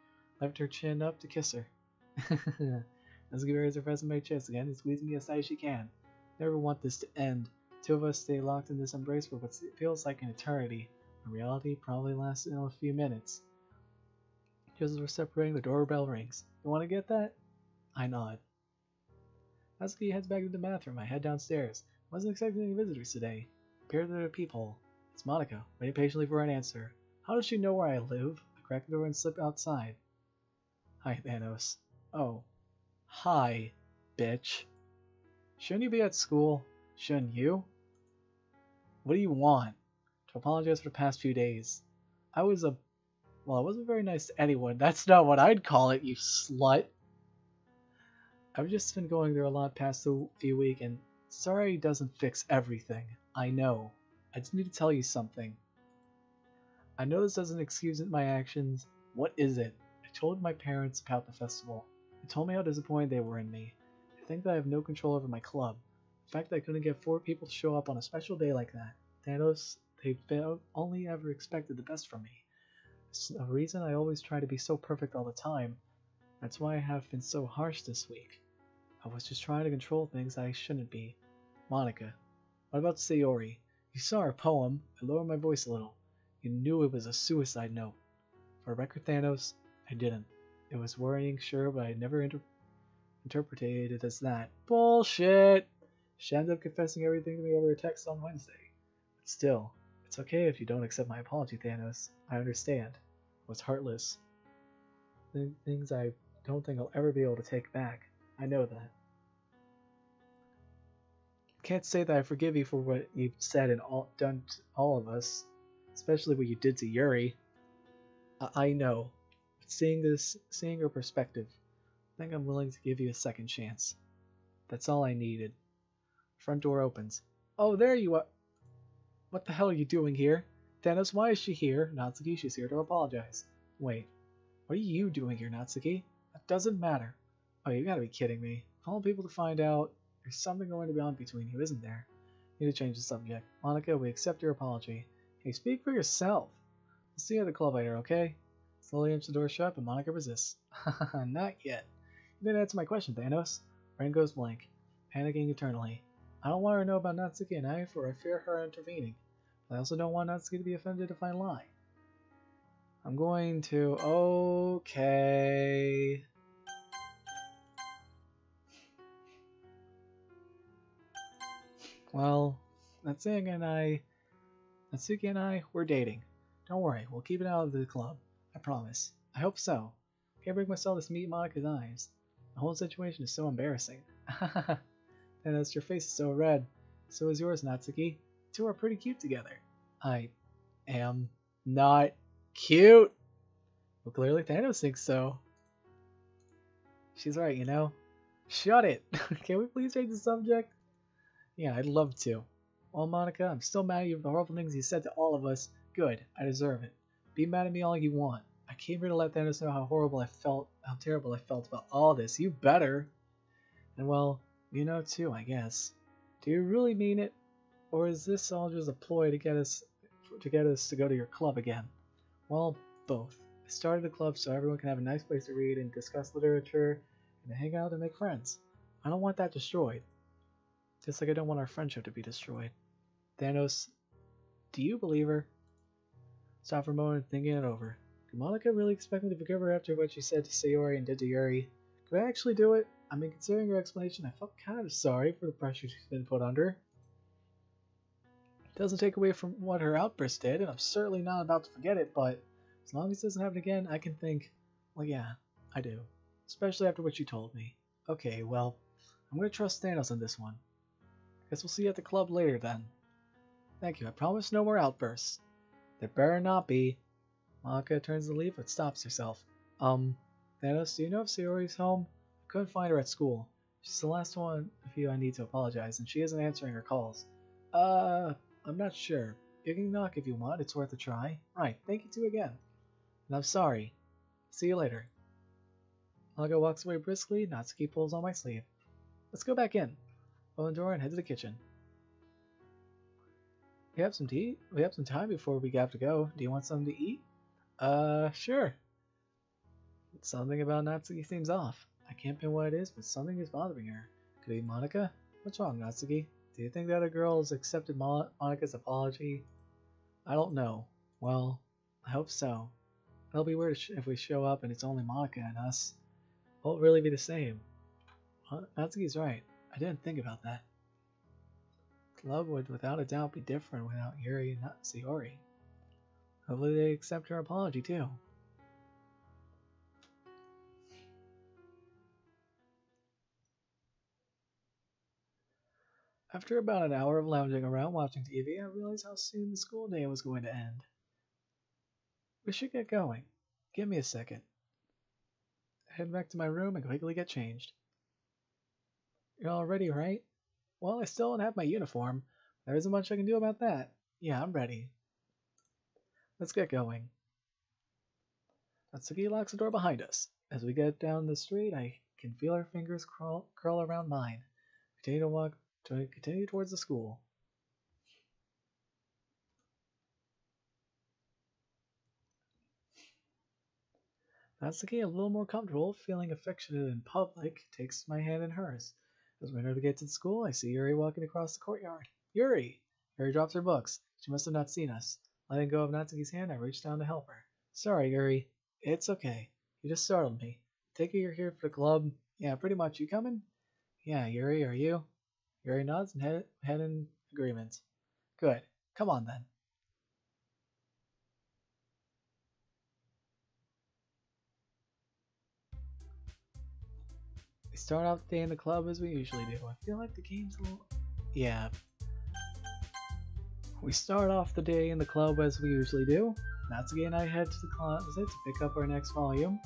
Lift her chin up to kiss her. Natsuki buries her face in my chest again and squeezes me as tight as she can. Never want this to end. Two of us stay locked in this embrace for what feels like an eternity. In reality, probably lasts a few minutes. Just as we're separating, the doorbell rings. You want to get that? I nod. Natsuki heads back to the bathroom. I head downstairs. Wasn't expecting any visitors today. Appeared through the peephole. It's Monica, waiting patiently for an answer. How does she know where I live? I crack the door and slip outside. Hi, Thanos. Oh. Hi, bitch. Shouldn't you be at school? Shouldn't you? What do you want? To apologize for the past few days. I wasn't very nice to anyone. That's not what I'd call it, you slut. I've just been going through a lot past the few weeks, and sorry doesn't fix everything. I know. I just need to tell you something. I know this doesn't excuse my actions. What is it? I told my parents about the festival. They told me how disappointed they were in me. They think that I have no control over my club. The fact that I couldn't get 4 people to show up on a special day like that. Thanos, they've only ever expected the best from me. It's a reason I always try to be so perfect all the time. That's why I have been so harsh this week. I was just trying to control things I shouldn't be. Monica, what about Sayori? You saw her poem. I lowered my voice a little. You knew it was a suicide note. For record, Thanos, I didn't. It was worrying, sure, but I never interpreted it as that. Bullshit! She ended up confessing everything to me over a text on Wednesday. But still, it's okay if you don't accept my apology, Thanos. I understand. I was heartless. Things I don't think I'll ever be able to take back. I know that. Can't say that I forgive you for what you've said and done to all of us, especially what you did to Yuri. I know. But seeing her perspective, I think I'm willing to give you a second chance. That's all I needed. Front door opens. Oh, there you are. What the hell are you doing here? Thanos, why is she here? Natsuki, she's here to apologize. Wait, what are you doing here, Natsuki? That doesn't matter. Oh, you gotta be kidding me. Calling people to find out there's something going to be on between you, isn't there? Need to change the subject. Monica, we accept your apology. Hey, speak for yourself. We'll see you at the club later, okay? Slowly inch the door shut, but Monica resists. Not yet. You didn't answer my question, Thanos. Brain goes blank, panicking eternally. I don't want her to know about Natsuki and I, for I fear her intervening. But I also don't want Natsuki to be offended if I lie. I'm going to... Okay... Well, Natsuki and I, we're dating. Don't worry, we'll keep it out of the club. I promise. I hope so. Can't bring myself to meet Monica's eyes. The whole situation is so embarrassing. Thanos, your face is so red. So is yours, Natsuki. You two are pretty cute together. I am not cute. Well, clearly Thanos thinks so. She's right, you know. Shut it. Can we please change the subject? Yeah, I'd love to. Well, Monica, I'm still mad at you for the horrible things you said to all of us. Good, I deserve it. Be mad at me all you want. I came here to let Thanos know how horrible I felt, how terrible I felt about all this. You better. And well, you know too, I guess. Do you really mean it? Or is this all just a ploy to get us to go to your club again? Well, both. I started a club so everyone can have a nice place to read and discuss literature and to hang out and make friends. I don't want that destroyed. Just like I don't want our friendship to be destroyed. Thanos, do you believe her? Stop for a moment thinking it over. Could Monica really expect me to forgive her after what she said to Sayori and did to Yuri? Could I actually do it? I mean, considering her explanation, I felt kind of sorry for the pressure she's been put under. It doesn't take away from what her outburst did, and I'm certainly not about to forget it, but as long as it doesn't happen again, I can think, well, yeah, I do. Especially after what you told me. Okay, well, I'm going to trust Thanos on this one. Guess we'll see you at the club later then. Thank you, I promise no more outbursts. There better not be. Monica turns to leave but stops herself. Thanos, do you know if Sayori's home? I couldn't find her at school. She's the last one of you I need to apologize, and she isn't answering her calls. I'm not sure. You can knock if you want, it's worth a try. Right, thank you too again. And I'm sorry. See you later. Monica walks away briskly, Natsuki pulls on my sleeve. Let's go back in. Open the door and head to the kitchen. We have some tea. We have some time before we have to go. Do you want something to eat? Sure. Something about Natsuki seems off. I can't pin what it is, but something is bothering her. Could it be Monica? What's wrong, Natsuki? Do you think the other girl has accepted Monica's apology? I don't know. Well, I hope so. It'll be weird if we show up and it's only Monica and us. It won't really be the same. Natsuki's right. I didn't think about that. Club would without a doubt be different without Yuri and not Sayori. Hopefully they accept her apology too. After about an hour of lounging around watching TV, I realized how soon the school day was going to end. We should get going. Give me a second. Head back to my room and quickly get changed. You're all ready, right? Well, I still don't have my uniform. There isn't much I can do about that. Yeah, I'm ready. Let's get going. Natsuki locks the door behind us. As we get down the street, I can feel her fingers curl around mine. Continue towards the school. Natsuki, a little more comfortable, feeling affectionate in public, takes my hand in hers. As we enter to get to the school, I see Yuri walking across the courtyard. Yuri! Yuri drops her books. She must have not seen us. Letting go of Natsuki's hand, I reach down to help her. Sorry, Yuri. It's okay. You just startled me. Take it you're here for the club. Yeah, pretty much. You coming? Yeah, Yuri, are you? Yuri nods and head in agreement. Good. Come on then. We start off the day in the club as we usually do. I feel like the game's a little... Yeah. We start off the day in the club as we usually do. Natsuki and I head to the closet to pick up our next volume.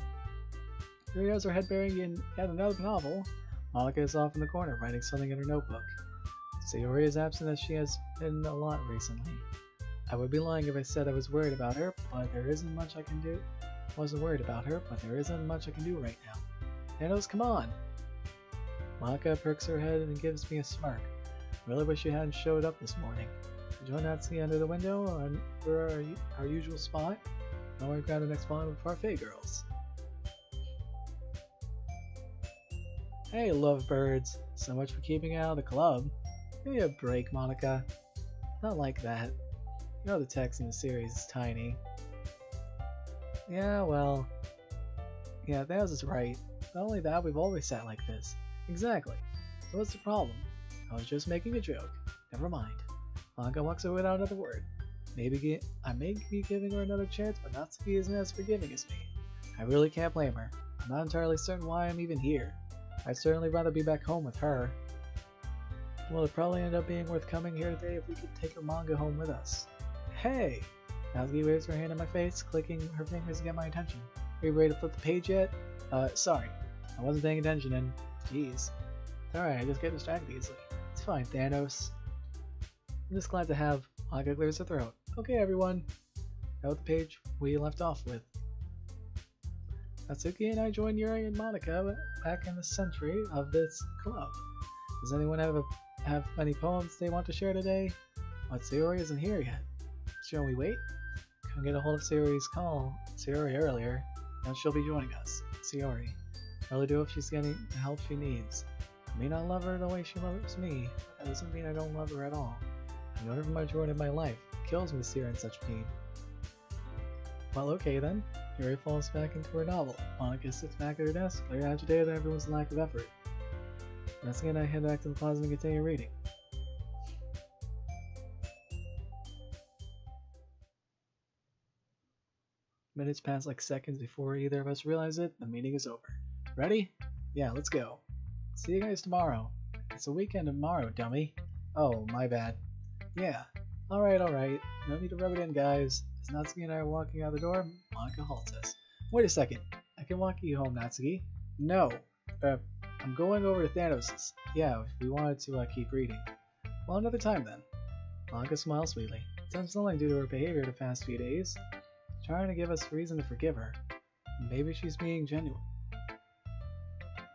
Yuri has her head buried in yet another novel. Monica is off in the corner writing something in her notebook. Sayori is absent as she has been a lot recently. I would be lying if I said I was worried about her, but there isn't much I can do. I wasn't worried about her, but there isn't much I can do right now. Thanos, come on! Monica perks her head and gives me a smirk. I really wish you hadn't showed up this morning. Did you join Natsuki under the window or our usual spot? Don't worry, grab the next one with Parfait Girls. Hey, lovebirds. So much for keeping out of the club. Give me a break, Monica. Not like that. You know the text in the series is tiny. Yeah, well... Yeah, Thanos is right. Not only that, we've always sat like this. Exactly. So what's the problem? I was just making a joke. Never mind. Monica walks away without another word. I may be giving her another chance, but Natsuki isn't as forgiving as me. I really can't blame her. I'm not entirely certain why I'm even here. I'd certainly rather be back home with her. Well, it'd probably end up being worth coming here today if we could take her manga home with us. Hey! Natsuki waves her hand in my face, clicking her fingers to get my attention. Are you ready to flip the page yet? Sorry. I wasn't paying attention and... Jeez. Alright, I just get distracted easily. It's fine, Thanos. I'm just glad to have Monica clears her throat. Okay, everyone. Now with the page we left off with. Natsuki and I joined Yuri and Monica back in the century of this club. Does anyone have any poems they want to share today? But Sayori isn't here yet. Shall we wait? Couldn't get a hold of Sayori earlier. Now she'll be joining us. Sayori. I really do hope she's getting the help she needs. I may not love her the way she loves me, but that doesn't mean I don't love her at all. I've known her for the majority of my life. It kills me to see her in such pain. Well, okay then. Yuri falls back into her novel. Monica sits back at her desk, clearly agitated at everyone's lack of effort. Once again, I head back to the closet and continue reading. Minutes pass like seconds before either of us realize it. The meeting is over. Ready? Yeah, let's go. See you guys tomorrow. It's a weekend tomorrow, dummy. Oh, my bad. Yeah. Alright. No need to rub it in, guys. As Natsuki and I are walking out the door, Monica halts us. Wait a second. I can walk you home, Natsuki. No. I'm going over to Thanos'. Yeah, if we wanted to keep reading. Well, another time then. Monica smiles sweetly. It's something due to her behavior the past few days. Trying to give us reason to forgive her. Maybe she's being genuine.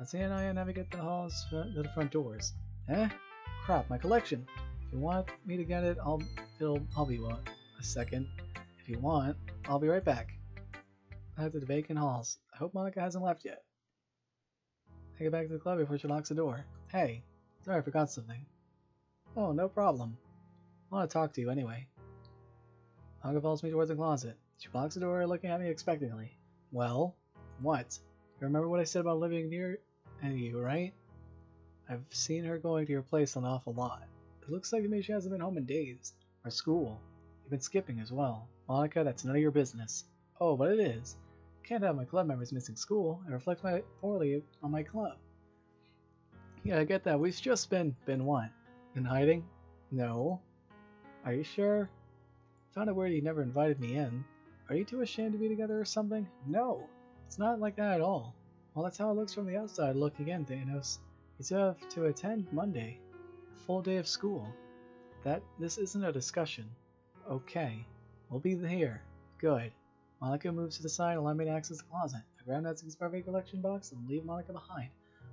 Natsuki and I navigate the halls to the front doors. Eh? Crap, my collection. If you want me to get it, I'll be one. A second. If you want, I'll be right back. I head to the vacant halls. I hope Monica hasn't left yet. I get back to the club before she locks the door. Hey, sorry I forgot something. Oh, no problem. I want to talk to you anyway. Monica follows me towards the closet. She blocks the door, looking at me expectantly. Well, what? You remember what I said about living near you, right? I've seen her going to your place an awful lot. It looks like maybe she hasn't been home in days. Or school. You've been skipping as well. Monica, that's none of your business. Oh, but it is. Can't have my club members missing school. It reflects poorly on my club. Yeah, I get that. We've just been what? In hiding? No. Are you sure? Found it weird you never invited me in. Are you too ashamed to be together or something? No. It's not like that at all. Well, that's how it looks from the outside looking in, Thanos. You still have to attend Monday. A full day of school. This isn't a discussion. Okay. We'll be here. Good. Monica moves to the side, allowing me to access the closet. I grab Natsuki's Parfait collection box and leave Monica behind.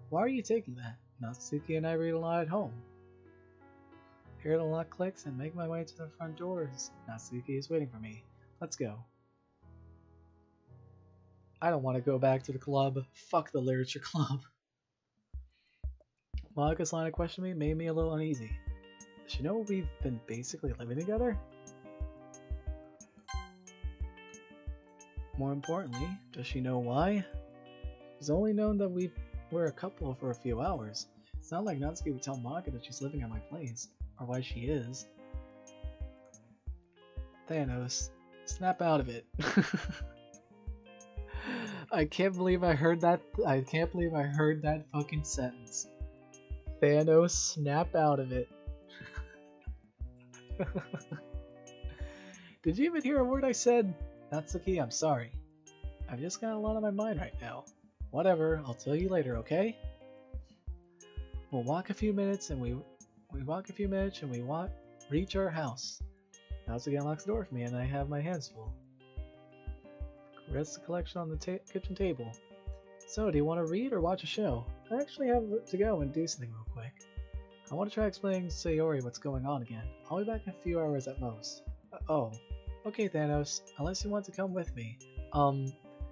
Why are you taking that? Natsuki and I read a lot at home. Hear the lock clicks and make my way to the front doors. Natsuki is waiting for me. Let's go. I don't want to go back to the club. Fuck the literature club. Monica's line of questioning made me a little uneasy. Does she know we've been basically living together? More importantly, does she know why? She's only known that we were a couple for a few hours. It's not like Natsuki would tell Monica that she's living at my place, or why she is. Thanos, snap out of it. I can't believe I heard that. I can't believe I heard that fucking sentence. Thanos, snap out of it. Did you even hear a word I said? Natsuki, I'm sorry. I've just got a lot on my mind right now. Whatever, I'll tell you later, okay? We'll walk a few minutes and we reach our house. Natsuki unlocks the door for me and I have my hands full. Rest the collection on the kitchen table. So, do you want to read or watch a show? I actually have to go and do something real quick. I want to try explaining to Sayori what's going on again. I'll be back in a few hours at most. Oh. Okay, Thanos, unless you want to come with me.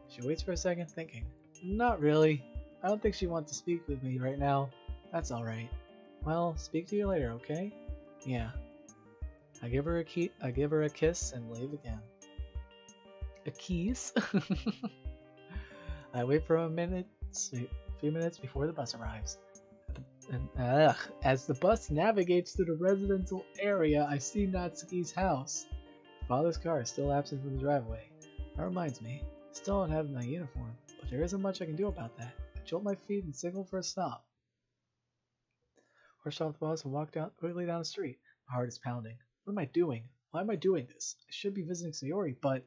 She waits for a second, thinking. Not really. I don't think she wants to speak with me right now. That's alright. Well, speak to you later, okay? Yeah. I give her a kiss and leave again. A kiss? I wait for a few minutes before the bus arrives. As the bus navigates through the residential area, I see Natsuki's house. Father's car is still absent from the driveway. That reminds me, I still don't have my uniform, but there isn't much I can do about that. I jolt my feet and signal for a stop. Rush off the bus and walk quickly down the street. My heart is pounding. What am I doing? Why am I doing this? I should be visiting Sayori, but...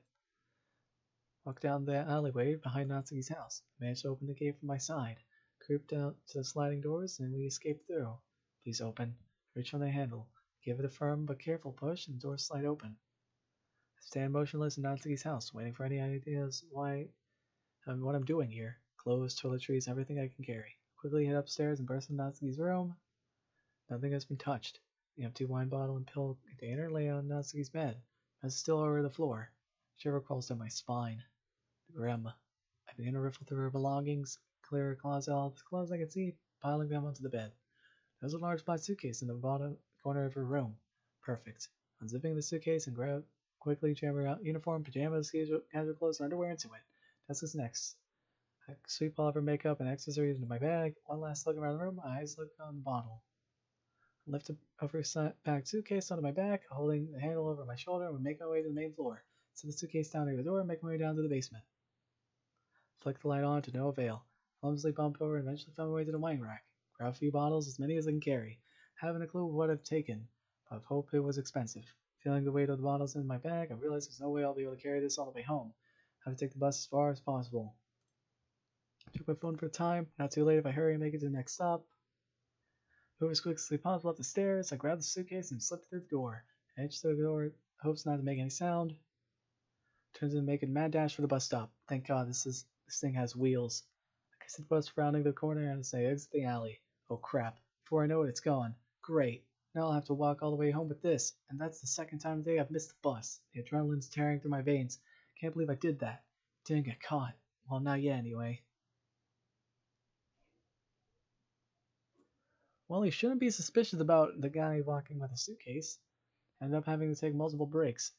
Walk down the alleyway behind Natsuki's house. I manage to open the gate from my side. Creep down to the sliding doors and we escape through. Please open. Reach on the handle. Give it a firm but careful push and the doors slide open. I stand motionless in Natsuki's house, waiting for any ideas what I'm doing here. Clothes, toiletries, everything I can carry. Quickly head upstairs and burst into Natsuki's room. Nothing has been touched. The empty wine bottle and pill container lay on Natsuki's bed. It's still over the floor. Shiver crawls down my spine. Grim. I begin to riffle through her belongings, clear her closet all the clothes I can see, piling them onto the bed. There's a large black suitcase in the bottom corner of her room. Perfect. Unzipping the suitcase and quickly jam her uniform, pajamas, casual clothes, and underwear into it. Desk is next. I sweep all of her makeup and accessories into my bag. One last look around the room, my eyes look on the bottle. I lift up her back suitcase onto my back, holding the handle over my shoulder, and make my way to the main floor. Set the suitcase down near the door and make my way down to the basement. Flick the light on to no avail. Clumsily bump over and eventually find my way to the wine rack. Grab a few bottles, as many as I can carry. Having a clue of what I've taken, but I hope it was expensive. Feeling the weight of the bottles in my bag, I realize there's no way I'll be able to carry this all the way home. I have to take the bus as far as possible. Check my phone for time. Not too late if I hurry and make it to the next stop. Move as quickly as possible up the stairs. I grab the suitcase and slip through the door. I edge through the door, hopes not to make any sound. Turns into make a mad dash for the bus stop. Thank God this thing has wheels. I see the bus rounding the corner and I exit the alley. Oh crap. Before I know it, it's gone. Great. Now I'll have to walk all the way home with this. And that's the second time today I've missed the bus. The adrenaline's tearing through my veins. Can't believe I did that. Didn't get caught. Well, not yet anyway. Well, he shouldn't be suspicious about the guy walking with a suitcase. Ended up having to take multiple breaks.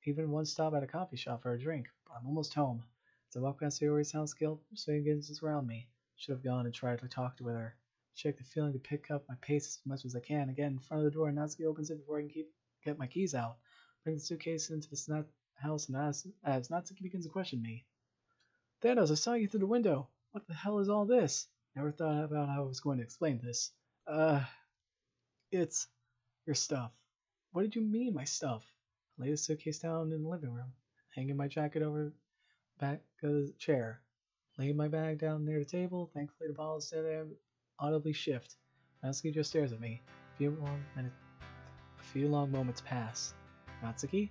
Even one stop at a coffee shop for a drink. But I'm almost home. As I walk past Sayori's house, guilt begins around me. Should have gone and tried to talk to her. Shake the feeling to pick up my pace as much as I can. Again, in front of the door, Natsuki opens it before I can get my keys out. Bring the suitcase into the house and as Natsuki begins to question me. Thanos, I saw you through the window. What the hell is all this? Never thought about how I was going to explain this. It's your stuff. What did you mean, my stuff? I lay the suitcase down in the living room, hanging my jacket over the back of the chair. Laying my bag down near the table, thankfully the bottles didn't audibly shift. Natsuki just stares at me. A few long moments pass. Natsuki?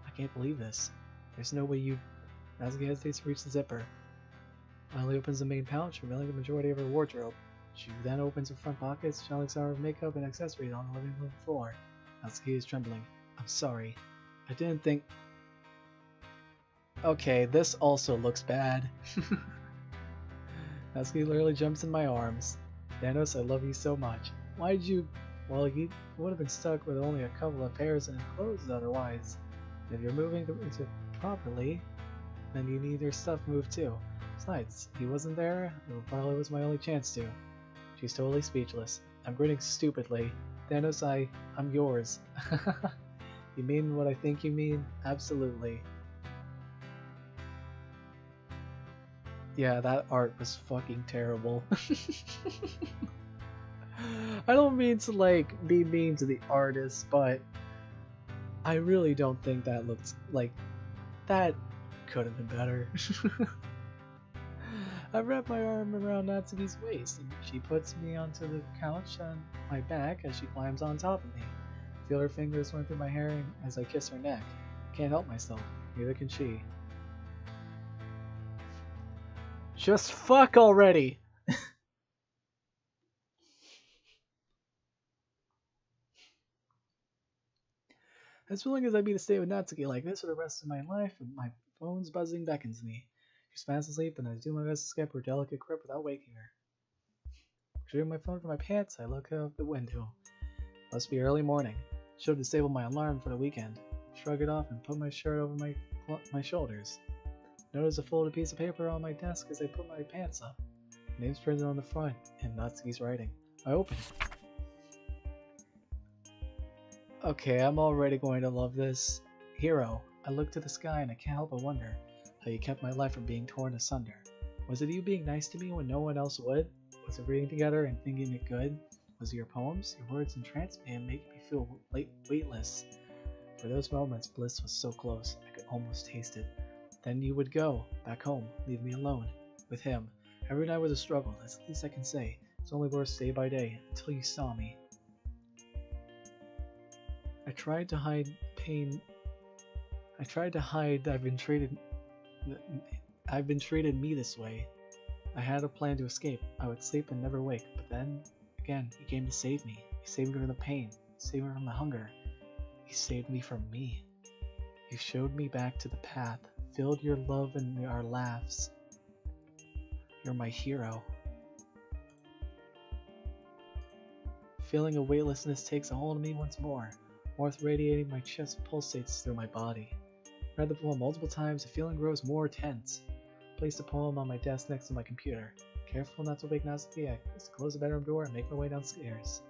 I can't believe this. There's no way you... Natsuki hesitates to reach the zipper. Finally opens the main pouch, revealing the majority of her wardrobe. She then opens her front pockets, showing some of her makeup and accessories on the living room floor. Natsuki is trembling. I'm sorry. I didn't think... Okay, this also looks bad. Natsuki literally jumps in my arms. Thanos, I love you so much. Why did you... Well, you would have been stuck with only a couple of pairs of clothes otherwise. If you're moving it properly, then you need your stuff moved too. Besides, he wasn't there, it probably was my only chance to. She's totally speechless. I'm grinning stupidly. Thanos, I'm yours. You mean what I think you mean? Absolutely. Yeah, that art was fucking terrible. I don't mean to, like, be mean to the artist, but I really don't think that looked like... That could have been better. I wrap my arm around Natsuki's waist, and she puts me onto the couch on my back as she climbs on top of me. I feel her fingers run through my hair as I kiss her neck. Can't help myself, neither can she. Just fuck already! As willing as I'd be to stay with Natsuki like this for the rest of my life, my phone's buzzing beckons me. She's fast asleep, and I do my best to skip her delicate grip without waking her. Retrieving my phone from my pants, I look out the window. Must be early morning. Should have disabled my alarm for the weekend. Shrug it off and put my shirt over my shoulders. Notice a folded piece of paper on my desk as I put my pants up. Name's printed on the front, and Natsuki's writing. I open it. Okay, I'm already going to love this. Hero, I look to the sky and I can't help but wonder how you kept my life from being torn asunder. Was it you being nice to me when no one else would? Was it reading together and thinking it good? Was it your poems? Your words entranced me and make me feel weightless. For those moments, bliss was so close, I could almost taste it. Then you would go, back home, leave me alone, with him. Every night was a struggle, that's the least I can say. It's only worse day by day, until you saw me. I tried to hide pain. I tried to hide I've been treated me this way. I had a plan to escape. I would sleep and never wake, but then, again, he came to save me. He saved me from the pain. He saved me from the hunger. He saved me from me. You showed me back to the path, filled your love and our laughs. You're my hero. Feeling of weightlessness takes a hold of me once more. Warmth radiating my chest pulsates through my body. Read the poem multiple times, the feeling grows more tense. Placed the poem on my desk next to my computer. Careful not to wake Natsuki, I close the bedroom door and make my way downstairs.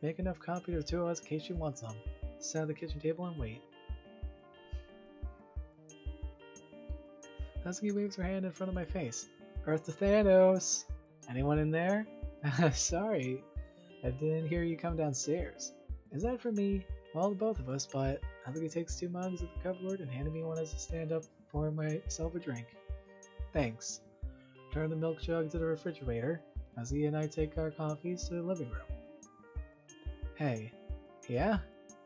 Make enough copies of 2 hours in case she wants some. Sit at the kitchen table and wait. Natsuki waves her hand in front of my face. Earth to Thanos! Anyone in there? Sorry, I didn't hear you come downstairs. Is that for me? Well, the both of us, but Natsuki takes 2 mugs of the cupboard and handed me one as I stand up, pouring myself a drink. Thanks. Turn the milk jug to the refrigerator. Natsuki and I take our coffees to the living room. Hey. Yeah?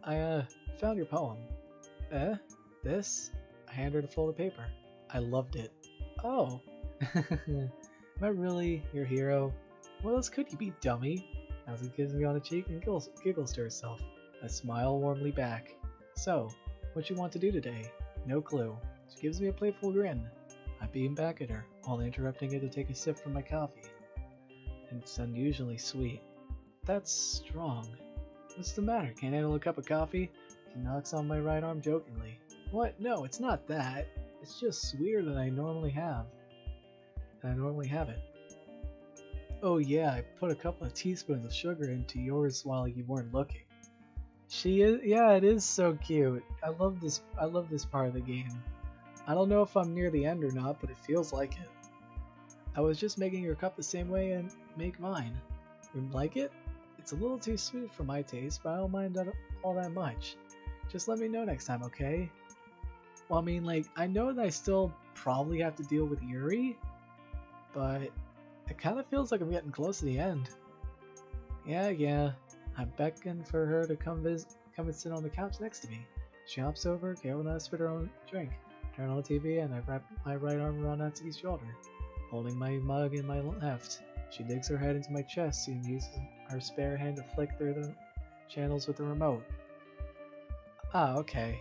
I, found your poem. This? I hand her the folded paper. I loved it. Oh. Am I really your hero? What else could you be, dummy? Natsuki kisses me on the cheek and giggles to herself. I smile warmly back. So, what you want to do today? No clue. She gives me a playful grin. I beam back at her, only interrupting her to take a sip from my coffee. And it's unusually sweet. That's strong. What's the matter? Can't handle a cup of coffee? She knocks on my right arm jokingly. What? No, it's not that. It's just sweeter than I normally have. it. Oh yeah, I put a couple of teaspoons of sugar into yours while you weren't looking. She is, yeah, it is so cute. I love this part of the game. I don't know if I'm near the end or not, but it feels like it. I was just making your cup the same way and make mine. You like it? It's a little too sweet for my taste, but I don't mind that all that much. Just let me know next time, okay? Well, I mean, like, I know that I still probably have to deal with Yuri, but it kind of feels like I'm getting close to the end. Yeah. I beckon for her to come and sit on the couch next to me. She hops over, careful not to spit her own drink. Turn on the TV, and I wrap my right arm around Natsuki's shoulder, holding my mug in my left. She digs her head into my chest and uses her spare hand to flick through the channels with the remote. Ah, okay.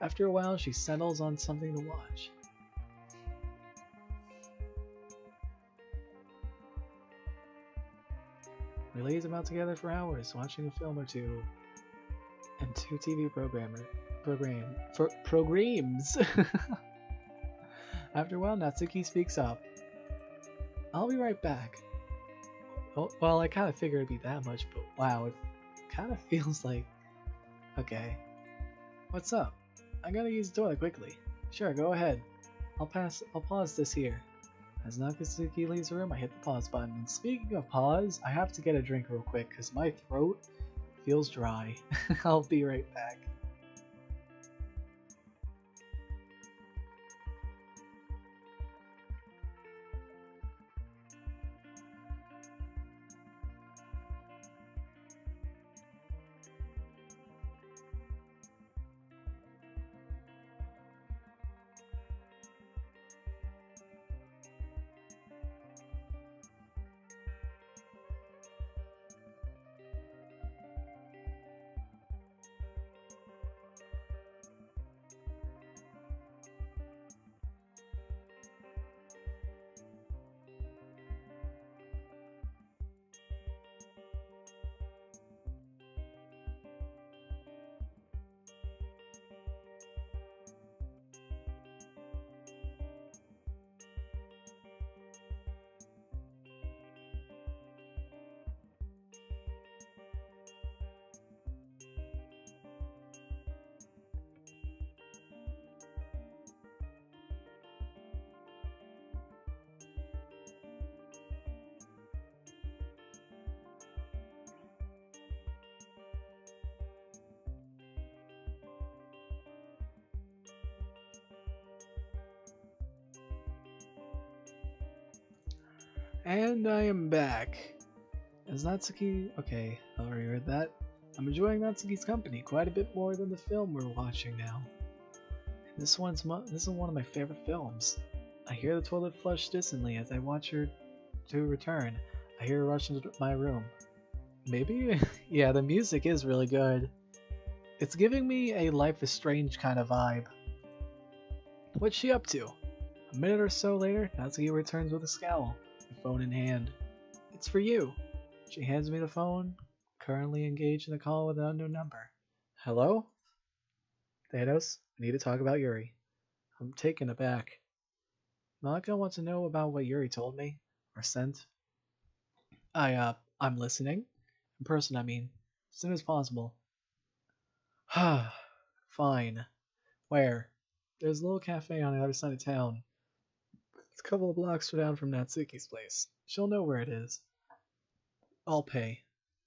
After a while, she settles on something to watch. We laze about together for hours, watching a film or two, and 2 TV programs. After a while, Natsuki speaks up. I'll be right back. Well, I kind of figured it'd be that much, but wow, it kind of feels like... Okay. What's up? I gotta use the toilet quickly. Sure, go ahead. I'll pause this here. As Natsuki leaves the room, I hit the pause button. And speaking of pause, I have to get a drink real quick because my throat feels dry. I'll be right back. And I am back. Is Natsuki... Okay, I already heard that. I'm enjoying Natsuki's company quite a bit more than the film we're watching now. This is one of my favorite films. I hear the toilet flush distantly as I watch her to return. I hear her rush into my room. Maybe? Yeah, the music is really good. It's giving me a Life is Strange kind of vibe. What's she up to? A minute or so later, Natsuki returns with a scowl, her phone in hand. It's for you. She hands me the phone, currently engaged in a call with an unknown number. Hello? Thanos, I need to talk about Yuri. I'm taken aback. Monica wants to know about what Yuri told me, or sent. I'm listening. In person, I mean. As soon as possible. Fine. Where? There's a little cafe on the other side of town. It's a couple of blocks down from Natsuki's place. She'll know where it is. I'll pay.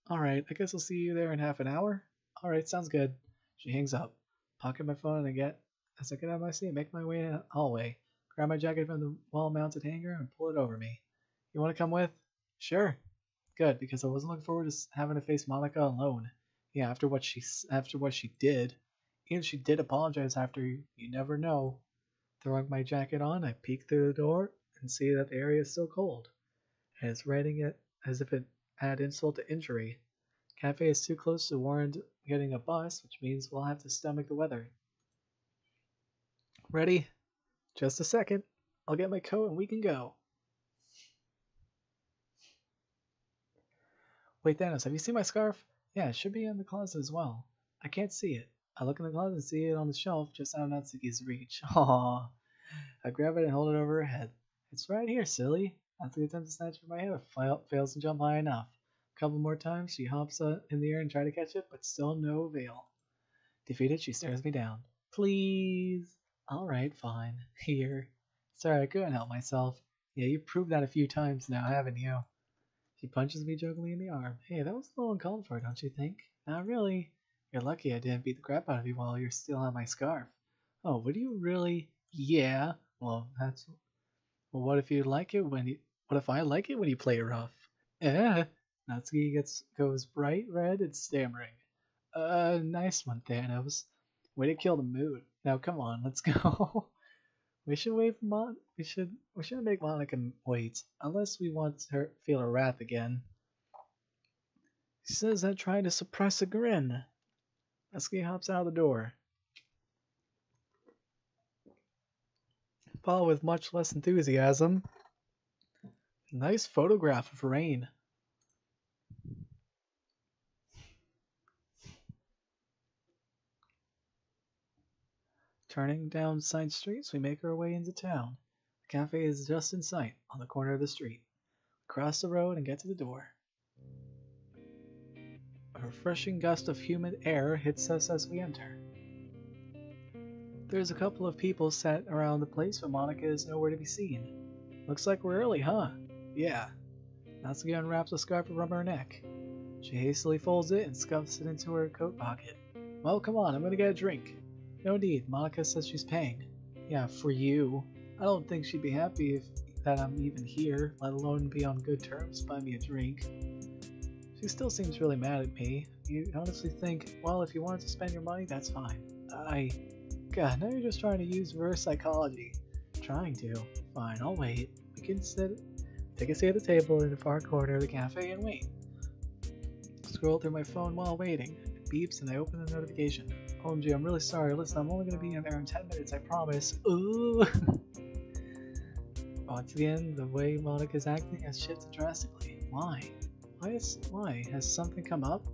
Alright, I guess I'll see you there in half an hour? Alright, sounds good. She hangs up. Pocket my phone and as I get out of my seat, make my way in the hallway. Grab my jacket from the wall-mounted hanger and pull it over me. You want to come with? Sure. Good, because I wasn't looking forward to having to face Monica alone. Yeah, after what she did. Even if she did apologize after, you never know. Throwing my jacket on, I peek through the door and see that the area is still cold. And it's raining it as if it add insult to injury. Cafe is too close to warrant getting a bus, which means we'll have to stomach the weather. Ready? Just a second. I'll get my coat and we can go. Wait, Thanos, have you seen my scarf? Yeah, it should be in the closet as well. I can't see it. I look in the closet and see it on the shelf just out of Natsuki's reach. Aww. I grab it and hold it over her head. It's right here, silly. Natsuki attempts to snatch from my head, but fails to jump high enough. A couple more times, she hops in the air and tries to catch it, but still no avail. Defeated, she stares me down. Please. Alright, fine. Here. Sorry, I couldn't help myself. Yeah, you've proved that a few times now, haven't you? She punches me jokingly in the arm. Hey, that was a little uncalled for, don't you think? Not really. You're lucky I didn't beat the crap out of you while you're still on my scarf. Oh, would you really? Yeah. Well, what if you like it when you... What if I like it when you play rough? Natsuki goes bright red and stammering. Nice one, Thanos. Way to kill the mood. Now come on, let's go. We should wait for we shouldn't make Monica wait, unless we want her feel her wrath again. She says that trying to suppress a grin. Natsuki hops out of the door. Followed with much less enthusiasm. Nice photograph of rain. Turning down side streets, we make our way into town. The cafe is just in sight, on the corner of the street. We cross the road and get to the door. A refreshing gust of humid air hits us as we enter. There's a couple of people sat around the place, but Monica is nowhere to be seen. Looks like we're early, huh? Yeah. Natsuki unwraps a scarf around her neck. She hastily folds it and stuffs it into her coat pocket. Well, come on, I'm gonna get a drink. No need, Monica says she's paying. Yeah, for you. I don't think she'd be happy that I'm even here, let alone be on good terms to buy me a drink. She still seems really mad at me. You honestly think, well, if you wanted to spend your money, that's fine. God, now you're just trying to use reverse psychology. Trying to. Fine, I'll wait. We can take a seat at the table in the far corner of the cafe and wait. Scroll through my phone while waiting. It beeps and I open the notification. OMG, I'm really sorry. Listen, I'm only going to be in there in 10 minutes, I promise. Ooh! Once again, the way Monica's acting has shifted drastically. Why? Why? Has something come up?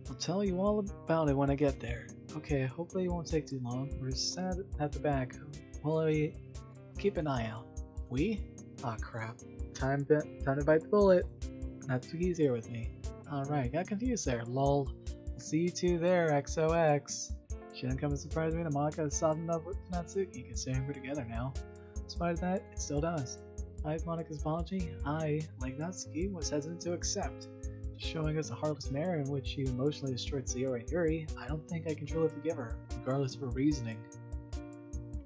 I'll tell you all about it when I get there. Okay, hopefully it won't take too long. We're sat at the back. Well, keep an eye out. We? Aw, crap. Time to bite the bullet. Natsuki's here with me. Alright, got confused there. Lol. See you two there, XOX. Shouldn't come as a surprise to me that Monica has softened up with Natsuki, considering we're together now. Despite that, it still does. Despite Monica's apology, I, like Natsuki, was hesitant to accept. Just showing us a heartless manner in which you emotionally destroyed Sayori and Yuri, I don't think I can truly forgive her, regardless of her reasoning.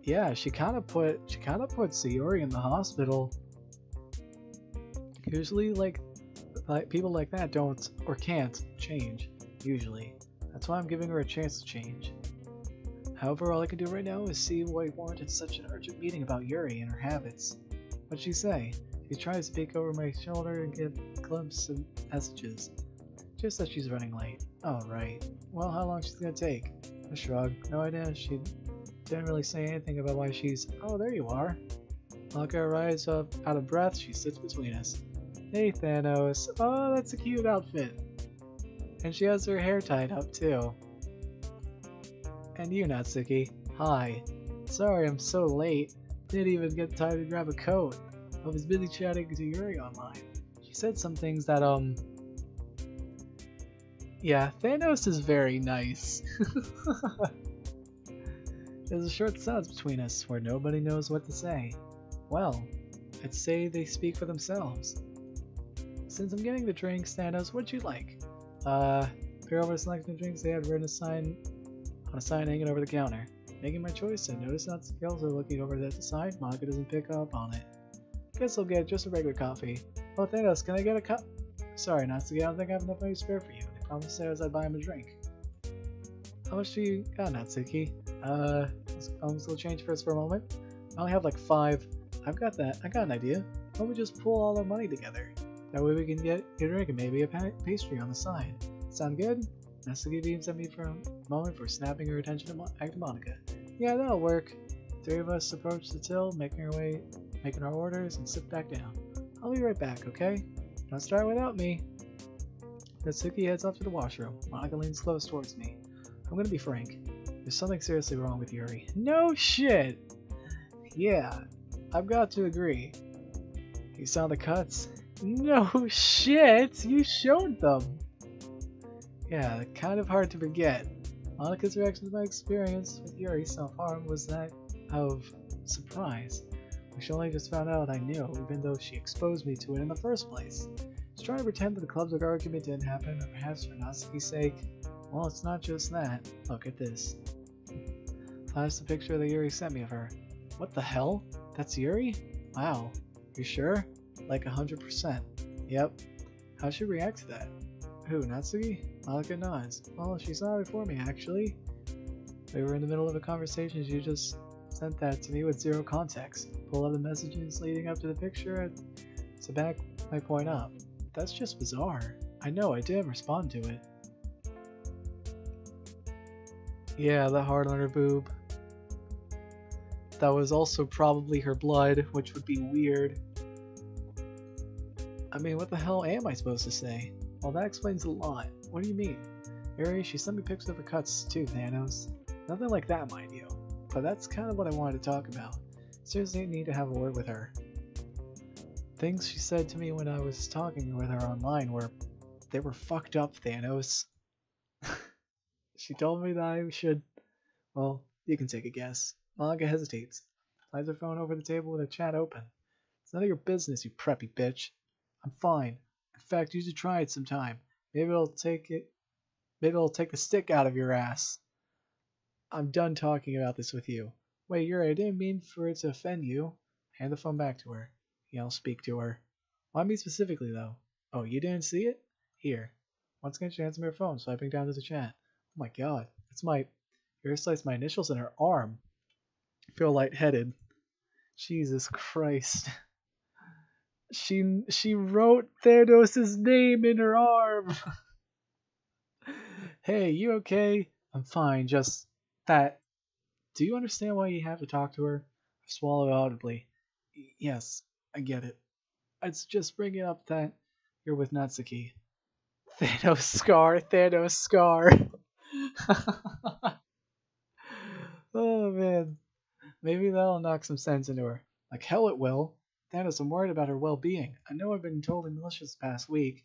Yeah, she kinda put Sayori in the hospital. Usually, people like that don't or can't change. Usually. That's why I'm giving her a chance to change. However, all I can do right now is see why warranted such an urgent meeting about Yuri and her habits. What'd she say? She tries to peek over my shoulder and get a glimpse of messages. Just that she's running late. Oh, right. Well, how long she's gonna take? A shrug. No idea. She didn't really say anything about why she's... Oh, there you are. Malika arrives up out of breath. She sits between us. Hey, Thanos. Oh, that's a cute outfit. And she has her hair tied up, too. And you, Natsuki. Hi. Sorry I'm so late. Didn't even get time to grab a coat. I was busy chatting to Yuri online. She said some things that, yeah, Thanos is very nice. There's a short silence between us where nobody knows what to say. Well, I'd say they speak for themselves. Since I'm getting the drinks, Thanos, what'd you like? Peer over selecting the drinks, they had written on a sign hanging over the counter. Making my choice, I notice Natsuki also looking over at the side. Monica doesn't pick up on it. Guess I'll get just a regular coffee. Oh, Thanos, can I get a cup? Sorry, Natsuki, I don't think I have enough money to spare for you. I promised Thanos I'd buy him a drink. How much do you got, Natsuki? I'll still change first for a moment. I only have like 5. I've got that. I got an idea. Why don't we just pool all our money together? That way we can get a drink and maybe a pastry on the side. Sound good? Natsuki beams at me for a moment for snapping her attention back to Monica. Yeah, that'll work. 3 of us approach the till, making our orders, and sit back down. I'll be right back, okay? Don't start without me. Natsuki heads off to the washroom. Monica leans close towards me. I'm gonna be frank. There's something seriously wrong with Yuri. No shit! Yeah, I've got to agree. You saw the cuts? No shit! You showed them! Yeah, kind of hard to forget. Monica's reaction to my experience with Yuri self-harm was that of surprise. She only just found out I knew, even though she exposed me to it in the first place. She's trying to pretend that the club's argument didn't happen, or perhaps for Natsuki's sake. Well, it's not just that. Look at this. That's the picture that Yuri sent me of her. What the hell? That's Yuri? Wow. You sure? Like 100%. Yep. How'd she react to that? Who, Natsuki? Monica nods. Well, she saw it before me, actually. We were in the middle of a conversation. She just sent that to me with 0 context. Pull up the messages leading up to the picture to back my point up. That's just bizarre. I know, I didn't respond to it. Yeah, the heart on her boob. That was also probably her blood, which would be weird. I mean, what the hell am I supposed to say? Well, that explains a lot. What do you mean? Yuri, she sent me pictures of her cuts too, Thanos. Nothing like that, mind you. But that's kind of what I wanted to talk about. Seriously, need to have a word with her. Things she said to me when I was talking with her online they were fucked up, Thanos. She told me that I should... Well, you can take a guess. Monica hesitates. Slides her phone over the table with her chat open. It's none of your business, you preppy bitch. I'm fine. In fact, you should try it sometime. Maybe it'll take the stick out of your ass. I'm done talking about this with you. Wait, Yuri, I didn't mean for it to offend you. Hand the phone back to her. Yeah, I'll speak to her. Why me specifically, though? Oh, you didn't see it? Here. Once again, she hands me her phone, swiping down to the chat. Oh my god. Yuri sliced my initials in her arm. I feel lightheaded. Jesus Christ. She wrote Thanos' name in her arm. Hey, you okay? I'm fine, just that. Do you understand why you have to talk to her? I swallowed audibly. Yes, I get it. It's just bringing up that you're with Natsuki. Thanos Scar, Thanos Scar. Oh man. Maybe that'll knock some sense into her. Like hell it will. Thanos, I'm worried about her well-being. I know I've been totally malicious the past week,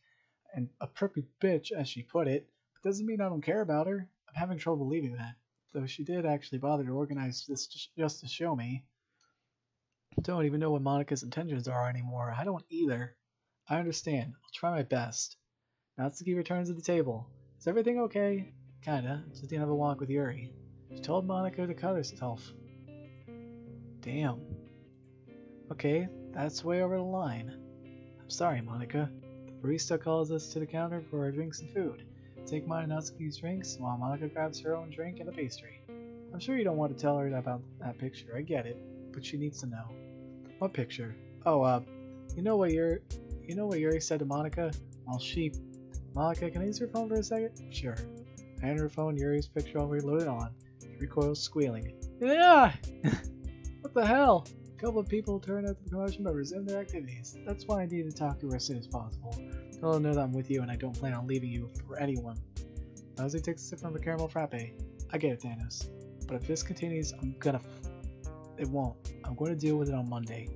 and a preppy bitch, as she put it, but doesn't mean I don't care about her. I'm having trouble believing that. Though she did actually bother to organize this just to show me. Don't even know what Monica's intentions are anymore. I don't either. I understand. I'll try my best. Natsuki returns to the table. Is everything okay? Kinda. Just didn't have a walk with Yuri. She told Monica to cut herself. Damn. Okay, that's way over the line. I'm sorry, Monica. The barista calls us to the counter for our drinks and food. Take mine and Natsuki's drinks while Monica grabs her own drink and a pastry. I'm sure you don't want to tell her about that picture, I get it, but she needs to know. What picture? Oh, you know what Yuri said to Monica? Well, Monica, can I use your phone for a second? Sure. I hand her phone, Yuri's picture already loaded on. She recoils, squealing. Yeah! What the hell? A couple of people turned out the promotion but resumed their activities. That's why I need to talk to her as soon as possible. Tell her know that I'm with you and I don't plan on leaving you for anyone. Ozzy takes a sip from a caramel frappe. I get it, Thanos. But if this continues, it won't. I'm going to deal with it on Monday.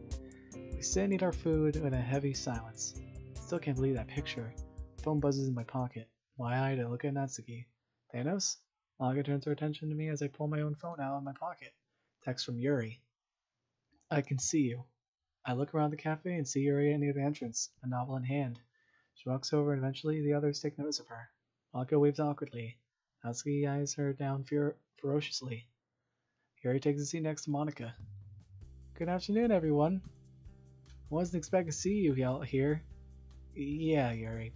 We sit and eat our food in a heavy silence. Still can't believe that picture. The phone buzzes in my pocket. Wide-eyed, I look at Natsuki. Thanos? Monica turns her attention to me as I pull my own phone out of my pocket. Text from Yuri. I can see you. I look around the cafe and see Yuri near the entrance, a novel in hand. She walks over and eventually the others take notice of her. Monica waves awkwardly. Natsuki eyes her down ferociously. Yuri takes a seat next to Monica. Good afternoon, everyone. I wasn't expecting to see you here. Yeah, Yuri.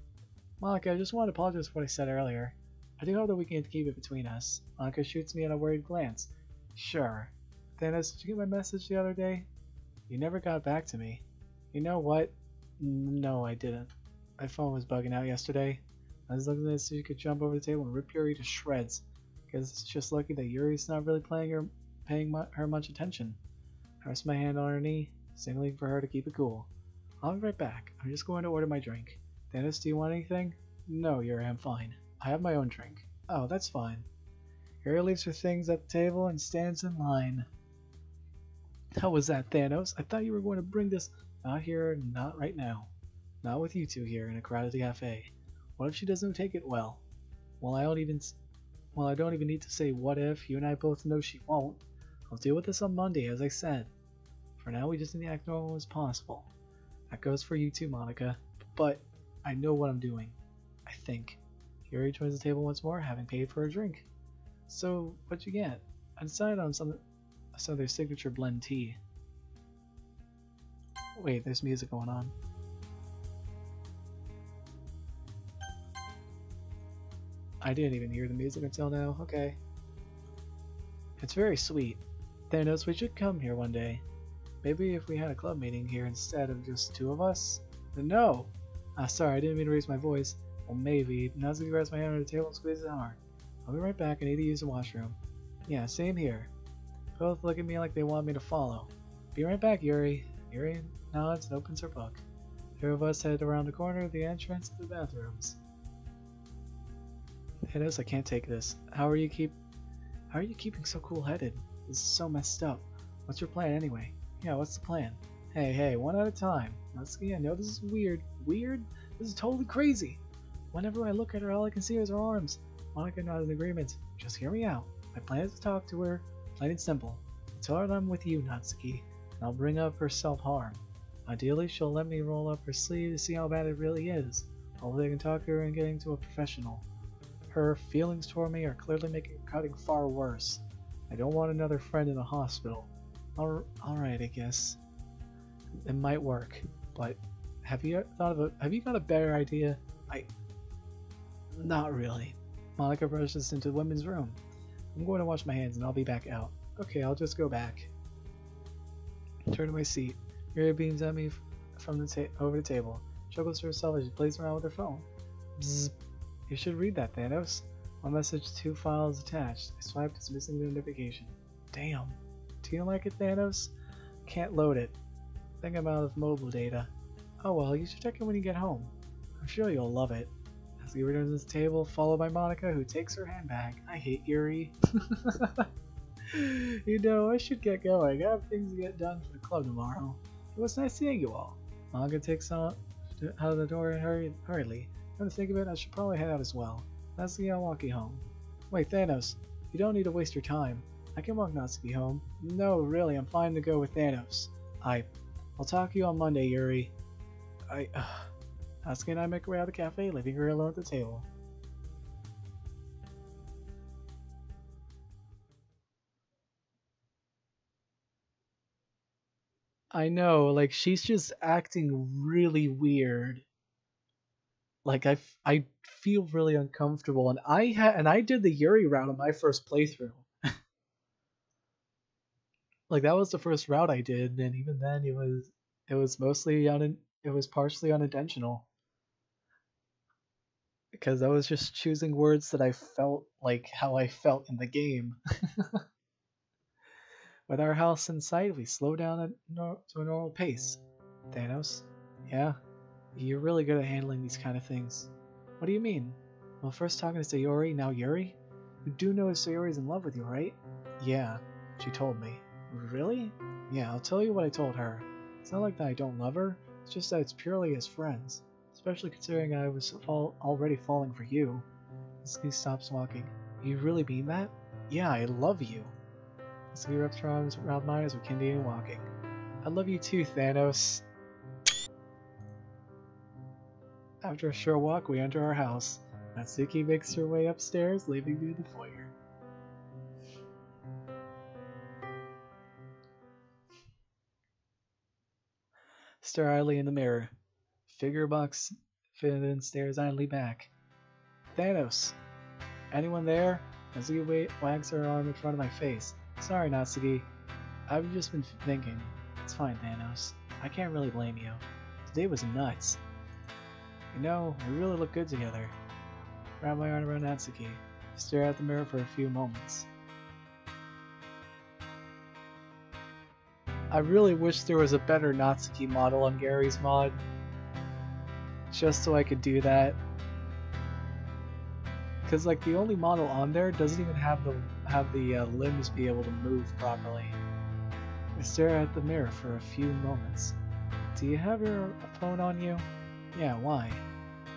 Monica, I just want to apologize for what I said earlier. I do hope that we can keep it between us. Monica shoots me a worried glance. Sure. Thanos, did you get my message the other day? You never got back to me. You know what? No, I didn't. My phone was bugging out yesterday. I was looking to see if you could jump over the table and rip Yuri to shreds. Guess it's just lucky that Yuri's not really paying her much attention. I rest my hand on her knee, signaling for her to keep it cool. I'll be right back. I'm just going to order my drink. Thanos, do you want anything? No, Yuri, I'm fine. I have my own drink. Oh, that's fine. Yuri leaves her things at the table and stands in line. How was that, Thanos? I thought you were going to bring this. Not here, not right now. Not with you two here in a crowded cafe. What if she doesn't take it well? Well, I don't even need to say what if. You and I both know she won't. I'll deal with this on Monday, as I said. For now, we just need to act normal as possible. That goes for you too, Monica. But I know what I'm doing. I think. Yuri joins the table once more, having paid for a drink. So, what'd you get? I decided on some of their signature blend tea. Wait, there's music going on. I didn't even hear the music until now. Okay. It's very sweet. Thanos, we should come here one day. Maybe if we had a club meeting here instead of just two of us? No! Sorry, I didn't mean to raise my voice. Well, maybe. Natsuki grabs my hand on the table and squeezes it hard. I'll be right back. I need to use the washroom. Yeah, same here. Both look at me like they want me to follow. Be right back, Yuri. Yuri nods and opens her book. The two of us head around the corner of the entrance to the bathrooms. Thanos, I can't take this. How are you keeping so cool-headed? This is so messed up. What's your plan anyway? Yeah, what's the plan? Hey, one at a time. Natsuki, I know this is weird. Weird? This is totally crazy. Whenever I look at her, all I can see is her arms. Monica nodded in agreement. Just hear me out. My plan is to talk to her, plain and simple. Tell her that I'm with you, Natsuki, and I'll bring up her self-harm. Ideally, she'll let me roll up her sleeve to see how bad it really is. Hopefully I can talk to her and getting to a professional. Her feelings toward me are clearly making cutting far worse. I don't want another friend in a hospital. Alright, I guess. It might work, but have you got a better idea? Not really. Monica rushes into the women's room. I'm going to wash my hands and I'll be back out. Okay, I'll just go back. Turn to my seat. Yuri beams at me from over the table. Chuckles to herself as she plays around with her phone. Bzzz. You should read that, Thanos. One message, 2 files attached. I swiped, it's missing the notification. Damn. Do you like it, Thanos? Can't load it. Think I'm out of mobile data. Oh well, you should check it when you get home. I'm sure you'll love it. As he returns to the table, followed by Monica, who takes her handbag. I hate Yuri. You know, I should get going. I have things to get done for the club tomorrow. It was nice seeing you all. Monica takes out of the door hurriedly. Come to think of it, I should probably head out as well. Natsuki, I'll walk you home. Wait, Thanos, you don't need to waste your time. I can walk Natsuki home. No, really, I'm fine to go with Thanos. I'll talk to you on Monday, Yuri. Natsuki and I make our way out of the cafe, leaving her alone at the table. I know, like she's just acting really weird. Like I feel really uncomfortable, and I did the Yuri route on my first playthrough. Like that was the first route I did, and even then it was mostly it was partially unintentional because I was just choosing words that I felt like how I felt in the game. With our house in sight, we slow down to a normal pace. Thanos, yeah, you're really good at handling these kind of things. What do you mean? Well, first talking to Sayori, now Yuri? You do know Sayori's in love with you, right? Yeah, she told me. Really? Yeah, I'll tell you what I told her. It's not like that I don't love her, it's just that it's purely as friends. Especially considering I was already falling for you. He stops walking. You really mean that? Yeah, I love you. He wraps her arms around mine as we continue walking. I love you too, Thanos. After a short walk, we enter our house. Natsuki makes her way upstairs, leaving me in the foyer. Stare idly in the mirror. Figure box fitted and stares idly back. Thanos! Anyone there? Natsuki wags her arm in front of my face. Sorry, Natsuki. I've just been thinking. It's fine, Thanos. I can't really blame you. Today was nuts. You know, we really look good together. Wrap my arm around Natsuki. Stare at the mirror for a few moments. I really wish there was a better Natsuki model on Gary's mod. Just so I could do that. Because like the only model on there doesn't even have the limbs be able to move properly. I stare at the mirror for a few moments. Do you have your phone on you? Yeah, why?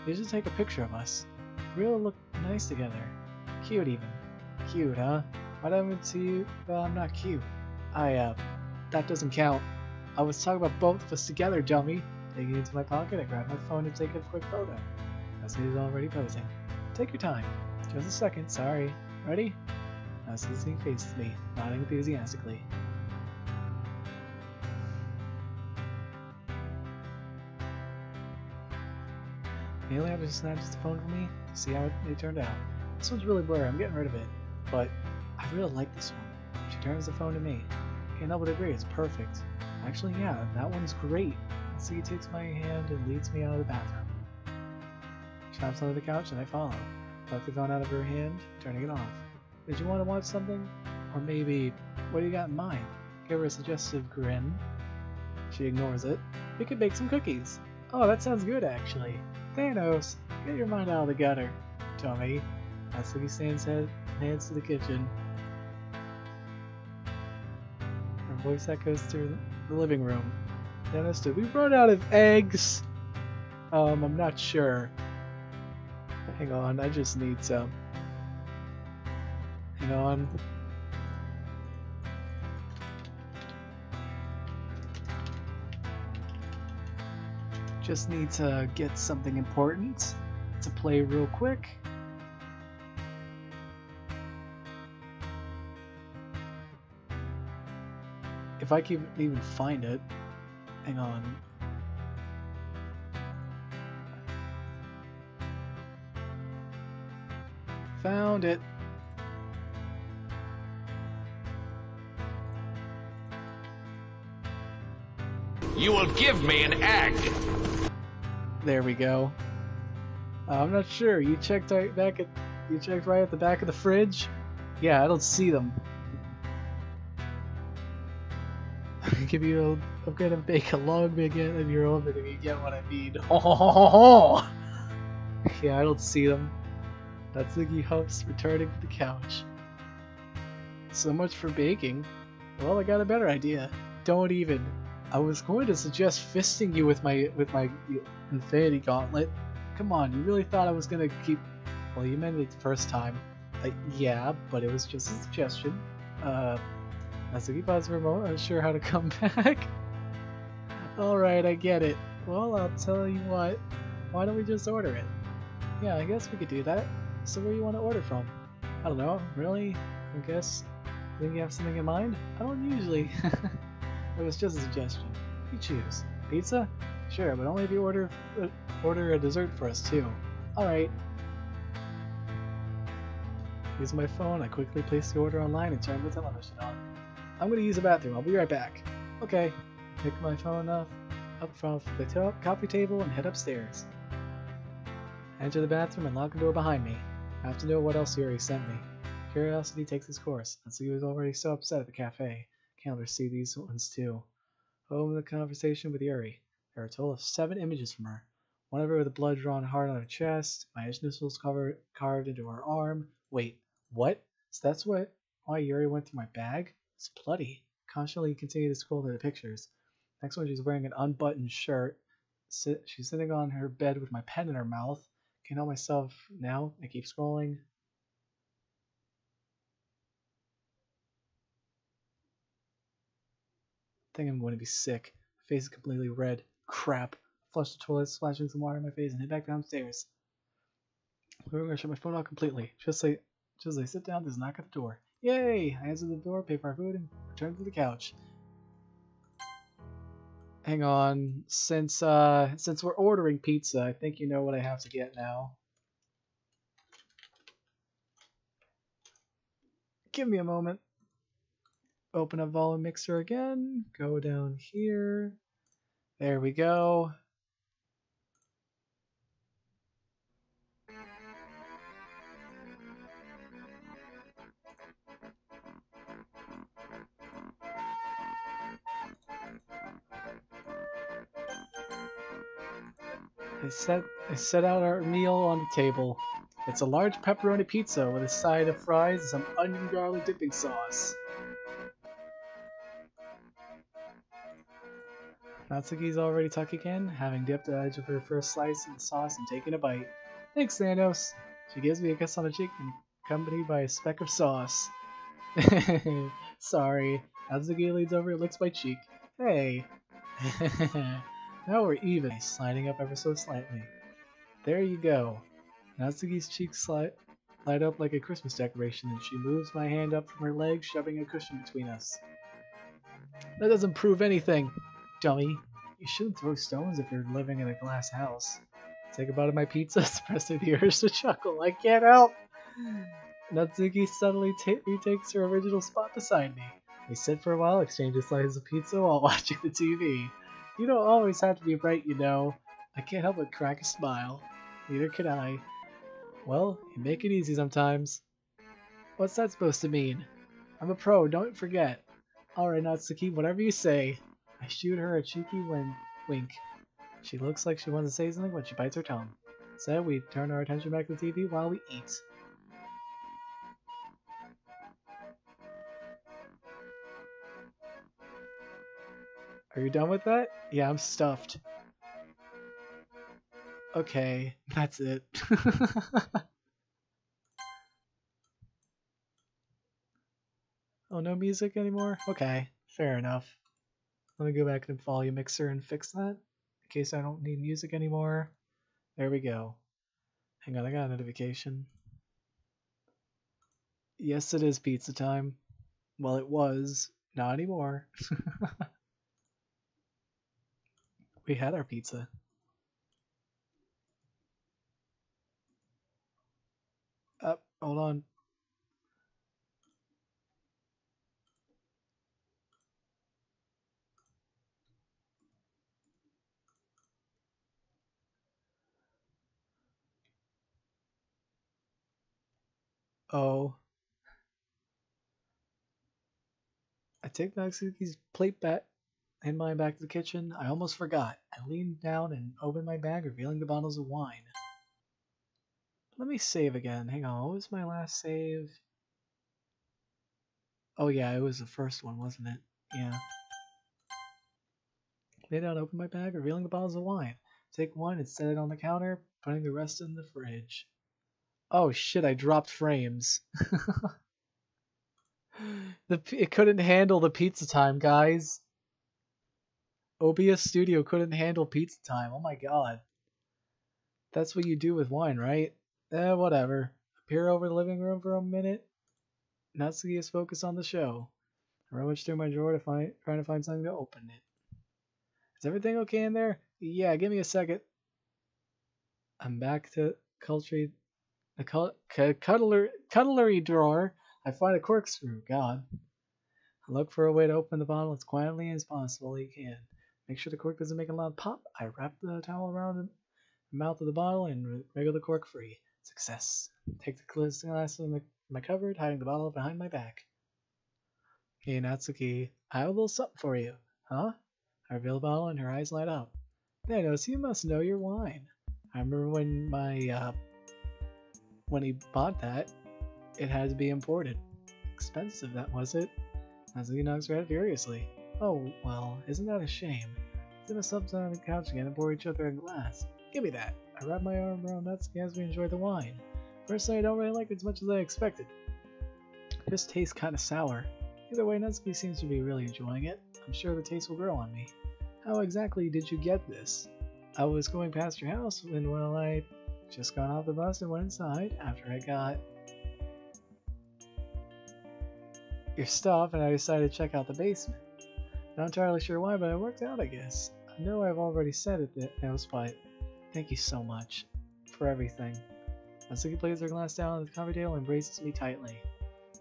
You should take a picture of us. We really look nice together. Cute even. Cute, huh? Why don't I see you? Well, I'm not cute. That doesn't count. I was talking about both of us together, dummy. Taking it into my pocket, I grab my phone and take a quick photo. Natsuki's already posing. Take your time. Just a second, sorry. Ready? Natsuki faces me, nodding enthusiastically. The alien just snatches the phone from me to see how it turned out. This one's really blurry, I'm getting rid of it. But I really like this one. She turns the phone to me. Can't help but agree, it's perfect. Actually, yeah, that one's great. Natsuki takes my hand and leads me out of the bathroom. She hops onto the couch and I follow. Pluck the phone out of her hand, turning it off. Did you want to watch something? Or maybe, what do you got in mind? Give her a suggestive grin. She ignores it. We could bake some cookies. Oh, that sounds good actually. Thanos, get your mind out of the gutter. Tommy. Natsuki hands to the kitchen. Her voice echoes through the living room. Thanos, did we run out of eggs? I'm not sure. Hang on, I just need some. Hang on. Just need to get something important to play real quick. If I can even find it. Hang on. Found it. You will give me an egg. There we go. I'm not sure. You checked right at the back of the fridge? Yeah, I don't see them. I'm gonna bake a log baguette in your oven if you get what I mean. Oh, yeah, I don't see them. Natsuki huffs, returning to the couch. So much for baking. Well, I got a better idea. Don't even. I was going to suggest fisting you with my Infinity Gauntlet. Come on, you really thought I was gonna keep... Well, you meant it the first time. Yeah, but it was just a suggestion. Natsuki paused for a moment, unsure how to come back. Alright, I get it. Well, I'll tell you what. Why don't we just order it? Yeah, I guess we could do that. So where do you want to order from? I don't know, really? I guess... Think you have something in mind? I don't usually. It was just a suggestion. You choose. Pizza? Sure, but only if you order a dessert for us too. Alright. Using my phone, I quickly place the order online and turn the television on. I'm gonna use the bathroom. I'll be right back. Okay. Pick my phone up from the coffee table and head upstairs. I enter the bathroom and lock the door behind me. I have to know what else Yuri sent me. Curiosity takes its course, and so he was already so upset at the cafe. Can't let her see these ones too. Home the conversation with Yuri. There are a total of 7 images from her. One of her with a blood-drawn heart on her chest, my initials carved into her arm. Wait, what? So that's why Yuri went through my bag? It's bloody. Constantly continue to scroll through the pictures. Next one, she's wearing an unbuttoned shirt. She's sitting on her bed with my pen in her mouth. Can't help myself now. I keep scrolling. I think I'm going to be sick. My face is completely red. Crap. Flush the toilet, splashing some water in my face, and head back downstairs. I'm going to shut my phone off completely. Just as I sit down, there's a knock at the door. Yay! I answer the door, pay for our food, and return to the couch. Hang on. Since we're ordering pizza, I think you know what I have to get now. Give me a moment. Open up volume mixer again. Go down here. There we go. I set out our meal on the table. It's a large pepperoni pizza with a side of fries and some onion garlic dipping sauce. Natsuki's already tucking in, having dipped the edge of her first slice in the sauce and taken a bite. Thanks, Thanos. She gives me a kiss on the cheek and accompanied by a speck of sauce. Sorry. Natsuki leans over and licks my cheek. Hey. Now we're even, sliding up ever so slightly. There you go. Natsuki's cheeks light up like a Christmas decoration, and she moves my hand up from her leg, shoving a cushion between us. That doesn't prove anything, dummy. You shouldn't throw stones if you're living in a glass house. Take a bite of my pizza, suppressing the urge to chuckle. I can't help! Natsuki suddenly retakes her original spot beside me. We sit for a while, exchanging slices of pizza while watching the TV. You don't always have to be right, you know. I can't help but crack a smile. Neither can I. Well, you make it easy sometimes. What's that supposed to mean? I'm a pro, don't forget. Alright, Natsuki, whatever you say. I shoot her a cheeky wink. She looks like she wants to say something, but she bites her tongue. So we turn our attention back to the TV while we eat. Are you done with that? Yeah, I'm stuffed. Okay, that's it. Oh, no music anymore? Okay, fair enough. Let me go back to the volume mixer and fix that, in case I don't need music anymore. There we go. Hang on, I got a notification. Yes, it is pizza time. Well, it was. Not anymore. We had our pizza. Hold on. Oh. I take Natsuki's plate back and mine back to the kitchen. I almost forgot. I leaned down and opened my bag, revealing the bottles of wine. Let me save again. Hang on, what was my last save? Oh yeah, it was the first one, wasn't it? Yeah. Lay down, open my bag, revealing the bottles of wine. Take one and set it on the counter, putting the rest in the fridge. Oh shit, I dropped frames. It couldn't handle the pizza time, guys. OBS Studio couldn't handle pizza time. Oh my god. That's what you do with wine, right? Whatever. Peer over the living room for a minute. Natsuki is focused on the show. I rummaged through my drawer trying to find something to open it. Is everything okay in there? Yeah, give me a second. I'm back to the cutlery drawer. I find a corkscrew. God. I look for a way to open the bottle as quietly as possible you can. Make sure the cork doesn't make a loud pop. I wrap the towel around the mouth of the bottle and wriggle the cork free. Success. Take the glass from my cupboard, hiding the bottle behind my back. Hey, Natsuki, I have a little something for you. Huh? I reveal the bottle and her eyes light up. Thanos, you must know your wine. I remember when he bought that, it had to be imported. Expensive, that was it? Natsuki knocks her head furiously. Oh, well, isn't that a shame? Sit us up on the couch again and pour each other a glass. Give me that. I wrap my arm around Natsuki as we enjoy the wine. Personally, I don't really like it as much as I expected. It just tastes kinda sour. Either way, Natsuki seems to be really enjoying it. I'm sure the taste will grow on me. How exactly did you get this? I was going past your house when, well, I just got off the bus and went inside after I got your stuff, and I decided to check out the basement. Not entirely sure why, but it worked out, I guess. I know I've already said it, but thank you so much for everything. Natsuki plays her glass down on the coffee table and embraces me tightly.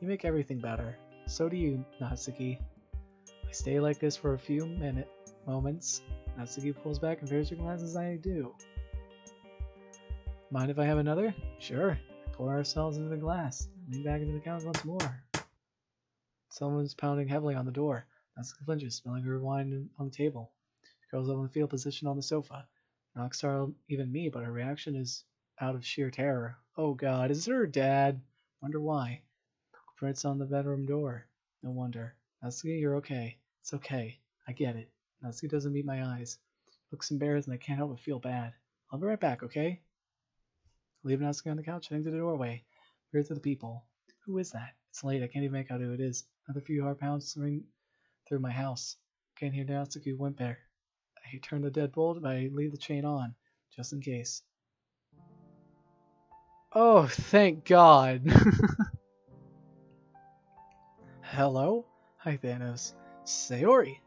You make everything better. So do you, Natsuki. I stay like this for a few moments. Natsuki pulls back and fills her glass as I do. Mind if I have another? Sure. Pour ourselves into the glass. Lean back into the couch once more. Someone's pounding heavily on the door. Natsuki flinches, spilling her wine on the table. She curls up in the fetal position on the sofa. Knocks startled even me, but her reaction is out of sheer terror. Oh god, is it her dad? Wonder why. Prints on the bedroom door. No wonder. Natsuki, you're okay. It's okay. I get it. Natsuki doesn't meet my eyes. Looks embarrassed and I can't help but feel bad. I'll be right back, okay? Leave Natsuki on the couch, heading to the doorway. Weird to the people. Who is that? It's late, I can't even make out who it is. Another few hard pounds ring through my house. Can't hear Natsuki whimper. I turn the deadbolt, but I leave the chain on, just in case. Oh, thank God! Hello? Hi, Thanos. Sayori!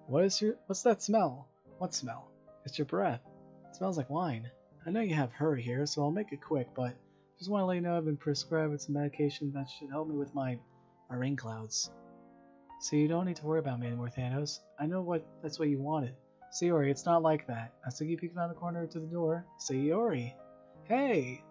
What's that smell? What smell? It's your breath. It smells like wine. I know you have hurry here, so I'll make it quick, but just want to let you know I've been prescribed with some medication that should help me with my rain clouds. So you don't need to worry about me anymore, Thanos. I know that's what you wanted. Sayori, it's not like that. Natsuki peeked around the corner to the door. Sayori! Hey!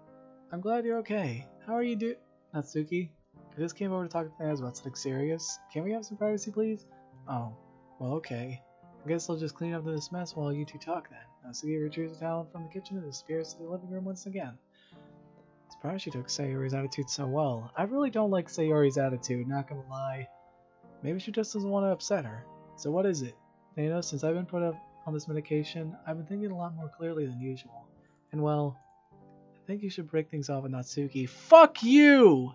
I'm glad you're okay. How are you Natsuki? I just came over to talk to Thanos about something serious. Can we have some privacy, please? Oh, well, okay. I guess I'll just clean up this mess while you two talk then. Natsuki retrieves a towel from the kitchen and disappears to the living room once again. Surprised she took Sayori's attitude so well. I really don't like Sayori's attitude, not gonna lie. Maybe she just doesn't want to upset her. So what is it? Thanos, since I've been put up on this medication, I've been thinking a lot more clearly than usual. And well, I think you should break things off with Natsuki. Fuck you!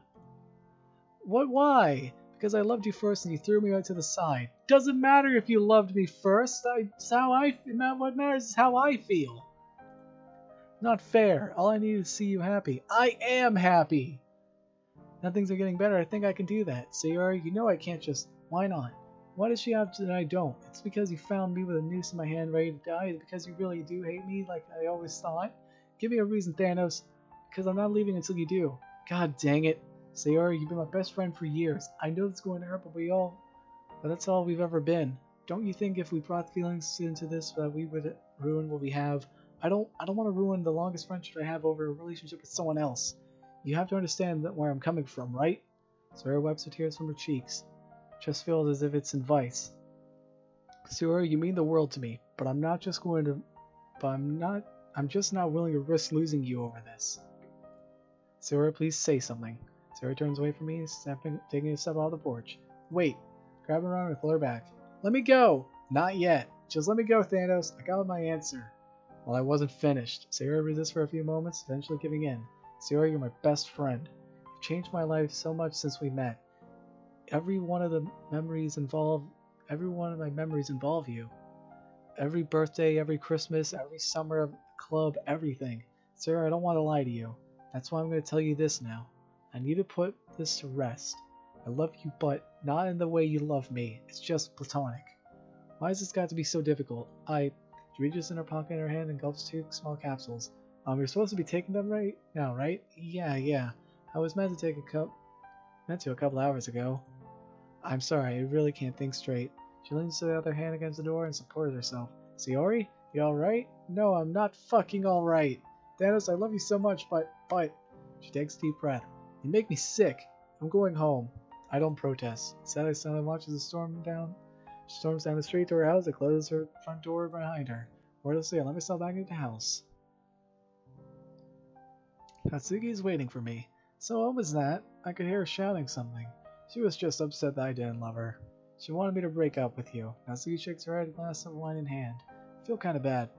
Why? Because I loved you first and you threw me right to the side. Doesn't matter if you loved me first. What matters is how I feel. Not fair. All I need is to see you happy. I am happy. Now things are getting better. I think I can do that. Sayori, you know I can't just... Why not? Why does she have to that I don't? It's because you found me with a noose in my hand ready to die. It's because you really do hate me like I always thought. Give me a reason, Thanos. Because I'm not leaving until you do. God dang it. Sayori, you've been my best friend for years. I know it's going to hurt, but that's all we've ever been. Don't you think if we brought feelings into this that we would ruin what we have? I don't want to ruin the longest friendship I have over a relationship with someone else. You have to understand where I'm coming from, right? Sayori wipes her tears from her cheeks. Just feels as if it's advice. Sayori, you mean the world to me, but I'm just not willing to risk losing you over this. Sayori, please say something. Sayori turns away from me, taking a step off the porch. Wait. Grab her arm and pull her back. Let me go! Not yet. Just let me go, Thanos. I got my answer. Well, I wasn't finished. Sayori resists for a few moments, eventually giving in. Sayori, you're my best friend. You've changed my life so much since we met. Every one of my memories involve you. Every birthday, every Christmas, every summer of club, everything. Sayori, I don't want to lie to you. That's why I'm going to tell you this now. I need to put this to rest. I love you, but not in the way you love me. It's just platonic. Why has this got to be so difficult? She reaches in her pocket in her hand and gulps 2 small capsules. You're supposed to be taking them right now, right? Yeah. I was meant to a couple hours ago. I'm sorry, I really can't think straight. She leans to the other hand against the door and supports herself. Sayori, you alright? No, I'm not fucking alright. Thanos, I love you so much, but... She takes a deep breath. You make me sick. I'm going home. I don't protest. Sally silently watches the storms down the street to her house and closes her front door behind her. Wordlessly, I let myself back into the house. Natsuki is waiting for me. So what was that? I could hear her shouting something. She was just upset that I didn't love her. She wanted me to break up with you. Natsuki shakes her head, a glass of wine in hand. I feel kind of bad,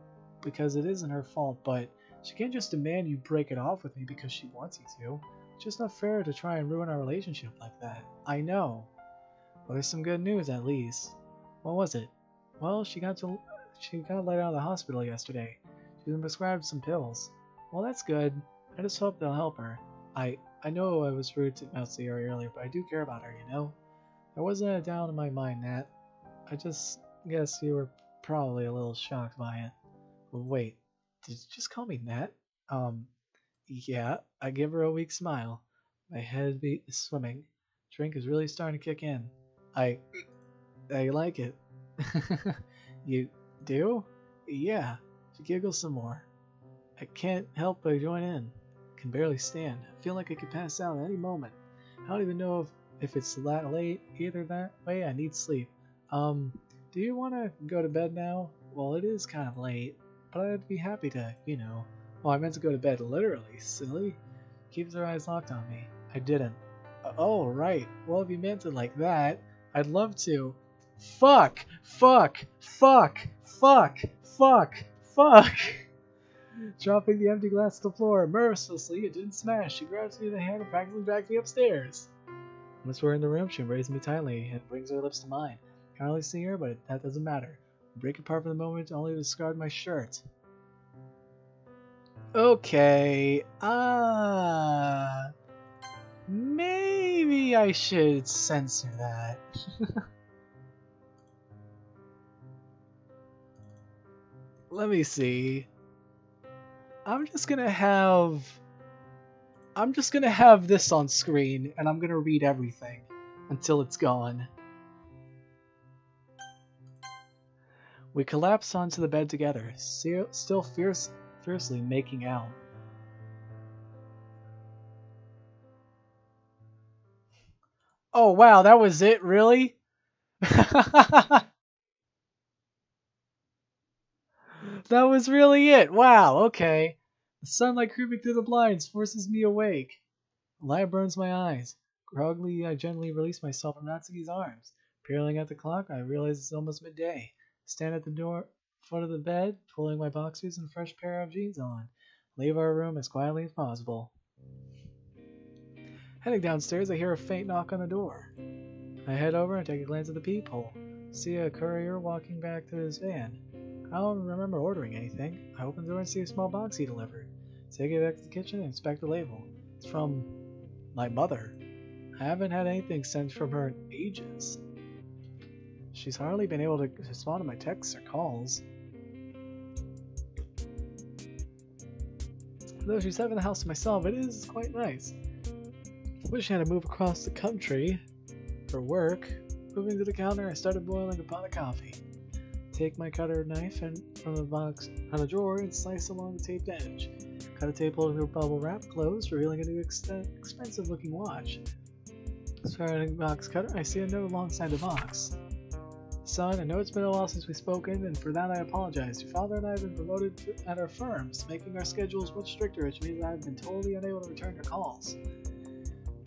because it isn't her fault, but she can't just demand you break it off with me because she wants you to. It's just not fair to try and ruin our relationship like that. I know. But there's some good news at least. What was it? Well, she got let out of the hospital yesterday. She's been prescribed some pills. Well, that's good. I just hope they'll help her. I know I was rude to Sayori earlier, but I do care about her, you know? There wasn't a doubt in my mind, Nat. I just guess you were probably a little shocked by it. Wait, did you just call me Nat? Yeah, I give her a weak smile. My head is swimming. Drink is really starting to kick in. I like it. You do? Yeah. She giggles some more. I can't help but join in. I can barely stand. I feel like I could pass out at any moment. I don't even know if it's that late. Either that way, I need sleep. Do you want to go to bed now? Well, it is kind of late, but I'd be happy to, you know. Well, I meant to go to bed literally, silly. Keeps her eyes locked on me. I didn't. Oh, right. Well, if you meant it like that, I'd love to. Fuck! Dropping the empty glass to the floor, mercilessly, it didn't smash. She grabs me in the hand and practically drags me upstairs. Once we're in the room, she embraces me tightly and brings her lips to mine. I can't really see her, but that doesn't matter. I break apart for the moment only to discard my shirt. Okay, maybe I should censor that. Let me see. I'm just gonna have this on screen, and I'm gonna read everything until it's gone. We collapse onto the bed together, still fiercely making out. Oh wow, that was it, really? That was really it. Wow, okay. The sunlight creeping through the blinds forces me awake. The light burns my eyes. Groggily, I gently release myself from Natsuki's arms. Peering at the clock, I realize it's almost midday. I stand at the foot of the bed, pulling my boxers and a fresh pair of jeans on. Leave our room as quietly as possible. Heading downstairs, I hear a faint knock on the door. I head over and take a glance at the peephole. See a courier walking back to his van. I don't remember ordering anything. I open the door and see a small box he delivered. Take it back to the kitchen and inspect the label. It's from my mother. I haven't had anything sent from her in ages. She's hardly been able to respond to my texts or calls. Though she's having the house to myself, it is quite nice. I wish I had to move across the country for work. Moving to the counter, I started boiling a pot of coffee. Take my cutter knife and from the box on a drawer and slice along the taped edge. Cut a tape over bubble wrap closed, revealing a new expensive looking watch. Starting box cutter, I see a note alongside the box. Son, I know it's been a while since we've spoken, and for that I apologize. Your father and I have been promoted at our firms, making our schedules much stricter, which means I've been totally unable to return your calls.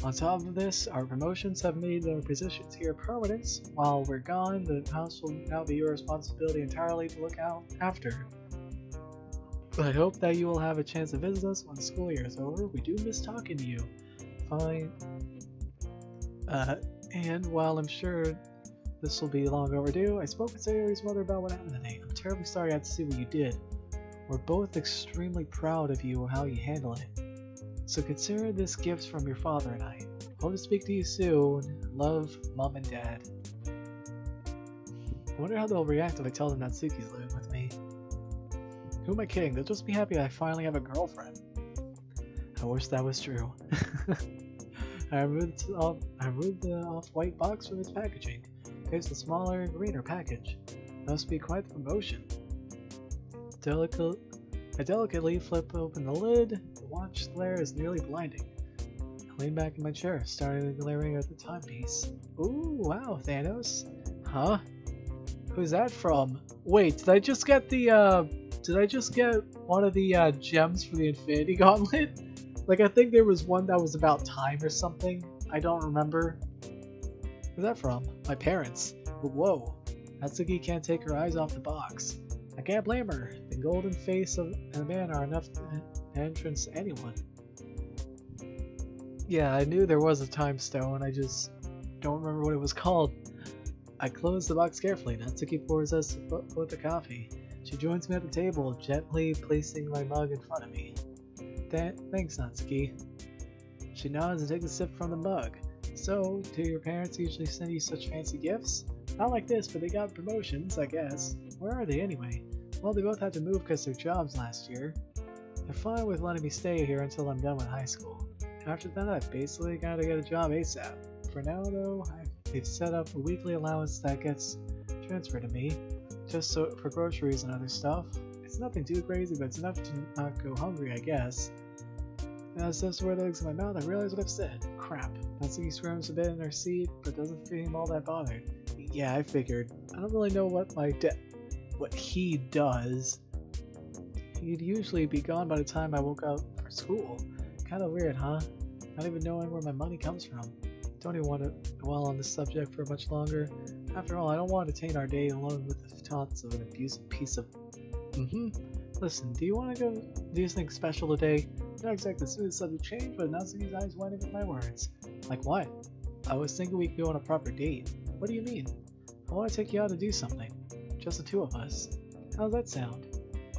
On top of this, our promotions have made our positions here permanent. While we're gone, the house will now be your responsibility entirely to look out after. I hope that you will have a chance to visit us when the school year is over. We do miss talking to you. Fine. And while I'm sure this will be long overdue, I spoke with Sayori's mother about what happened today. I'm terribly sorry I had to see what you did. We're both extremely proud of you and how you handle it. So consider this gift from your father and I. Hope to speak to you soon. Love, Mom and Dad. I wonder how they'll react if I tell them Natsuki's living with me. Who am I kidding? They'll just be happy I finally have a girlfriend. I wish that was true. I removed the off-white box from its packaging. Here's the smaller, greener package. Must be quite the promotion. I delicately flip open the lid. The watch glare is nearly blinding. I lean back in my chair, started glaring at the timepiece. Ooh, wow, Thanos. Huh? Who's that from? Wait, did I just get one of the gems for the Infinity Gauntlet? Like, I think there was one that was about time or something. I don't remember. Where's that from? My parents. But whoa. Natsuki can't take her eyes off the box. I can't blame her. The golden face of a man are enough to entrance anyone. Yeah, I knew there was a time stone. I just don't remember what it was called. I close the box carefully. Natsuki pours us both a coffee. She joins me at the table, gently placing my mug in front of me. Thanks, Natsuki. She nods and takes a sip from the mug. So, do your parents usually send you such fancy gifts? Not like this, but they got promotions, I guess. Where are they anyway? Well, they both had to move because of their jobs last year. They're fine with letting me stay here until I'm done with high school. After that, I've basically gotta get a job ASAP. For now, though, they've set up a weekly allowance that gets transferred to me, just for groceries and other stuff. It's nothing too crazy, but it's enough to not go hungry, I guess. And as those word legs in my mouth, I realize what I've said. Crap. Natsuki squirms a bit in her seat, but doesn't seem all that bothered. Yeah, I figured. I don't really know what what he does. He'd usually be gone by the time I woke up for school. Kinda weird, huh? Not even knowing where my money comes from. Don't even want to dwell on this subject for much longer. After all, I don't want to taint our day alone with the taunts of an abusive piece of... Listen, do you want to go do something special today? Not exactly the smooth subject change, but Natsuki's eyes winding with my words. Like what? I was thinking we could go on a proper date. What do you mean? I want to take you out to do something. Just the two of us. How's that sound?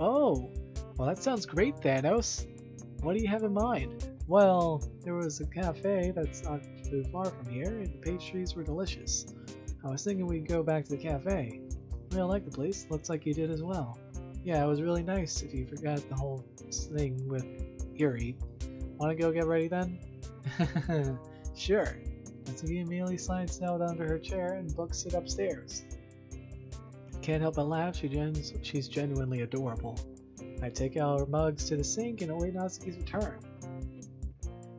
Oh! Well, that sounds great, Thanos! What do you have in mind? Well, there was a cafe that's not too far from here, and the pastries were delicious. I was thinking we'd go back to the cafe. Really like the place. Looks like you did as well. Yeah, it was really nice if you forgot the whole thing with Yuri. Wanna go get ready then? Sure. Natsuki immediately slides out under her chair and books it upstairs. Can't help but laugh, she's genuinely adorable. I take out our mugs to the sink and await Natsuki's return.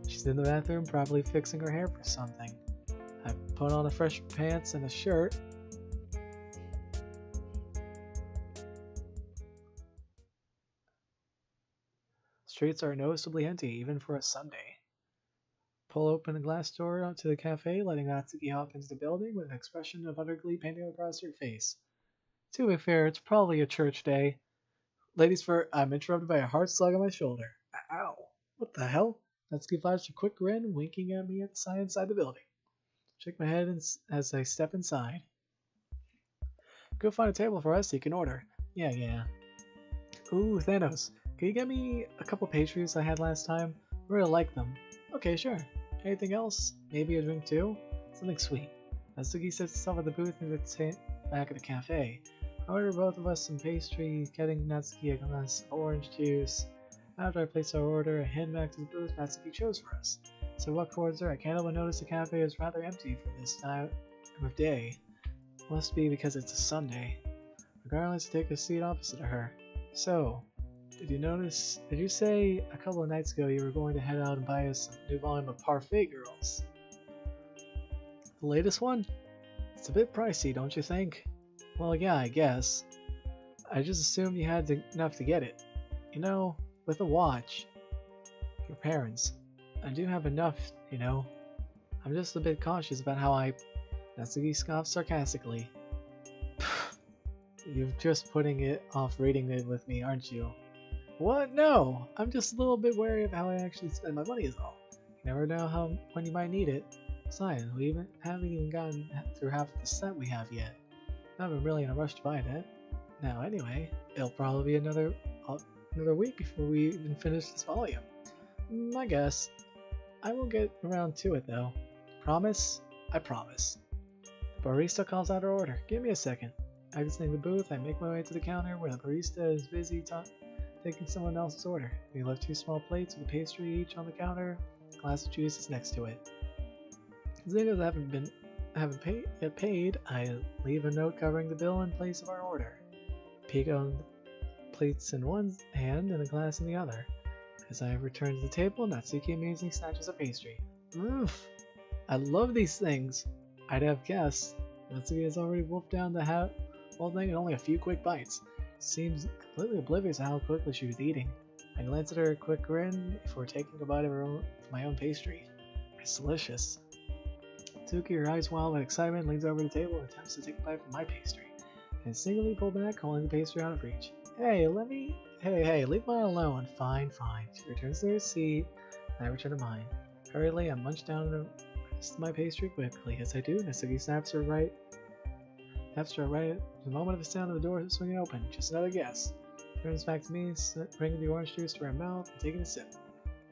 She's in the bathroom, probably fixing her hair for something. I put on a fresh pants and a shirt. Streets are noticeably empty, even for a Sunday. Pull open a glass door onto the cafe, letting Natsuki hop into the building with an expression of utter glee painted across her face. To be fair, it's probably a church day. Ladies first, I'm interrupted by a hard slug on my shoulder. Ow! What the hell? Natsuki flashed a quick grin, winking at me inside the building. Shake my head as I step inside. Go find a table for us so you can order. Yeah. Ooh, Thanos. Can you get me a couple pastries I had last time? I really like them. Okay, sure. Anything else? Maybe a drink too? Something sweet. Natsuki sits herself at the booth near the back of the cafe. I order both of us some pastry, getting Natsuki a glass of orange juice. After I place our order, I head back to the booth Natsuki chose for us. So I walk towards her. I can't help but notice the cafe is rather empty for this time of day. Must be because it's a Sunday. Regardless, I take a seat opposite of her. So, did you say a couple of nights ago you were going to head out and buy us a new volume of Parfait Girls? The latest one? It's a bit pricey, don't you think? Well, yeah, I guess. I just assumed you had enough to get it. You know, with a watch. Your parents. I do have enough, you know. I'm just a bit cautious about how Natsuki scoffed sarcastically. You're just putting it off reading it with me, aren't you? What? No! I'm just a little bit wary of how I actually spend my money is all. You never know when you might need it. Besides, we haven't even gotten through half of the set we have yet. Not really in a rush to buy that. Now anyway, it'll probably be another week before we even finish this volume. I guess. I will get around to it though. Promise? I promise. The barista calls out her order. Give me a second. Exiting the booth, I make my way to the counter where the barista is busy taking someone else's order. We left 2 small plates with a pastry each on the counter. A glass of juice is next to it. As I haven't yet paid, I leave a note covering the bill in place of our order. Peek on the plates in one hand and a glass in the other. As I return to the table, Natsuki amazingly snatches a pastry. Oof! I love these things! I'd have guessed. Natsuki has already wolfed down the whole thing in only a few quick bites. She seems completely oblivious to how quickly she was eating. I glanced at her a quick grin before taking a bite of my own pastry. It's delicious. Natsuki, her eyes wild with excitement, leans over the table and attempts to take a bite from my pastry. And singly pull back, holding the pastry out of reach. Hey, leave mine alone. Fine. She returns to her seat, and I return to mine. Hurriedly, I munch down the rest of my pastry quickly. As I do, Natsuki snaps her right at the moment of the sound of the door swinging open. Just another guess. Turns back to me, bringing the orange juice to her mouth and taking a sip.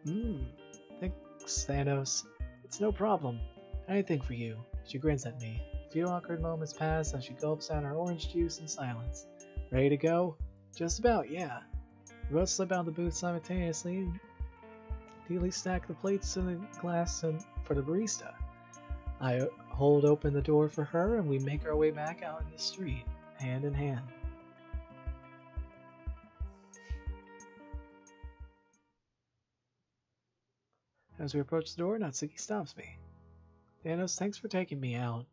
Thanks, Thanos. It's no problem. Anything for you. She grins at me. A few awkward moments pass as she gulps down her orange juice in silence. Ready to go? Just about, yeah. We both slip out of the booth simultaneously and neatly stack the plates in the glass for the barista. I hold open the door for her and we make our way back out in the street, hand in hand. As we approach the door, Natsuki stops me. Thanos, thanks for taking me out.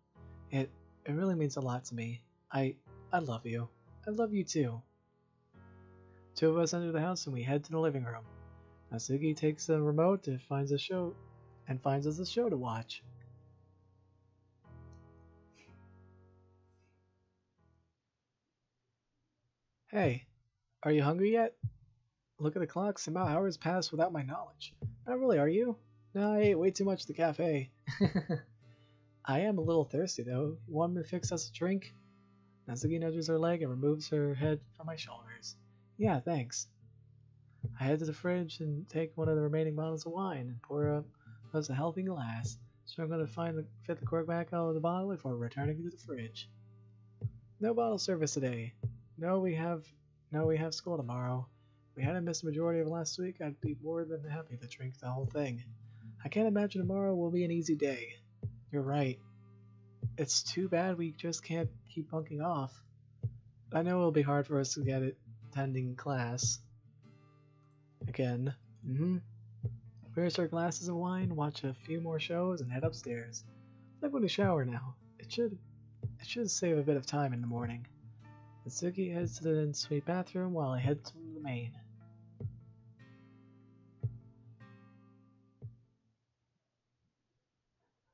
It really means a lot to me. I love you. I love you too. 2 of us enter the house and we head to the living room. Natsuki takes the remote and finds us a show to watch. Hey, are you hungry yet? Look at the clock, somehow hours pass without my knowledge. Not really, are you? No, I ate way too much at the cafe. I am a little thirsty though. You want me to fix us a drink? Natsuki nudges her leg and removes her head from my shoulders. Yeah, thanks. I head to the fridge and take one of the remaining bottles of wine and pour us a healthy glass. So I'm going to fit the cork back out of the bottle before returning to the fridge. No bottle service today. No, we have school tomorrow. If we hadn't missed the majority of last week, I'd be more than happy to drink the whole thing. I can't imagine tomorrow will be an easy day. You're right. It's too bad we just can't keep bunking off. I know it'll be hard for us to get it attending class. Again. Finish our glasses of wine, watch a few more shows, and head upstairs. I'm going to shower now. It should save a bit of time in the morning. Natsuki heads to the en-suite bathroom while I head to the main.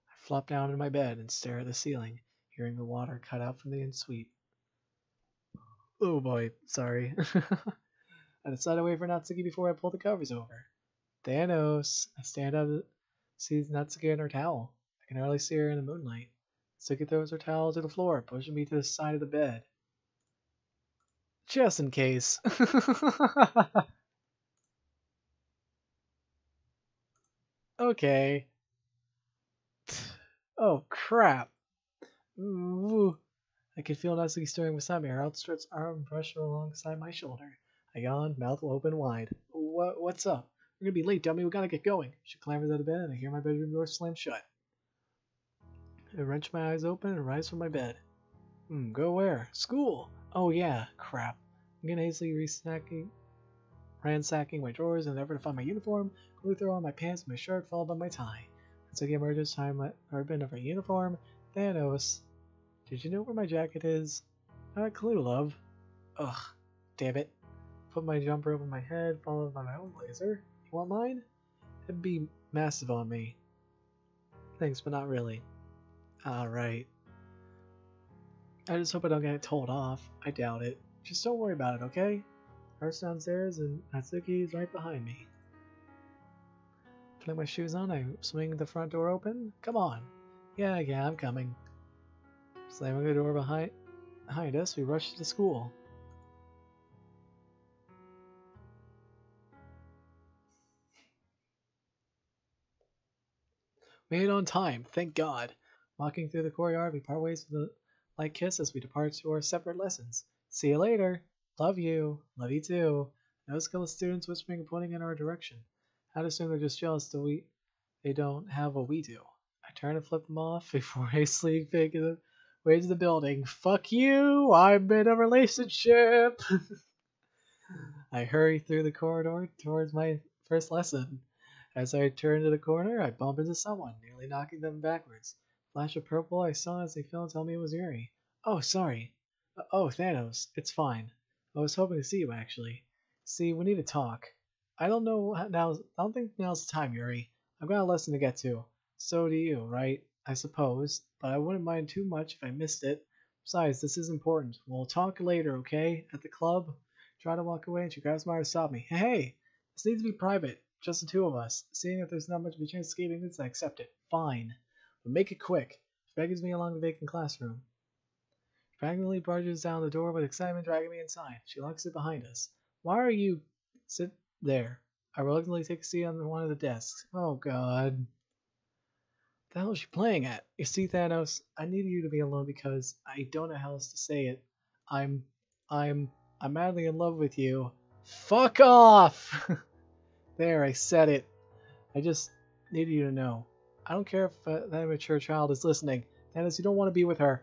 I flop down in my bed and stare at the ceiling, hearing the water cut out from the en-suite. Oh boy, sorry. I decide to wait for Natsuki before I pull the covers over. Thanos! I stand up to see Natsuki in her towel. I can hardly see her in the moonlight. Natsuki throws her towel to the floor, pushing me to the side of the bed. Just in case. Okay. Oh, crap. Ooh. I can feel Natsuki staring beside me, her outstretched arm brushed alongside my shoulder. I yawn, mouth open wide. What's up? We're gonna be late, dummy. We gotta get going. She clambers out of bed, and I hear my bedroom door slam shut. I wrench my eyes open and rise from my bed. Go where? School! Oh yeah, crap. I'm gonna hastily ransacking my drawers in an effort to find my uniform, quickly throw on my pants and my shirt, followed by my tie. Natsuki emerges, tying my ribbon of her uniform. Thanos. Did you know where my jacket is? Not a clue, love. Ugh, damn it. Put my jumper over my head, followed by my own blazer. You want mine? It'd be massive on me. Thanks, but not really. Alright. I just hope I don't get told off. I doubt it. Just don't worry about it, okay? Hurt's downstairs and Natsuki's right behind me. Putting my shoes on, I swing the front door open. Come on. Yeah, I'm coming. Slamming the door behind us, we rush to school. Made it on time, thank God. Walking through the courtyard, we part ways with Light kiss as we depart to our separate lessons. See you later. Love you. Love you too. No skill of students whispering and pointing in our direction. I'd assume they're just jealous that they don't have what we do. I turn and flip them off before I sleep the way to the building. Fuck you! I'm in a relationship! I hurry through the corridor towards my first lesson. As I turn to the corner, I bump into someone, nearly knocking them backwards. Flash of purple I saw as they fell and tell me it was Yuri. Oh, sorry. Oh, Thanos. It's fine. I was hoping to see you, actually. See, we need to talk. I don't think now's the time, Yuri. I've got a lesson to get to. So do you, right? I suppose. But I wouldn't mind too much if I missed it. Besides, this is important. We'll talk later, okay? At the club? Try to walk away and she grabs Mara to stop me. Hey! This needs to be private. Just the two of us. Seeing if there's not much of a chance of escaping this, I accept it. Fine. But make it quick. She beckons me along the vacant classroom. She practically barges down the door with excitement, dragging me inside. She locks it behind us. Why are you... Sit there. I reluctantly take a seat on one of the desks. Oh, God. What the hell is she playing at? You see, Thanos, I need you to be alone because I don't know how else to say it. I'm madly in love with you. Fuck off! There, I said it. I just needed you to know. I don't care if that immature child is listening. Thanos, you don't want to be with her.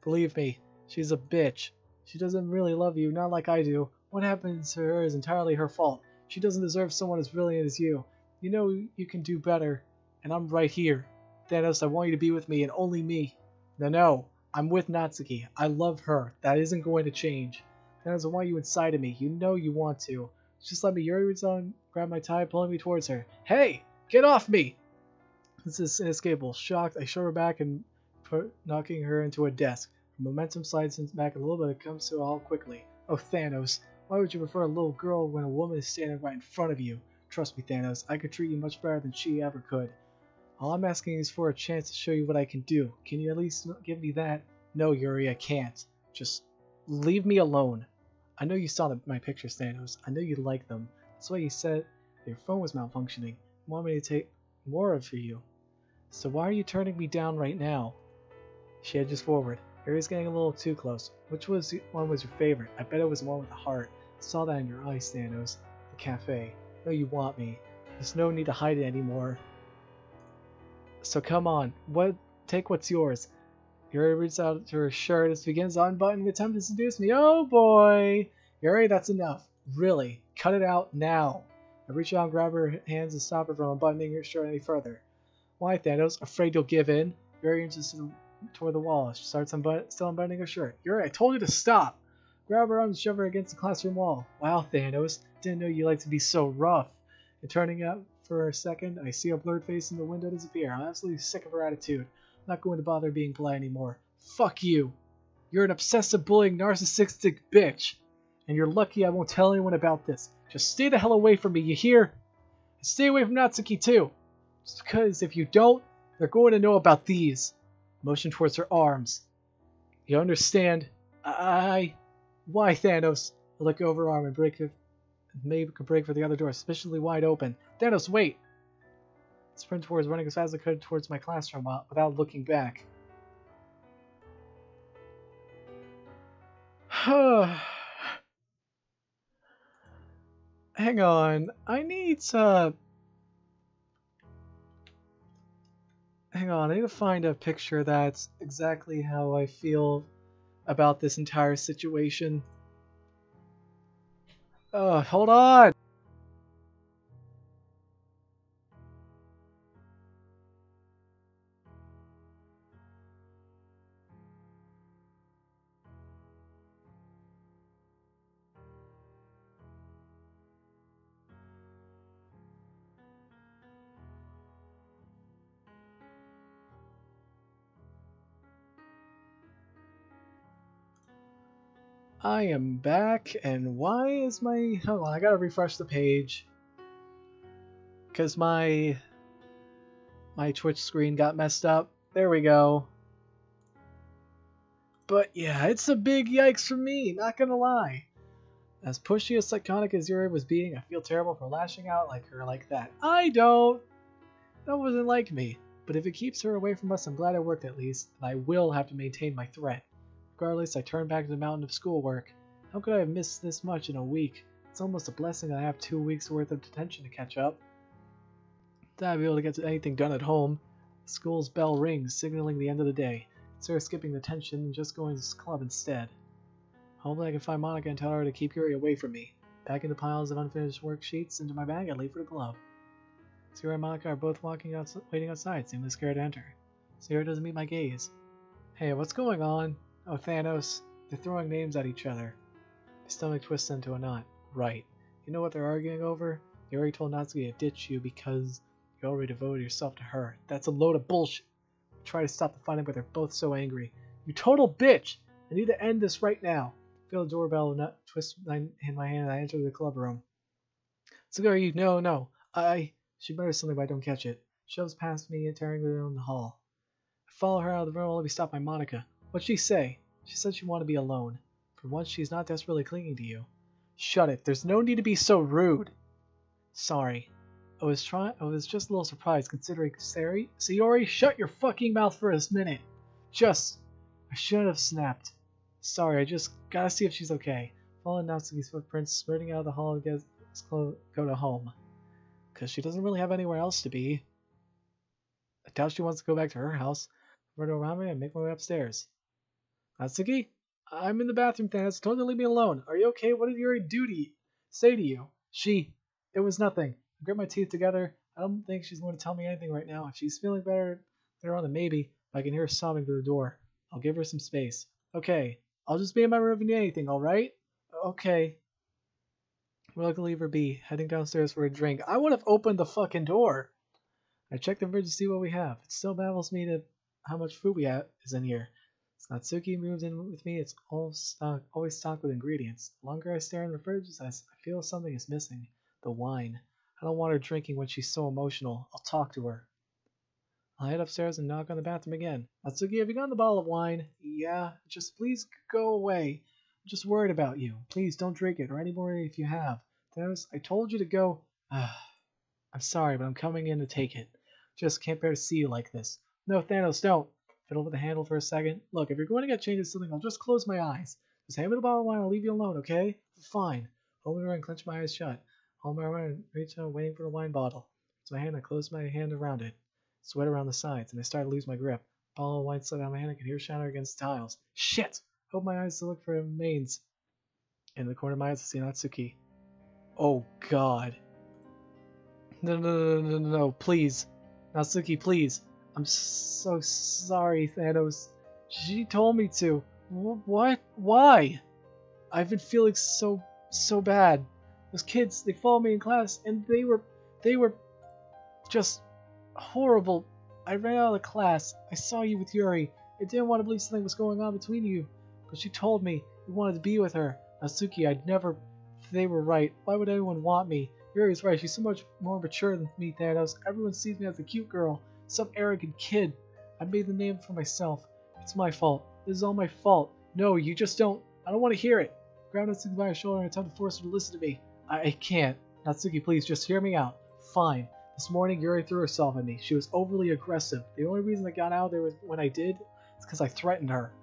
Believe me, she's a bitch. She doesn't really love you, not like I do. What happens to her is entirely her fault. She doesn't deserve someone as brilliant as you. You know you can do better, and I'm right here. Thanos, I want you to be with me and only me. No, I'm with Natsuki. I love her. That isn't going to change. Thanos, I want you inside of me. You know you want to. Just let me. Yuri reaches on, grab my tie, pulling me towards her. Hey, get off me! This is inescapable. Shocked, I shove her back and knocking her into a desk. Her momentum slides back a little, but it comes to a halt quickly. Oh, Thanos, why would you prefer a little girl when a woman is standing right in front of you? Trust me, Thanos, I could treat you much better than she ever could. All I'm asking is for a chance to show you what I can do. Can you at least give me that? No, Yuri, I can't. Just leave me alone. I know you saw my pictures, Thanos. I know you like them. That's why you said your phone was malfunctioning. You want me to take more of you. So why are you turning me down right now? She edges forward. Yuri's getting a little too close. Which one was your favorite? I bet it was the one with the heart. I saw that in your eyes, Thanos. The cafe. I know you want me. There's no need to hide it anymore. So come on. Take what's yours. Yuri reaches out to her shirt as begins to unbutton the attempt to seduce me. Oh boy! Yuri, that's enough. Really. Cut it out now. I reach out and grab her hands and stop her from unbuttoning her shirt any further. Why, Thanos? Afraid you'll give in? Yuri inches toward the wall. She starts still unbuttoning her shirt. Yuri, I told you to stop! Grab her arm and shove her against the classroom wall. Wow, Thanos. Didn't know you like to be so rough. And turning up for a second, I see her blurred face in the window disappear. I'm absolutely sick of her attitude. I'm not going to bother being polite anymore. Fuck you! You're an obsessive, bullying, narcissistic bitch! And you're lucky I won't tell anyone about this. Just stay the hell away from me, you hear? And stay away from Natsuki too! Just because if you don't, they're going to know about these. Motion towards her arms. You understand? Why, Thanos? I look over her arm and maybe could break for the other door, suspiciously wide open. Thanos, wait! I sprint towards, running as fast as I could towards my classroom without looking back. Hang on, I need to find a picture that's exactly how I feel about this entire situation. Hold on! I am back, and why is my... Hold on, I gotta refresh the page. Because my Twitch screen got messed up. There we go. But yeah, it's a big yikes for me, not gonna lie. As pushy as psychotic as Yuri was being, I feel terrible for lashing out like her like that. I don't! That wasn't like me. But if it keeps her away from us, I'm glad it worked at least, and I will have to maintain my threat. Regardless, I turn back to the mountain of schoolwork. How could I have missed this much in a week? It's almost a blessing that I have 2 weeks worth of detention to catch up. Then I'll be able to get anything done at home. The school's bell rings, signaling the end of the day. Instead of skipping detention and just going to the club instead. Hopefully I can find Monica and tell her to keep Yuri away from me. Packing the piles of unfinished worksheets into my bag and leave for the club. Sierra and Monica are both waiting outside, seemingly scared to enter. Sierra doesn't meet my gaze. Hey, what's going on? Oh, Thanos. They're throwing names at each other. My stomach twists into a knot. Right. You know what they're arguing over? You already told Natsuki to ditch you because you already devoted yourself to her. That's a load of bullshit. I try to stop the fighting, but they're both so angry. You total bitch! I need to end this right now. I feel the doorbell and twist in my hand and I enter the club room. Sugari, no. She mutters something but I don't catch it. Shoves past me and tearing down the hall. I follow her out of the room, only to be stopped by Monica. What'd she say? She said she wanted to be alone. For once, she's not desperately clinging to you. Shut it. There's no need to be so rude. Sorry. I was just a little surprised considering Sayori, shut your fucking mouth for a minute. I shouldn't have snapped. Sorry, I just gotta see if she's okay. Following Natsuki's footprints, spurting out of the hall to go to home. Because she doesn't really have anywhere else to be. I doubt she wants to go back to her house. I run around me and make my way upstairs. Natsuki? I'm in the bathroom, Thanos. Told her to leave me alone. Are you okay? What did Yuri say to you? It was nothing. I grit my teeth together. I don't think she's going to tell me anything right now. If she's feeling better later on, then maybe. If I can hear her sobbing through the door, I'll give her some space. Okay. I'll just be in my room if you need anything, alright? Okay. We're not gonna leave her be, heading downstairs for a drink. I would have opened the fucking door. I check the fridge to see what we have. It still baffles me to how much food we have is in here. Natsuki moves in with me. It's always stocked with ingredients. The longer I stare in the fridge, I feel something is missing. The wine. I don't want her drinking when she's so emotional. I'll talk to her. I'll head upstairs and knock on the bathroom again. Natsuki, have you gotten the bottle of wine? Yeah. Just please go away. I'm just worried about you. Please don't drink it, or any more if you have. Thanos, I told you to go. I'm sorry, but I'm coming in to take it. Just can't bear to see you like this. No, Thanos, don't. Fiddle with the handle for a second. Look, if you're going to get changed to something, I'll just close my eyes. Just hand me the bottle of wine, I'll leave you alone, okay? Fine. Open the door and clench my eyes shut. Hold my arm and reach out, waiting for the wine bottle. It's my hand, I close my hand around it. Sweat around the sides, and I start to lose my grip. Bottle of wine slid out of my hand, I can hear it shatter against the tiles. Shit! Hold my eyes to look for remains. In the corner of my eyes, I see Natsuki. Oh, God. No, please. Natsuki, please. I'm so sorry, Thanos. She told me to. What? Why? I've been feeling so bad. Those kids, they followed me in class, and they were just horrible. I ran out of the class. I saw you with Yuri. I didn't want to believe something was going on between you, but she told me you wanted to be with her. Natsuki, I'd never... They were right. Why would anyone want me? Yuri's right. She's so much more mature than me, Thanos. Everyone sees me as a cute girl. Some arrogant kid. I made the name for myself. It's my fault. This is all my fault. No, you just don't. I don't want to hear it. Grab Natsuki by her shoulder and attempt to force her to listen to me. I can't. Natsuki, please, just hear me out. Fine. This morning, Yuri threw herself at me. She was overly aggressive. The only reason I got out there was when I did is because I threatened her.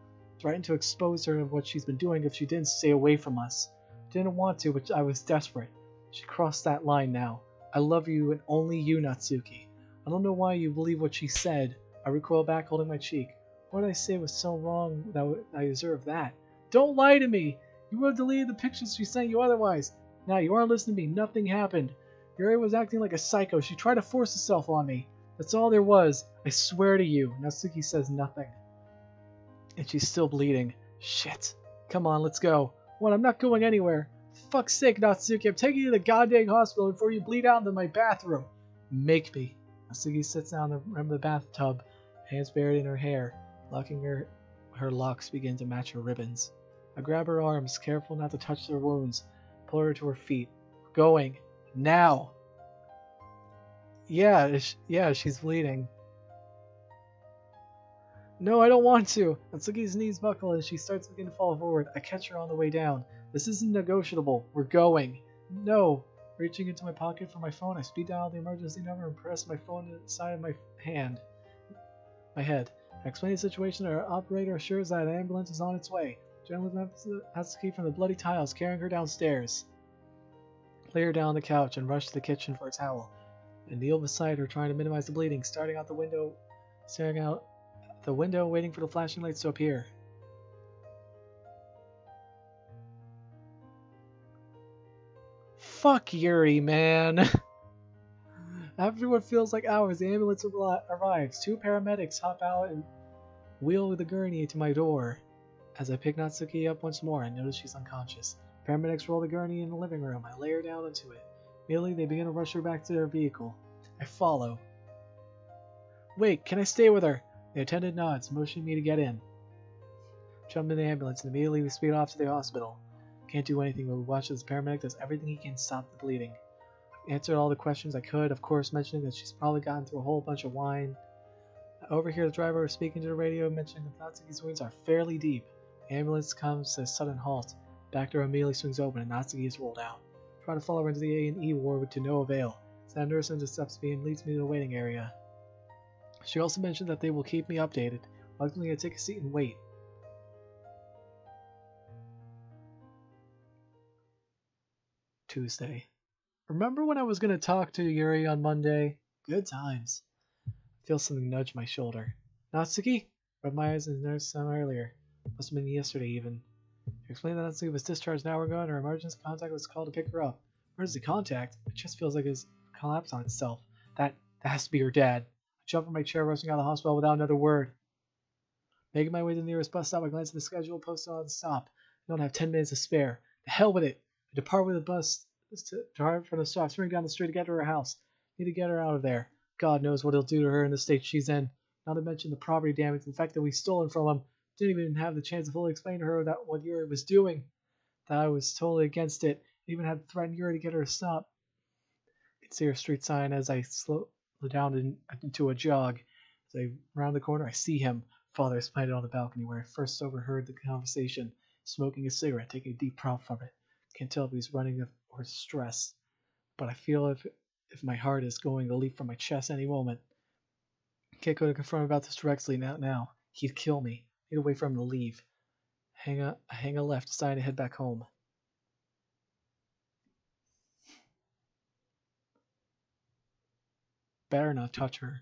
Threatened to expose her of what she's been doing if she didn't stay away from us. Didn't want to, but I was desperate. She crossed that line now. I love you and only you, Natsuki. I don't know why you believe what she said. I recoil back, holding my cheek. What did I say was so wrong that I deserve that? Don't lie to me! You would have deleted the pictures she sent you otherwise. Now, you aren't listening to me. Nothing happened. Yuri was acting like a psycho. She tried to force herself on me. That's all there was. I swear to you. Natsuki says nothing. And she's still bleeding. Shit. Come on, let's go. What? I'm not going anywhere. For fuck's sake, Natsuki. I'm taking you to the goddamn hospital before you bleed out into my bathroom. Make me. Natsuki sits down in the rim of the bathtub, hands buried in her hair. Locking her locks begin to match her ribbons. I grab her arms, careful not to touch their wounds. Pull her to her feet. We're going. Now! Yeah, she's bleeding. No, I don't want to! Natsuki's knees buckle as she starts to begin to fall forward. I catch her on the way down. This isn't negotiable. We're going. No! Reaching into my pocket for my phone, I speed dial the emergency number and press my phone inside of my hand. my head. I explain the situation to our operator, assures that an ambulance is on its way. Gentleman has to keep from the bloody tiles, carrying her downstairs. Lay her down on the couch and rush to the kitchen for a towel. I kneel beside her, trying to minimize the bleeding, staring out the window, waiting for the flashing lights to appear. Fuck Yuri, man. After what feels like hours, the ambulance arrives. Two paramedics hop out and wheel the gurney to my door. As I pick Natsuki up once more, I notice she's unconscious. Paramedics roll the gurney in the living room. I lay her down into it. Immediately, they begin to rush her back to their vehicle. I follow. Wait, can I stay with her? The attendant nods, motioning me to get in. Jump in the ambulance, and immediately we speed off to the hospital. Can't do anything, but we watch as the paramedic does everything he can to stop the bleeding. I answered all the questions I could, of course mentioning that she's probably gotten through a whole bunch of wine. I overhear the driver speaking to the radio, mentioning that Natsuki's wounds are fairly deep. The ambulance comes to a sudden halt. Back door immediately swings open and Natsuki is rolled out. I try to follow her into the A&E ward to no avail. That nurse intercepts me and leads me to the waiting area. She also mentioned that they will keep me updated. Luckily, I take a seat and wait. Tuesday. Remember when I was going to talk to Yuri on Monday? Good times. I feel something nudge my shoulder. Natsuki? Rubbed my eyes and noticed some earlier. Must have been yesterday even. She explained that Natsuki was discharged an hour ago and her emergency contact was called to pick her up. Emergency contact? My chest feels like it's collapsed on itself. That has to be her dad. I jump from my chair, rushing out of the hospital without another word. Making my way to the nearest bus stop, I glance at the schedule posted on the stop. I don't have 10 minutes to spare. The hell with it. I depart with the bus to drive from the stop, spring down the street to get to her house. Need to get her out of there. God knows what he'll do to her in the state she's in. Not to mention the property damage and the fact that we stole it from him. Didn't even have the chance to fully explain to her that what Yuri was doing. That I was totally against it. I even had to threaten Yuri to get her to stop. I can see her street sign as I slow down into a jog. As I round the corner, I see him. Father is planted on the balcony where I first overheard the conversation, smoking a cigarette, taking a deep puff from it. Can't tell if he's running or stressed, but I feel if my heart is going to leap from my chest any moment. Can't go to confront him about this directly now. He'd kill me. Need to wait for him to leave. Hang a left, deciding to head back home. Better not touch her.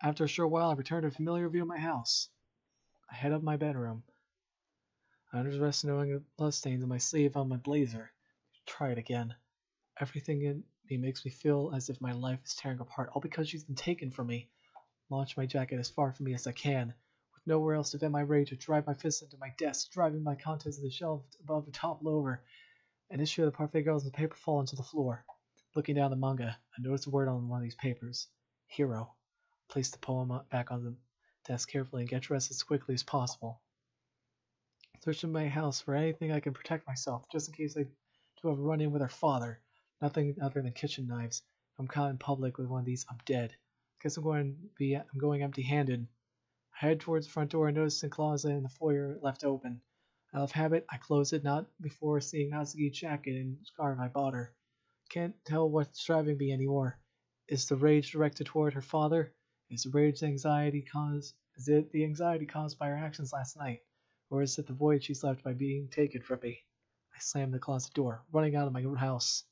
After a short while, I return to a familiar view of my house. I head up my bedroom. I undress knowing the bloodstains on my sleeve on my blazer. Try it again. Everything in me makes me feel as if my life is tearing apart, all because she's been taken from me. Launch my jacket as far from me as I can. With nowhere else to vent my rage, I drive my fist into my desk, driving my contents of the shelf above the top lower. An issue of the Parfait Girls and the paper fall onto the floor. Looking down the manga, I notice a word on one of these papers. Hero. Place the poem back on the desk carefully and get dressed as quickly as possible. Searching my house for anything I can protect myself, just in case I do have a run-in with her father. Nothing other than kitchen knives. If I'm caught in public with one of these, I'm dead. Guess I'm going empty-handed. I head towards the front door and notice the closet in the foyer left open. Out of habit, I close it, not before seeing Natsuki's jacket and scarf I bought her. Can't tell what's driving me anymore. Is the rage directed toward her father? Is it the anxiety caused by her actions last night? Or is it the void she's left by being taken from me? I slam the closet door, running out of my house.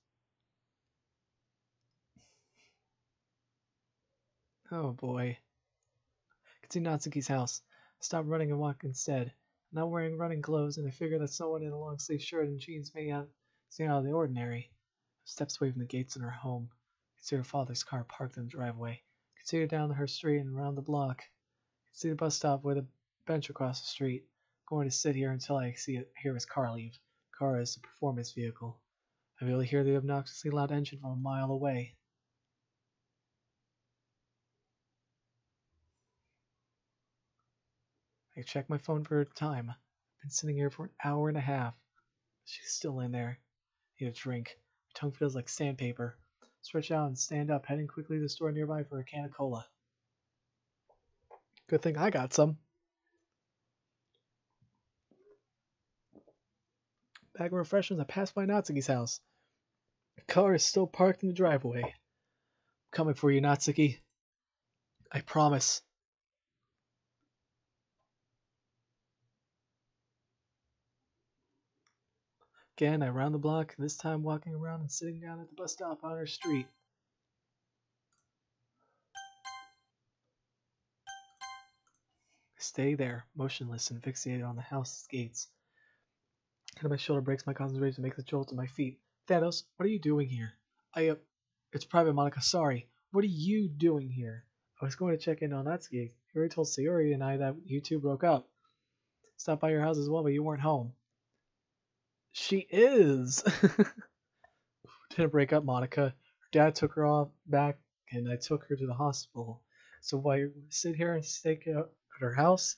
Oh boy. I can see Natsuki's house. I stop running and walk instead. I'm not wearing running clothes, and I figure that someone in a long sleeve shirt and jeans may not seem out of the ordinary. Steps away from the gates in her home. I can see her father's car parked in the driveway. I can see her down her street and around the block. I can see the bus stop with a bench across the street. I'm going to sit here until I hear his car leave. The car is a performance vehicle. I really hear the obnoxiously loud engine from a mile away. I check my phone for time. I've been sitting here for an hour and a half. She's still in there. I need a drink. My tongue feels like sandpaper. Stretch out and stand up, heading quickly to the store nearby for a can of cola. Good thing I got some. Bag of refreshments, I pass by Natsuki's house. The car is still parked in the driveway. I'm coming for you, Natsuki. I promise. Again, I round the block, this time walking around and sitting down at the bus stop on our street. I stay there, motionless and fixated on the house's gates. Hand on my shoulder breaks my concentration and makes a jolt to my feet. Thanos, what are you doing here? It's Private Monica, sorry. What are you doing here? I was going to check in on Natsuki. You already told Sayori and I that you two broke up. Stopped by your house as well, but you weren't home. She is! Didn't break up, Monica. Her dad took her off back, and I took her to the hospital. So why you sit here and stay at her house?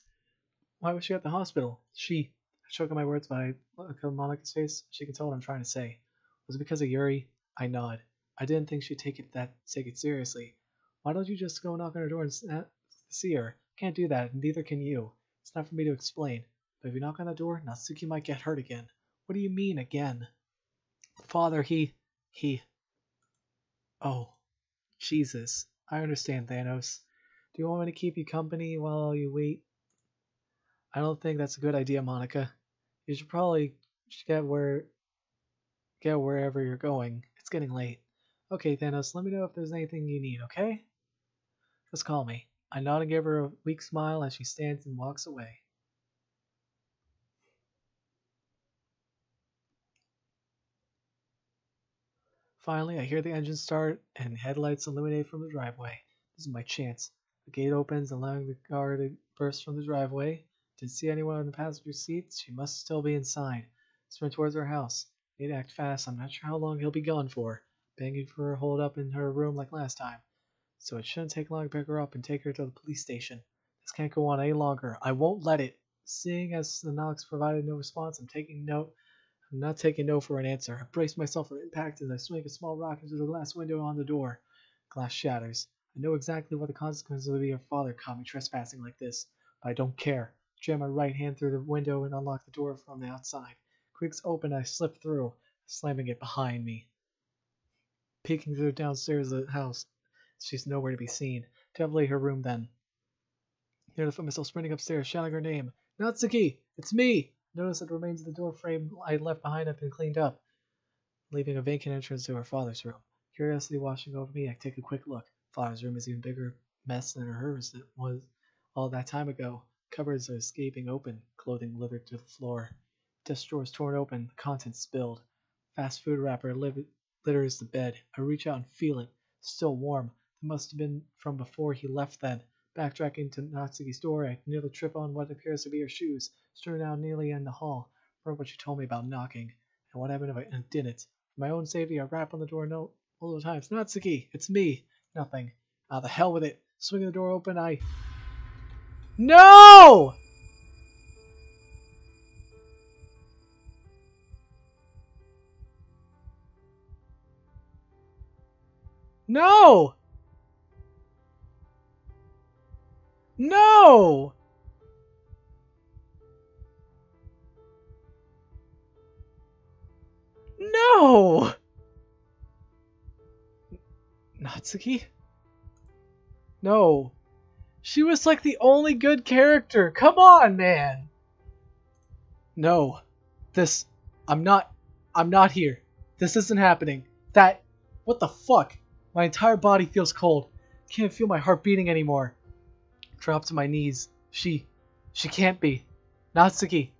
Why was she at the hospital? I choke on my words, but I look at Monica's face. She can tell what I'm trying to say. Was it because of Yuri? I nod. I didn't think she'd take it seriously. Why don't you just go knock on her door and see her? Can't do that, and neither can you. It's not for me to explain. But if you knock on the door, Natsuki might get hurt again. What do you mean, again? Father, he... Oh, Jesus. I understand, Thanos. Do you want me to keep you company while you wait? I don't think that's a good idea, Monica. You should probably get wherever you're going. It's getting late. Okay, Thanos, let me know if there's anything you need, okay? Just call me. I nod and give her a weak smile as she stands and walks away. Finally, I hear the engine start and headlights illuminate from the driveway. This is my chance. The gate opens, allowing the car to burst from the driveway. Didn't see anyone in the passenger seat. She must still be inside. Sprint towards her house. Need to act fast. I'm not sure how long he'll be gone for. Begging for her hold up in her room like last time. So it shouldn't take long to pick her up and take her to the police station. This can't go on any longer. I won't let it. Seeing as the knocks provided no response, I'm not taking no for an answer. I brace myself for impact as I swing a small rock into the glass window on the door. Glass shatters. I know exactly what the consequences would be if father caught me trespassing like this, but I don't care. Jam my right hand through the window and unlock the door from the outside. Creaks open, I slip through, slamming it behind me. Peeking through downstairs of the house, she's nowhere to be seen. Definitely her room then. Nearly found myself sprinting upstairs, shouting her name. Natsuki! It's me! Notice that the remains of the door frame I left behind have been cleaned up, leaving a vacant entrance to her father's room. Curiosity washing over me, I take a quick look. Father's room is even bigger mess than hers it was all that time ago. Cupboards are escaping open, clothing littered to the floor. Desk drawers torn open, the contents spilled. Fast food wrapper litters the bed. I reach out and feel it. Still warm. It must have been from before he left then. Backtracking to Natsuki's door, I nearly trip on what appears to be her shoes, strewn out nearly in the hall. Remember what you told me about knocking, and what happened if I didn't. For my own safety, I rap on the door multiple times. Natsuki, it's me. Nothing. Ah, the hell with it. Swinging the door open, No! No! No! No! Natsuki? No. She was like the only good character. Come on, man. No. I'm not here. This isn't happening. What the fuck? My entire body feels cold. Can't feel my heart beating anymore. Drop to my knees. She can't be. Natsuki.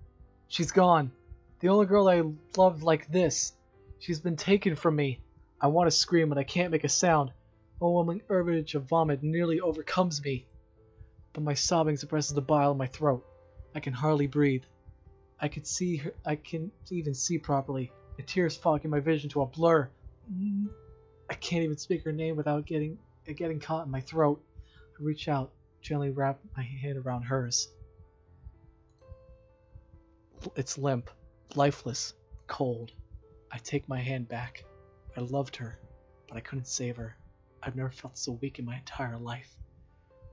She's gone. The only girl I loved like this. She's been taken from me. I want to scream, but I can't make a sound. Overwhelming urge of vomit nearly overcomes me. But my sobbing suppresses the bile in my throat. I can hardly breathe. I can even see properly. The tears fogging my vision to a blur. I can't even speak her name without getting caught in my throat. I reach out, gently wrap my hand around hers. It's limp, lifeless, cold. I take my hand back. I loved her, but I couldn't save her. I've never felt so weak in my entire life.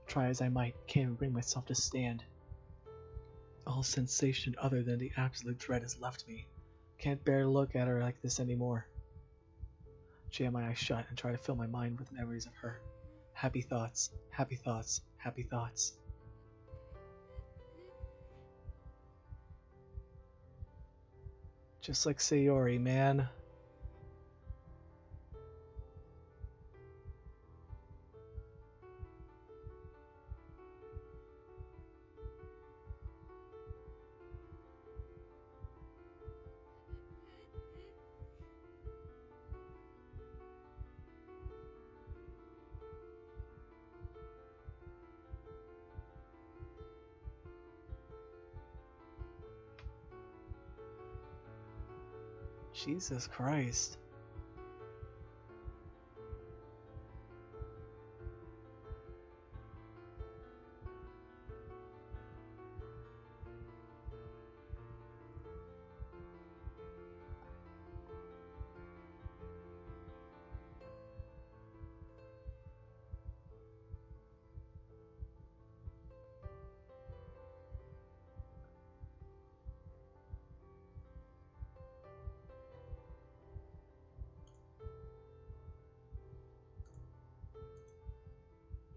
Try as I might, can't even bring myself to stand. All sensation other than the absolute dread has left me. Can't bear to look at her like this anymore. Jam my eyes shut and try to fill my mind with memories of her. Happy thoughts, happy thoughts, happy thoughts. Just like Sayori, man. Jesus Christ.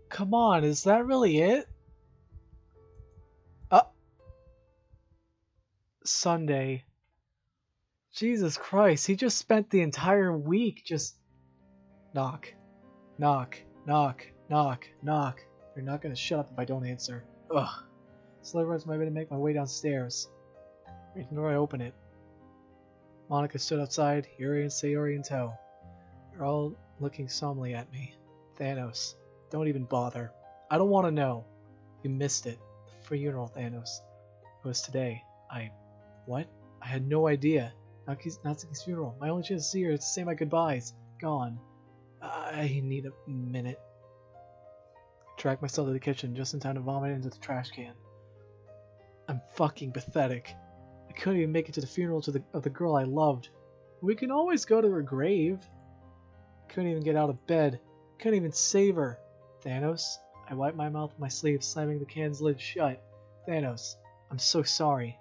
Come on, is that really it? Sunday. Jesus Christ, he just spent the entire week just knock, knock, knock, knock, knock. They're not gonna shut up if I don't answer. Ugh. Slowly runs my way to make my way downstairs. Right before I open it, Monica stood outside, Yuri and Sayori in tow. They're all looking solemnly at me. Thanos, don't even bother. I don't want to know. You missed it. The funeral, Thanos. It was today. What? I had no idea. Natsuki's funeral. My only chance to see her is to say my goodbyes. Gone. I need a minute. I dragged myself to the kitchen just in time to vomit into the trash can. I'm fucking pathetic. I couldn't even make it to the funeral of the girl I loved. We can always go to her grave. Couldn't even get out of bed. Couldn't even save her. Thanos. I wiped my mouth with my sleeve, slamming the can's lid shut. Thanos, I'm so sorry.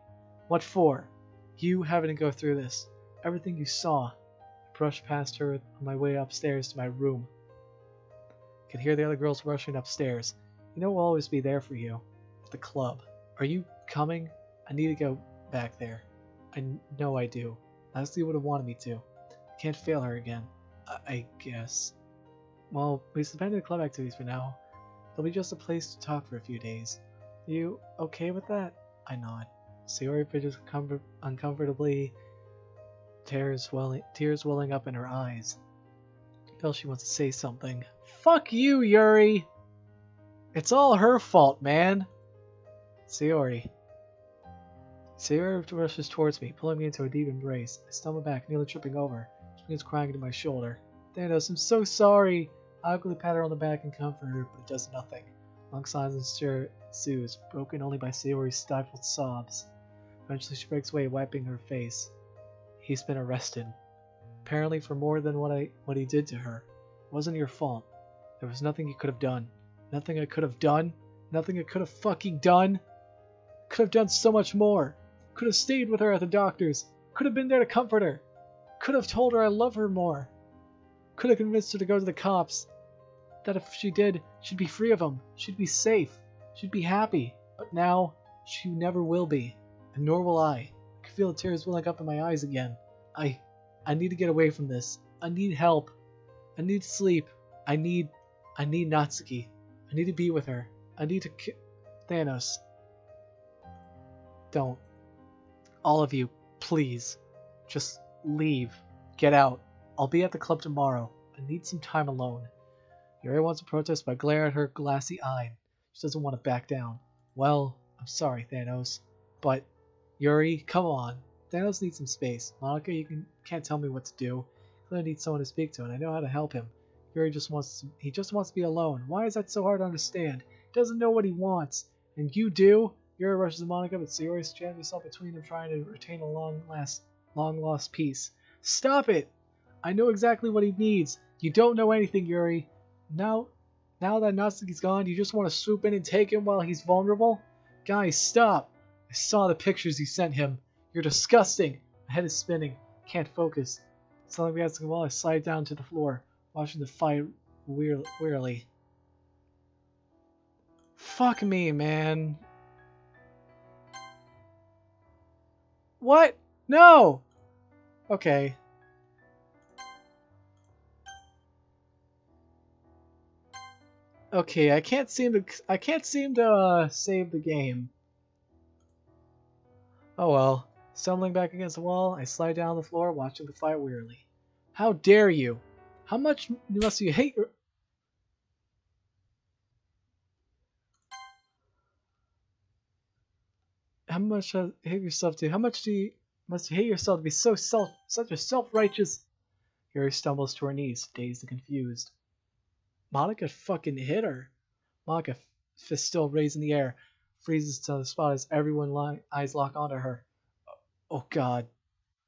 What for? You having to go through this. Everything you saw. I brushed past her on my way upstairs to my room. I could hear the other girls rushing upstairs. You know we'll always be there for you. At the club. Are you coming? I need to go back there. I know I do. Leslie would have wanted me to. I can't fail her again. I guess. Well, we suspended the club activities for now. There'll be just a place to talk for a few days. You okay with that? I nod. Sayori fidgets uncomfortably, tears welling up in her eyes. I feel she wants to say something. Fuck you, Yuri! It's all her fault, man! Sayori rushes towards me, pulling me into a deep embrace. I stumble back, nearly tripping over. She begins crying into my shoulder. Thanos, I'm so sorry! I awkwardly pat her on the back and comfort her, but it does nothing. Long silence ensues, broken only by Sayori's stifled sobs. Eventually she breaks away, wiping her face. He's been arrested. Apparently for more than what he did to her. It wasn't your fault. There was nothing you could have done. Nothing I could have done. Nothing I could have fucking done. Could have done so much more. Could have stayed with her at the doctor's. Could have been there to comfort her. Could have told her I love her more. Could have convinced her to go to the cops. That if she did, she'd be free of him. She'd be safe. She'd be happy. But now, she never will be. And nor will I. I can feel the tears welling up in my eyes again. I need to get away from this. I need help. I need sleep. I need Natsuki. I need to be with her. I need to Thanos. Don't. All of you, please. Just leave. Get out. I'll be at the club tomorrow. I need some time alone. Yuri wants to protest, but I glare at her glassy-eyed. She doesn't want to back down. Well, I'm sorry, Thanos. But, Yuri, come on. Thanos needs some space. Monica, can't tell me what to do. He clearly needs someone to speak to, and I know how to help him. Yuri just wants to be alone. Why is that so hard to understand? He doesn't know what he wants. And you do? Yuri rushes to Monica, but Sayori jams herself between them, trying to retain a long-lost peace. Stop it! I know exactly what he needs. You don't know anything, Yuri. Now that Natsuki's gone, you just want to swoop in and take him while he's vulnerable? Guys, stop! I saw the pictures you sent him. You're disgusting. My head is spinning. Can't focus. Suddenly, against the wall, I slide down to the floor, watching the fight wearily. Fuck me, man. What? No! Okay. Okay, I can't seem to save the game. Oh well. Stumbling back against the wall, I slide down the floor, watching the fight wearily. How dare you? How much must you hate your... How much hate yourself to? How much must you hate yourself to be such a self-righteous... Yuri stumbles to her knees, dazed and confused. Monica fucking hit her. Monica, fist still raised in the air, freezes to the spot as eyes lock onto her. Oh god.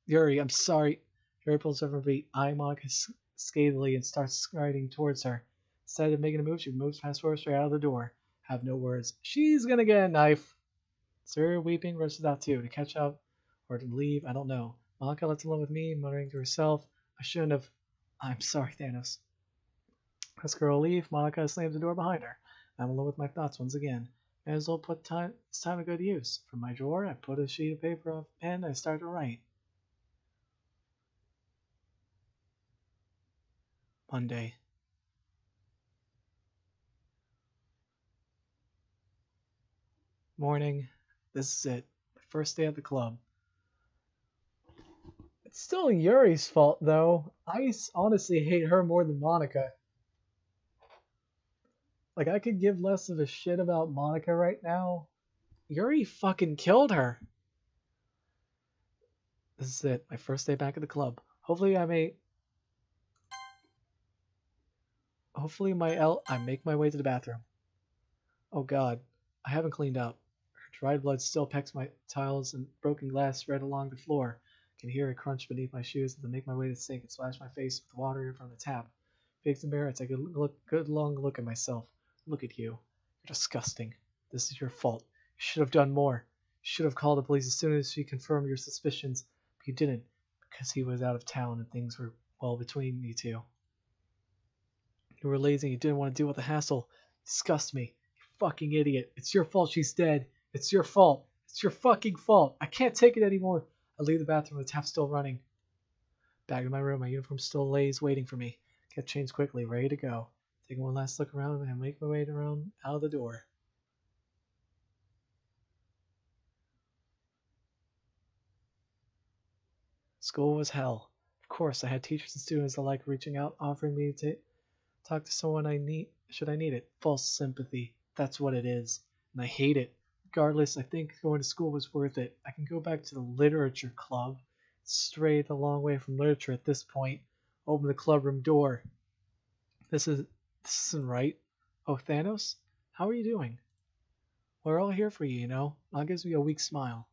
Yuri, I'm sorry. Yuri pulls over her feet, eyeing Monica scathingly and starts striding towards her. Instead of making a move, she moves past her straight out of the door. Have no words. She's gonna get a knife. Sir, weeping, rushes out too, to catch up or to leave, I don't know. Monica lets alone with me, muttering to herself, I shouldn't have... I'm sorry, Thanos. As girl leave, Monica slams the door behind her. I'm alone with my thoughts once again. May as well put this time to good use. From my drawer, I put a sheet of paper on a pen and I start to write. Monday. Morning. This is it. My first day at the club. It's still Yuri's fault, though. I honestly hate her more than Monica. Like, I could give less of a shit about Monica right now. Yuri fucking killed her. This is it. My first day back at the club. Hopefully I make my way to the bathroom. Oh god. I haven't cleaned up. Her dried blood still pecks my tiles and broken glass spread along the floor. I can hear a crunch beneath my shoes as I make my way to the sink and splash my face with water from the tap. Face the mirror, I take a good long look at myself. Look at you. You're disgusting. This is your fault. You should have done more. You should have called the police as soon as she confirmed your suspicions. But you didn't, because he was out of town and things were, well, between you two. You were lazy and you didn't want to deal with the hassle. You disgust me. You fucking idiot. It's your fault she's dead. It's your fault. It's your fucking fault. I can't take it anymore. I leave the bathroom with the tap still running. Back in my room, my uniform still lays waiting for me. Get changed quickly, ready to go. Taking one last look around and make my way around out of the door. School was hell. Of course, I had teachers and students alike reaching out, offering me to talk to someone I need should I need it. False sympathy. That's what it is. And I hate it. Regardless, I think going to school was worth it. I can go back to the literature club. Strayed a long way from literature at this point. Open the clubroom door. This isn't right. Oh, Thanos? How are you doing? We're all here for you, you know. Mom gives me a weak smile.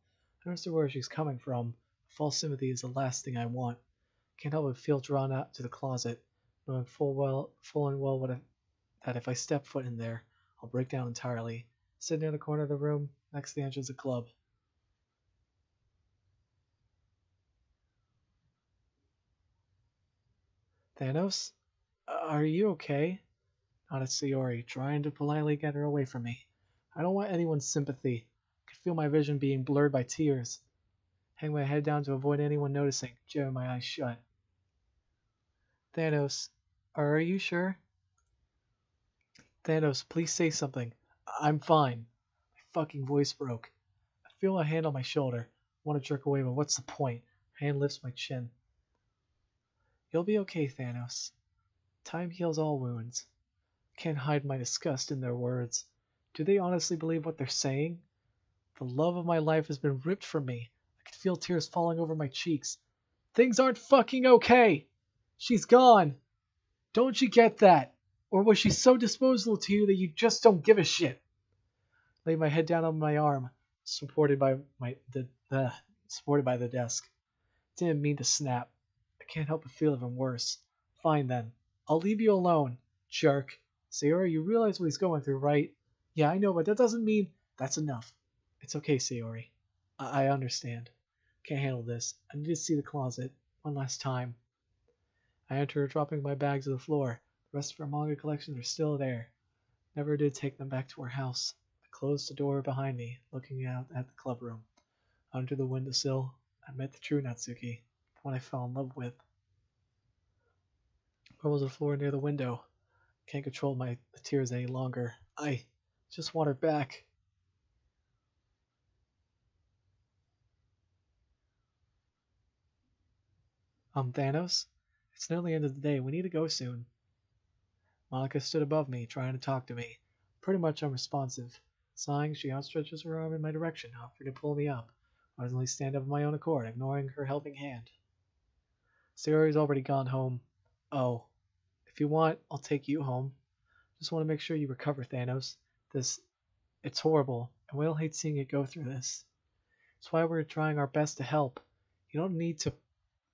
I understand where she's coming from. False sympathy is the last thing I want. Can't help but feel drawn out to the closet, knowing full and well that if I step foot in there, I'll break down entirely. Sitting in the corner of the room, next to the entrance of the club. Thanos? Are you okay? Nodded Sayori, trying to politely get her away from me. I don't want anyone's sympathy. I could feel my vision being blurred by tears. Hang my head down to avoid anyone noticing, jamming my eyes shut. Thanos, are you sure? Thanos, please say something. I'm fine. My fucking voice broke. I feel a hand on my shoulder. I want to jerk away, but what's the point? Hand lifts my chin. You'll be okay, Thanos. Time heals all wounds. I can't hide my disgust in their words. Do they honestly believe what they're saying? The love of my life has been ripped from me. I could feel tears falling over my cheeks. Things aren't fucking okay! She's gone! Don't you get that? Or was she so disposable to you that you just don't give a shit? Lay my head down on my arm, supported by the desk. Didn't mean to snap. I can't help but feel even worse. Fine then. I'll leave you alone, jerk. Sayori, you realize what he's going through, right? Yeah, I know, but that doesn't mean... That's enough. It's okay, Sayori. I understand. Can't handle this. I need to see the closet. One last time. I enter, dropping my bags to the floor. The rest of our manga collections are still there. Never did take them back to our house. I closed the door behind me, looking out at the clubroom. Under the windowsill, I met the true Natsuki, one I fell in love with. Rolls on the floor near the window. Can't control my tears any longer. I just want her back. Thanos? It's nearly the end of the day. We need to go soon. Monica stood above me, trying to talk to me. Pretty much unresponsive. Sighing, she outstretches her arm in my direction, offering to pull me up. I suddenly stand up of my own accord, ignoring her helping hand. Sayori's already gone home. Oh. If you want, I'll take you home. Just want to make sure you recover, Thanos. It's horrible, and we all hate seeing it go through this. That's why we're trying our best to help. You don't need to...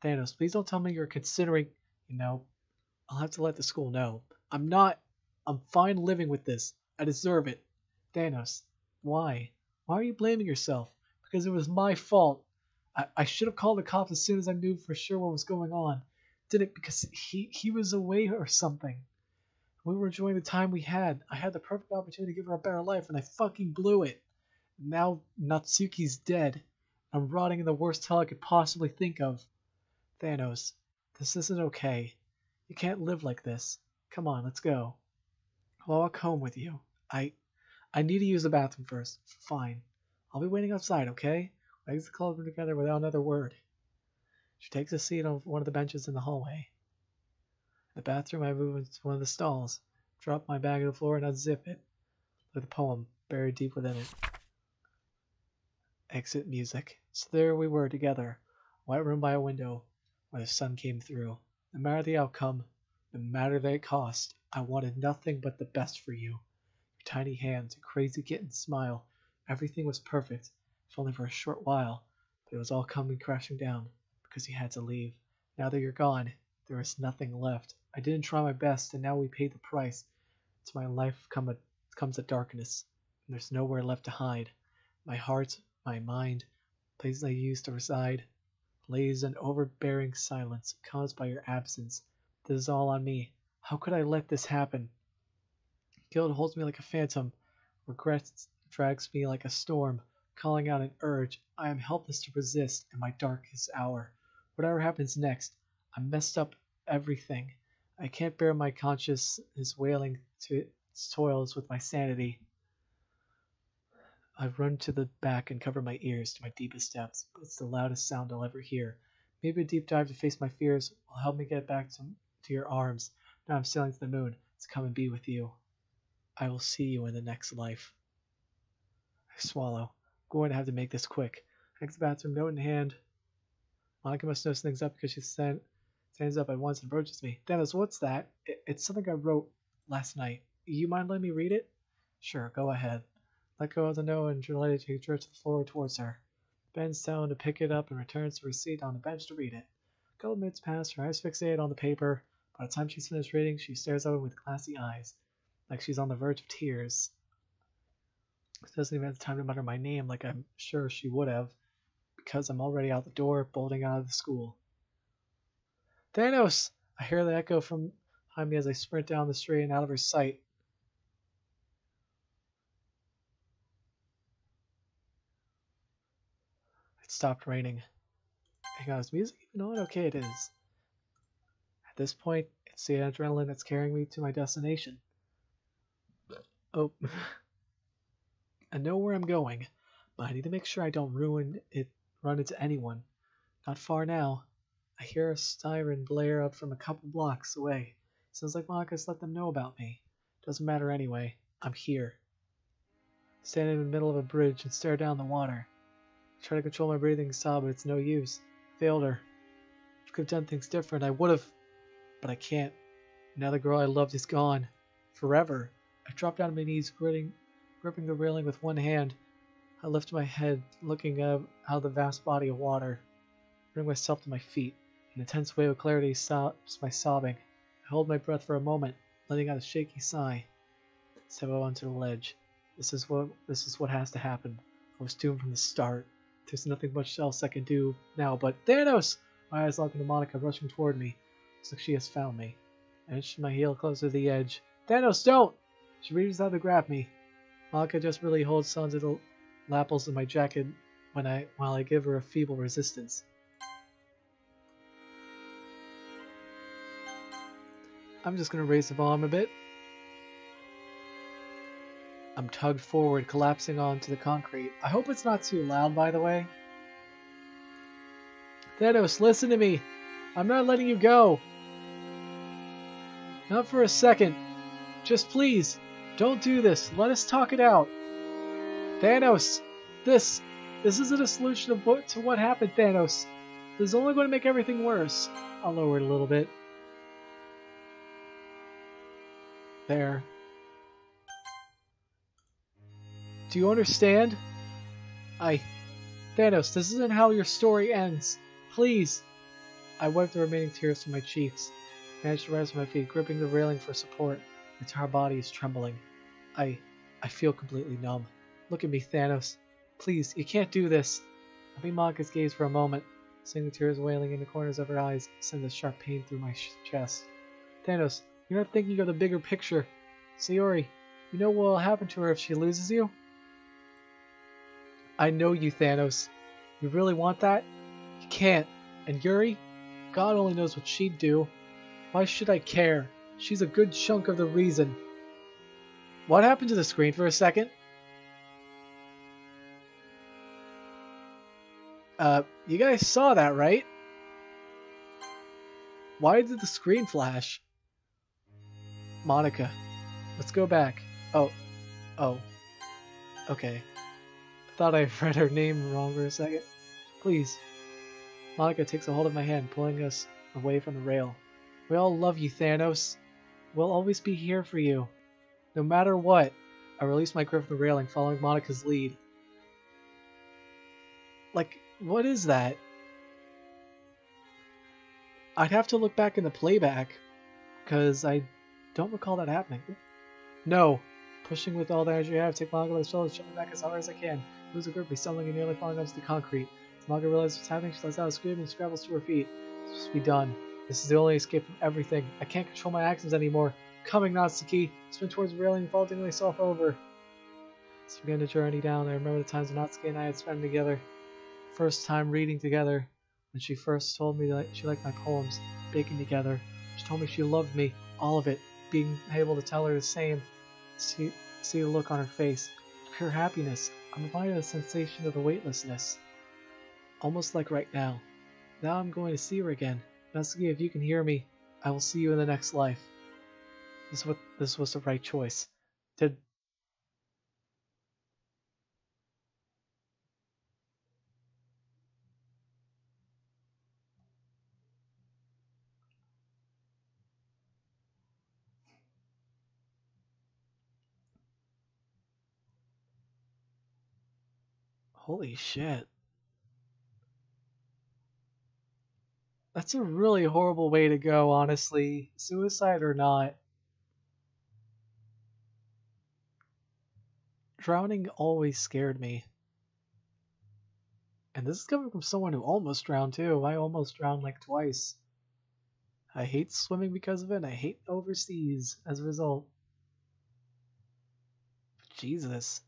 Thanos, please don't tell me you're considering... I'll have to let the school know. I'm not... I'm fine living with this. I deserve it. Thanos, why? Why are you blaming yourself? Because it was my fault. I should have called the cops as soon as I knew for sure what was going on. Did it because he was away or something. We were enjoying the time we had. I had the perfect opportunity to give her a better life, and I fucking blew it. Now Natsuki's dead. I'm rotting in the worst hell I could possibly think of. Thanos, this isn't okay. You can't live like this. Come on, let's go. I'll walk home with you. I need to use the bathroom first. Fine. I'll be waiting outside, okay? We exit the club together without another word. She takes a seat on one of the benches in the hallway. In the bathroom, I move into one of the stalls, drop my bag on the floor, and unzip it, with a poem buried deep within it. Exit music. So there we were together, white room by a window, where the sun came through. No matter the outcome, no matter the cost, I wanted nothing but the best for you. Your tiny hands, your crazy kitten smile, everything was perfect, if only for a short while, but it was all coming crashing down, because you had to leave. Now that you're gone, there is nothing left. I didn't try my best, and now we paid the price. To my life comes a darkness, and there's nowhere left to hide. My heart, my mind, places I used to reside, lays an overbearing silence caused by your absence. This is all on me. How could I let this happen? Guilt holds me like a phantom. Regret drags me like a storm, calling out an urge I am helpless to resist in my darkest hour. Whatever happens next, I messed up everything. I can't bear my consciousness wailing to its toils with my sanity. I run to the back and cover my ears to my deepest depths, but it's the loudest sound I'll ever hear. Maybe a deep dive to face my fears will help me get back to your arms. Now I'm sailing to the moon to come and be with you. I will see you in the next life. I swallow. I'm going to have to make this quick. I exit the bathroom, note in hand. Monica must know something's up because she stands up at once and approaches me. Dennis, what's that? It's something I wrote last night. You mind letting me read it? Sure, go ahead. Let go of the note and Julia takes her to the floor towards her. Bends down to pick it up and returns to her seat on the bench to read it. A couple minutes pass, her eyes fixated on the paper. By the time she's finished reading, she stares at it with glassy eyes, like she's on the verge of tears. She doesn't even have time to mutter my name like I'm sure she would have, because I'm already out the door, bolting out of the school. Thanos! I hear the echo from behind me as I sprint down the street and out of her sight. It stopped raining. Hang on, is music even on? Okay, it is. At this point, it's the adrenaline that's carrying me to my destination. Oh. I know where I'm going, but I need to make sure I don't run into anyone. Not far now. I hear a siren blare up from a couple blocks away. Sounds like Monica's let them know about me. Doesn't matter anyway. I'm here. Standing in the middle of a bridge and stare down the water. I try to control my breathing and sob, but it's no use. Failed her. If I could have done things different, I would have. But I can't. Now the girl I loved is gone. Forever. I drop down on my knees, gripping the railing with one hand. I lift my head, looking out of the vast body of water. Bring myself to my feet. An intense wave of clarity stops my sobbing. I hold my breath for a moment, letting out a shaky sigh. Step out onto the ledge. This is what has to happen. I was doomed from the start. There's nothing much else I can do now, but Thanos! My eyes lock into Monica rushing toward me. Looks like she has found me. I inch my heel closer to the edge. Thanos, don't! She reaches out to grab me. Monica just really holds onto the lapels of my jacket while I give her a feeble resistance. I'm just gonna raise the volume a bit. I'm tugged forward, collapsing onto the concrete. I hope it's not too loud, by the way. Thanos, listen to me. I'm not letting you go. Not for a second. Just please, don't do this. Let us talk it out. Thanos, this isn't a solution to what happened, Thanos. This is only going to make everything worse. I'll lower it a little bit. There. Do you understand? Thanos, this isn't how your story ends. Please. I wiped the remaining tears from my cheeks. Managed to rise to my feet, gripping the railing for support. My entire body is trembling. I feel completely numb. Look at me, Thanos. Please, you can't do this. I meet Monika's gaze for a moment, seeing the tears wailing in the corners of her eyes send a sharp pain through my chest. Thanos, you're not thinking of the bigger picture. Sayori, you know what will happen to her if she loses you? I know you, Thanos. You really want that? You can't. And Yuri? God only knows what she'd do. Why should I care? She's a good chunk of the reason. What happened to the screen for a second? You guys saw that, right? Why did the screen flash? Monika. Let's go back. Oh. Okay. I thought I read her name wrong for a second. Please. Monika takes a hold of my hand, pulling us away from the rail. We all love you, Thanos. We'll always be here for you. No matter what. I release my grip from the railing, following Monika's lead. Like, what is that? I'd have to look back in the playback, because I don't recall that happening. No. Pushing with all the energy I have, take Monika by the shoulders, jump back as hard as I can. Lose her grip, be stumbling and nearly falling onto the concrete. As Monika realizes what's happening, she lets out a scream and scrambles to her feet. It's supposed to be done. This is the only escape from everything. I can't control my actions anymore. Coming, Natsuki. Spin towards the railing, vaulting myself over. As we began to journey down, I remember the times when Natsuki and I had spent together. First time reading together. When she first told me that she liked my poems. Baking together. She told me she loved me. All of it. Being able to tell her the same. See the look on her face. Pure happiness. I'm reminded of the sensation of the weightlessness. Almost like right now. Now I'm going to see her again. Natsuki, if you can hear me, I will see you in the next life. This was the right choice. Holy shit. That's a really horrible way to go, honestly. Suicide or not. Drowning always scared me. And this is coming from someone who almost drowned too. I almost drowned like twice. I hate swimming because of it, and I hate overseas as a result. Jesus.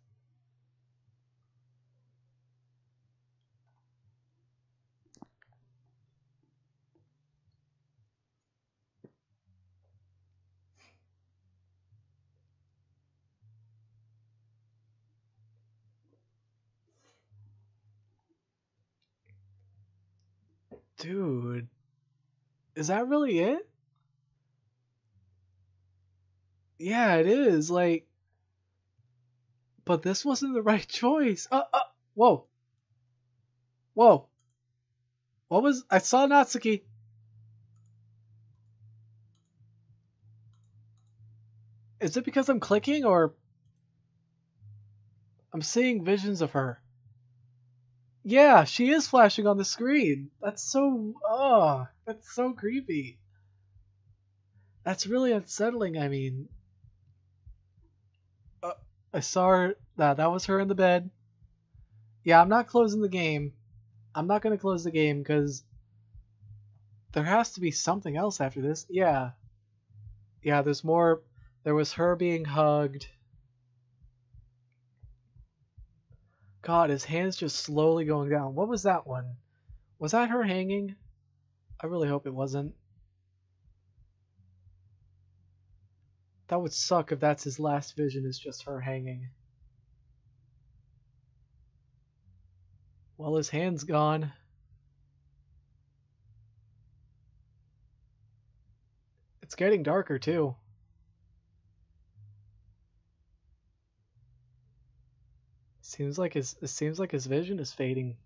Dude. Is that really it? Yeah, it is. Like, but this wasn't the right choice. Whoa. Whoa. What was... I saw Natsuki. Is it because I'm clicking, or... I'm seeing visions of her. Yeah, she is flashing on the screen. That's so... Oh, that's so creepy. That's really unsettling, I mean... I saw her... That was her in the bed. Yeah, I'm not closing the game. I'm not going to close the game, because... There has to be something else after this. Yeah. Yeah, there's more... There was her being hugged. God, his hand's just slowly going down. What was that one? Was that her hanging? I really hope it wasn't. That would suck if that's his last vision, is just her hanging. Well, his hand's gone. It's getting darker too. It seems like his vision is fading.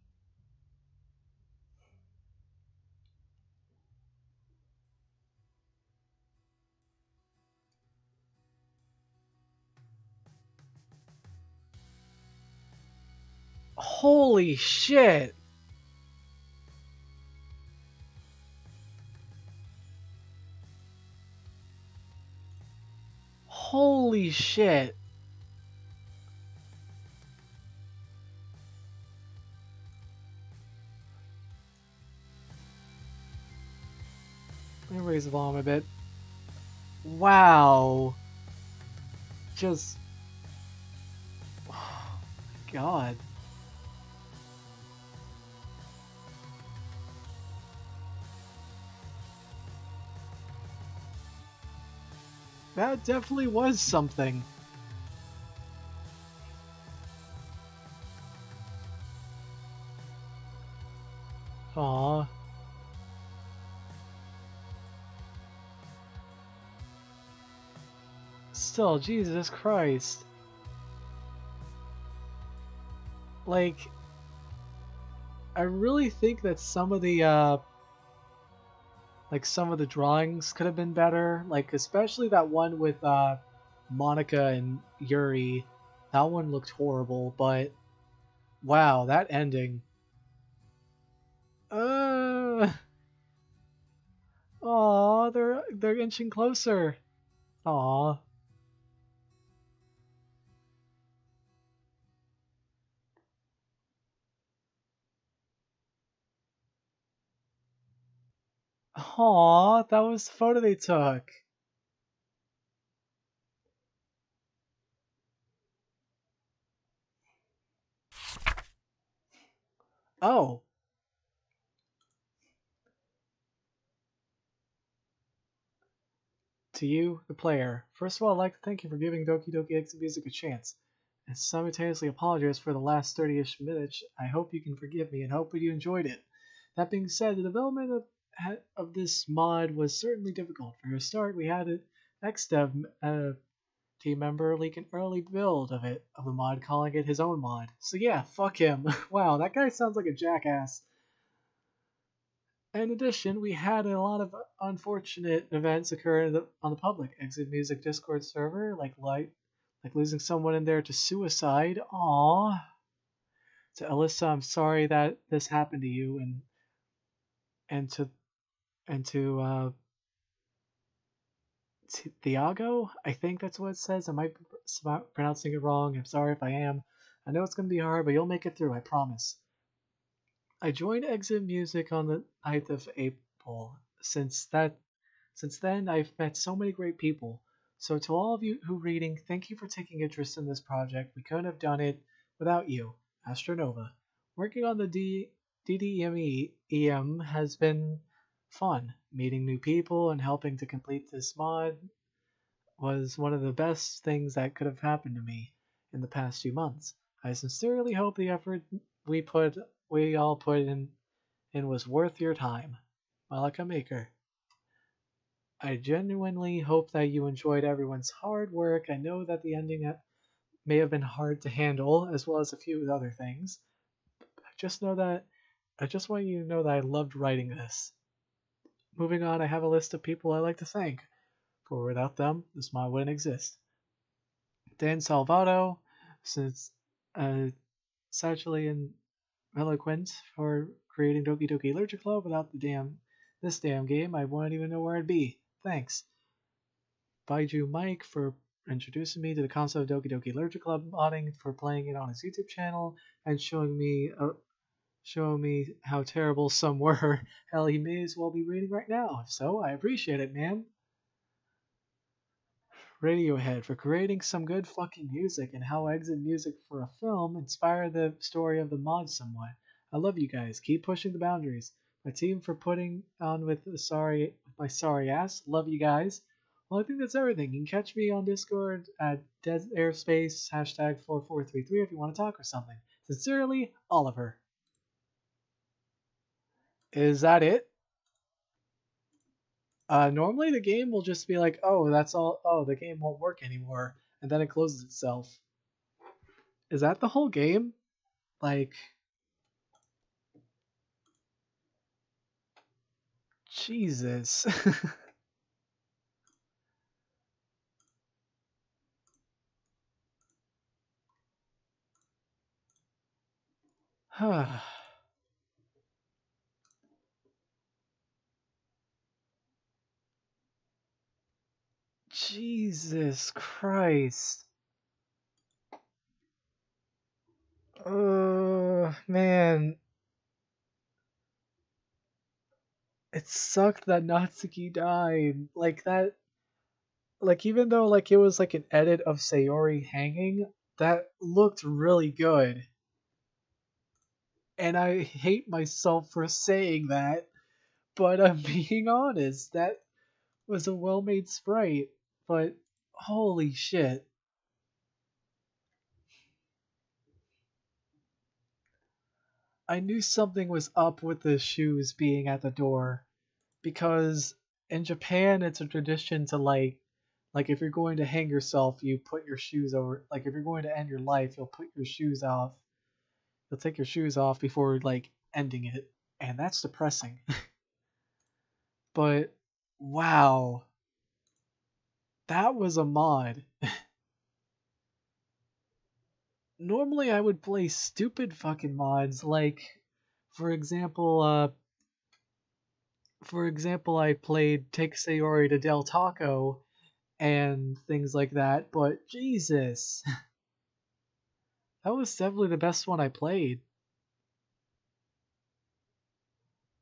Holy shit! Holy shit! Let me raise the volume a bit. Wow. Just. Oh, God. That definitely was something. Aw. Still, Jesus Christ. Like, I really think that some of the some of the drawings could have been better. Like, especially that one with Monica and Yuri. That one looked horrible, but wow, that ending. Uh Aw, they're inching closer. Aw. Aw, that was the photo they took. Oh. To you, the player. First of all, I'd like to thank you for giving Doki Doki Exit Music a chance, and simultaneously apologize for the last 30-ish minutes. I hope you can forgive me and hope that you enjoyed it. That being said, the development of this mod was certainly difficult. For a start, we had an XDev team member leak an early build of the mod, calling it his own mod. So yeah, fuck him. Wow, that guy sounds like a jackass. In addition, we had a lot of unfortunate events occur on the public Exit Music Discord server, like losing someone in there to suicide. Aww. To Alyssa, I'm sorry that this happened to you, and to and to Thiago, I think that's what it says. I might be pronouncing it wrong. I'm sorry if I am. I know it's gonna be hard, but you'll make it through. I promise. I joined Exit Music on the 9th of April. Since then, I've met so many great people. So to all of you who reading, thank you for taking interest in this project. We couldn't have done it without you, Astronova. Working on the DDME has been fun. Meeting new people and helping to complete this mod was one of the best things that could have happened to me in the past few months. I sincerely hope the effort we all put in was worth your time. Malika Maker. I genuinely hope that you enjoyed everyone's hard work. I know that the ending may have been hard to handle, as well as a few other things. I just want you to know that I loved writing this. Moving on, I have a list of people I like to thank, for without them, this mod wouldn't exist. Dan Salvato, since Satchely and Eloquent for creating Doki Doki Literature Club. Without this damn game, I wouldn't even know where I'd be. Thanks. Baiju Mike for introducing me to the concept of Doki Doki Literature Club modding, for playing it on his YouTube channel, and showing me how terrible some were. Hell, he may as well be reading right now. So I appreciate it, man. Radiohead for creating some good fucking music, and how Exit Music for a film inspired the story of the mod somewhat. I love you guys. Keep pushing the boundaries. My team for putting on with my sorry ass. Love you guys. Well, I think that's everything. You can catch me on Discord at airspace #4433 if you want to talk or something. Sincerely, Oliver. Is that it? Normally the game will just be like, oh, that's all. Oh, the game won't work anymore, and then it closes itself. Is that the whole game? Like, Jesus. Jesus Christ. Man. It sucked that Natsuki died. Like that, like even though like it was like an edit of Sayori hanging, that looked really good. And I hate myself for saying that, but I'm being honest, that was a well-made sprite, but holy shit. I knew something was up with the shoes being at the door, because in Japan it's a tradition to like if you're going to hang yourself, you put your shoes over, like if you're going to end your life, you'll put your shoes off. You'll take your shoes off before like ending it, and that's depressing. But wow. That was a mod. Normally I would play stupid fucking mods like for example I played Take Sayori to Del Taco and things like that, but Jesus. That was definitely the best one I played.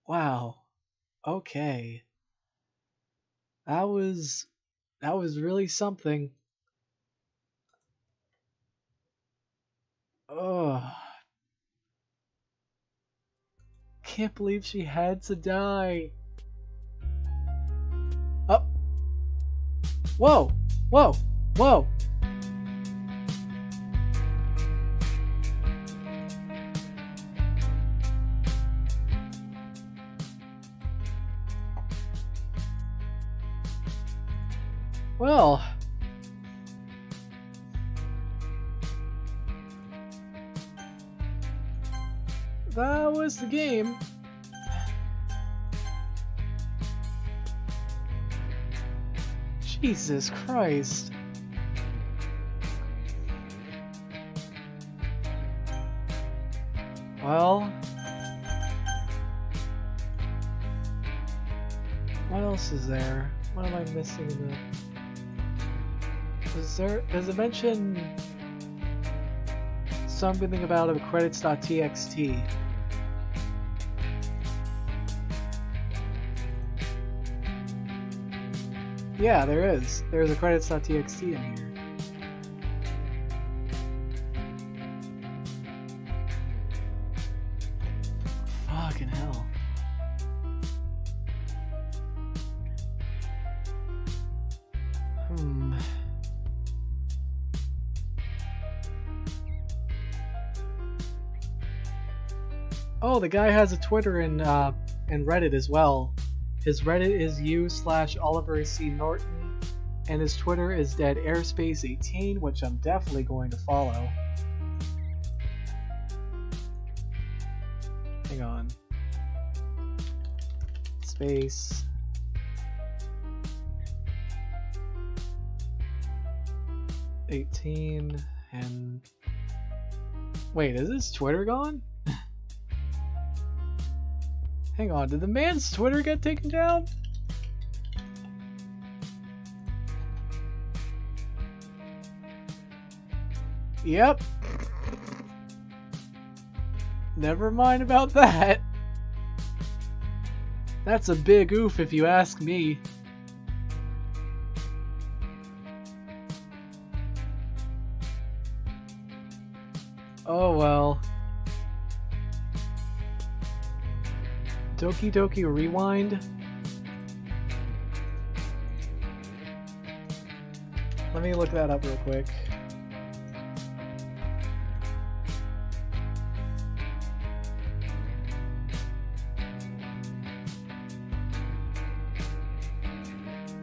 Wow. Okay. That was really something. Ugh. Can't believe she had to die. Up. Whoa. Whoa. Whoa. Well, that was the game. Jesus Christ. Well, what else is there? What am I missing in the... Does it mention something about a credits.txt? Yeah, there is. There's a credits.txt in here. Fucking hell. Oh, the guy has a Twitter and Reddit as well. His Reddit is u/Oliver C. Norton, and his Twitter is deadairspace18, which I'm definitely going to follow. Hang on. Space. '18 and... Wait, is his Twitter gone? Hang on, did the man's Twitter get taken down? Yep. Never mind about that. That's a big oof if you ask me. Oh well. Doki Doki Rewind. Let me look that up real quick.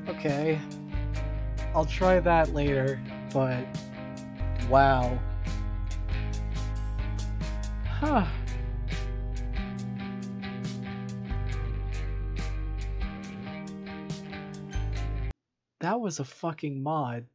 Okay. I'll try that later, but wow. Huh. That was a fucking mod.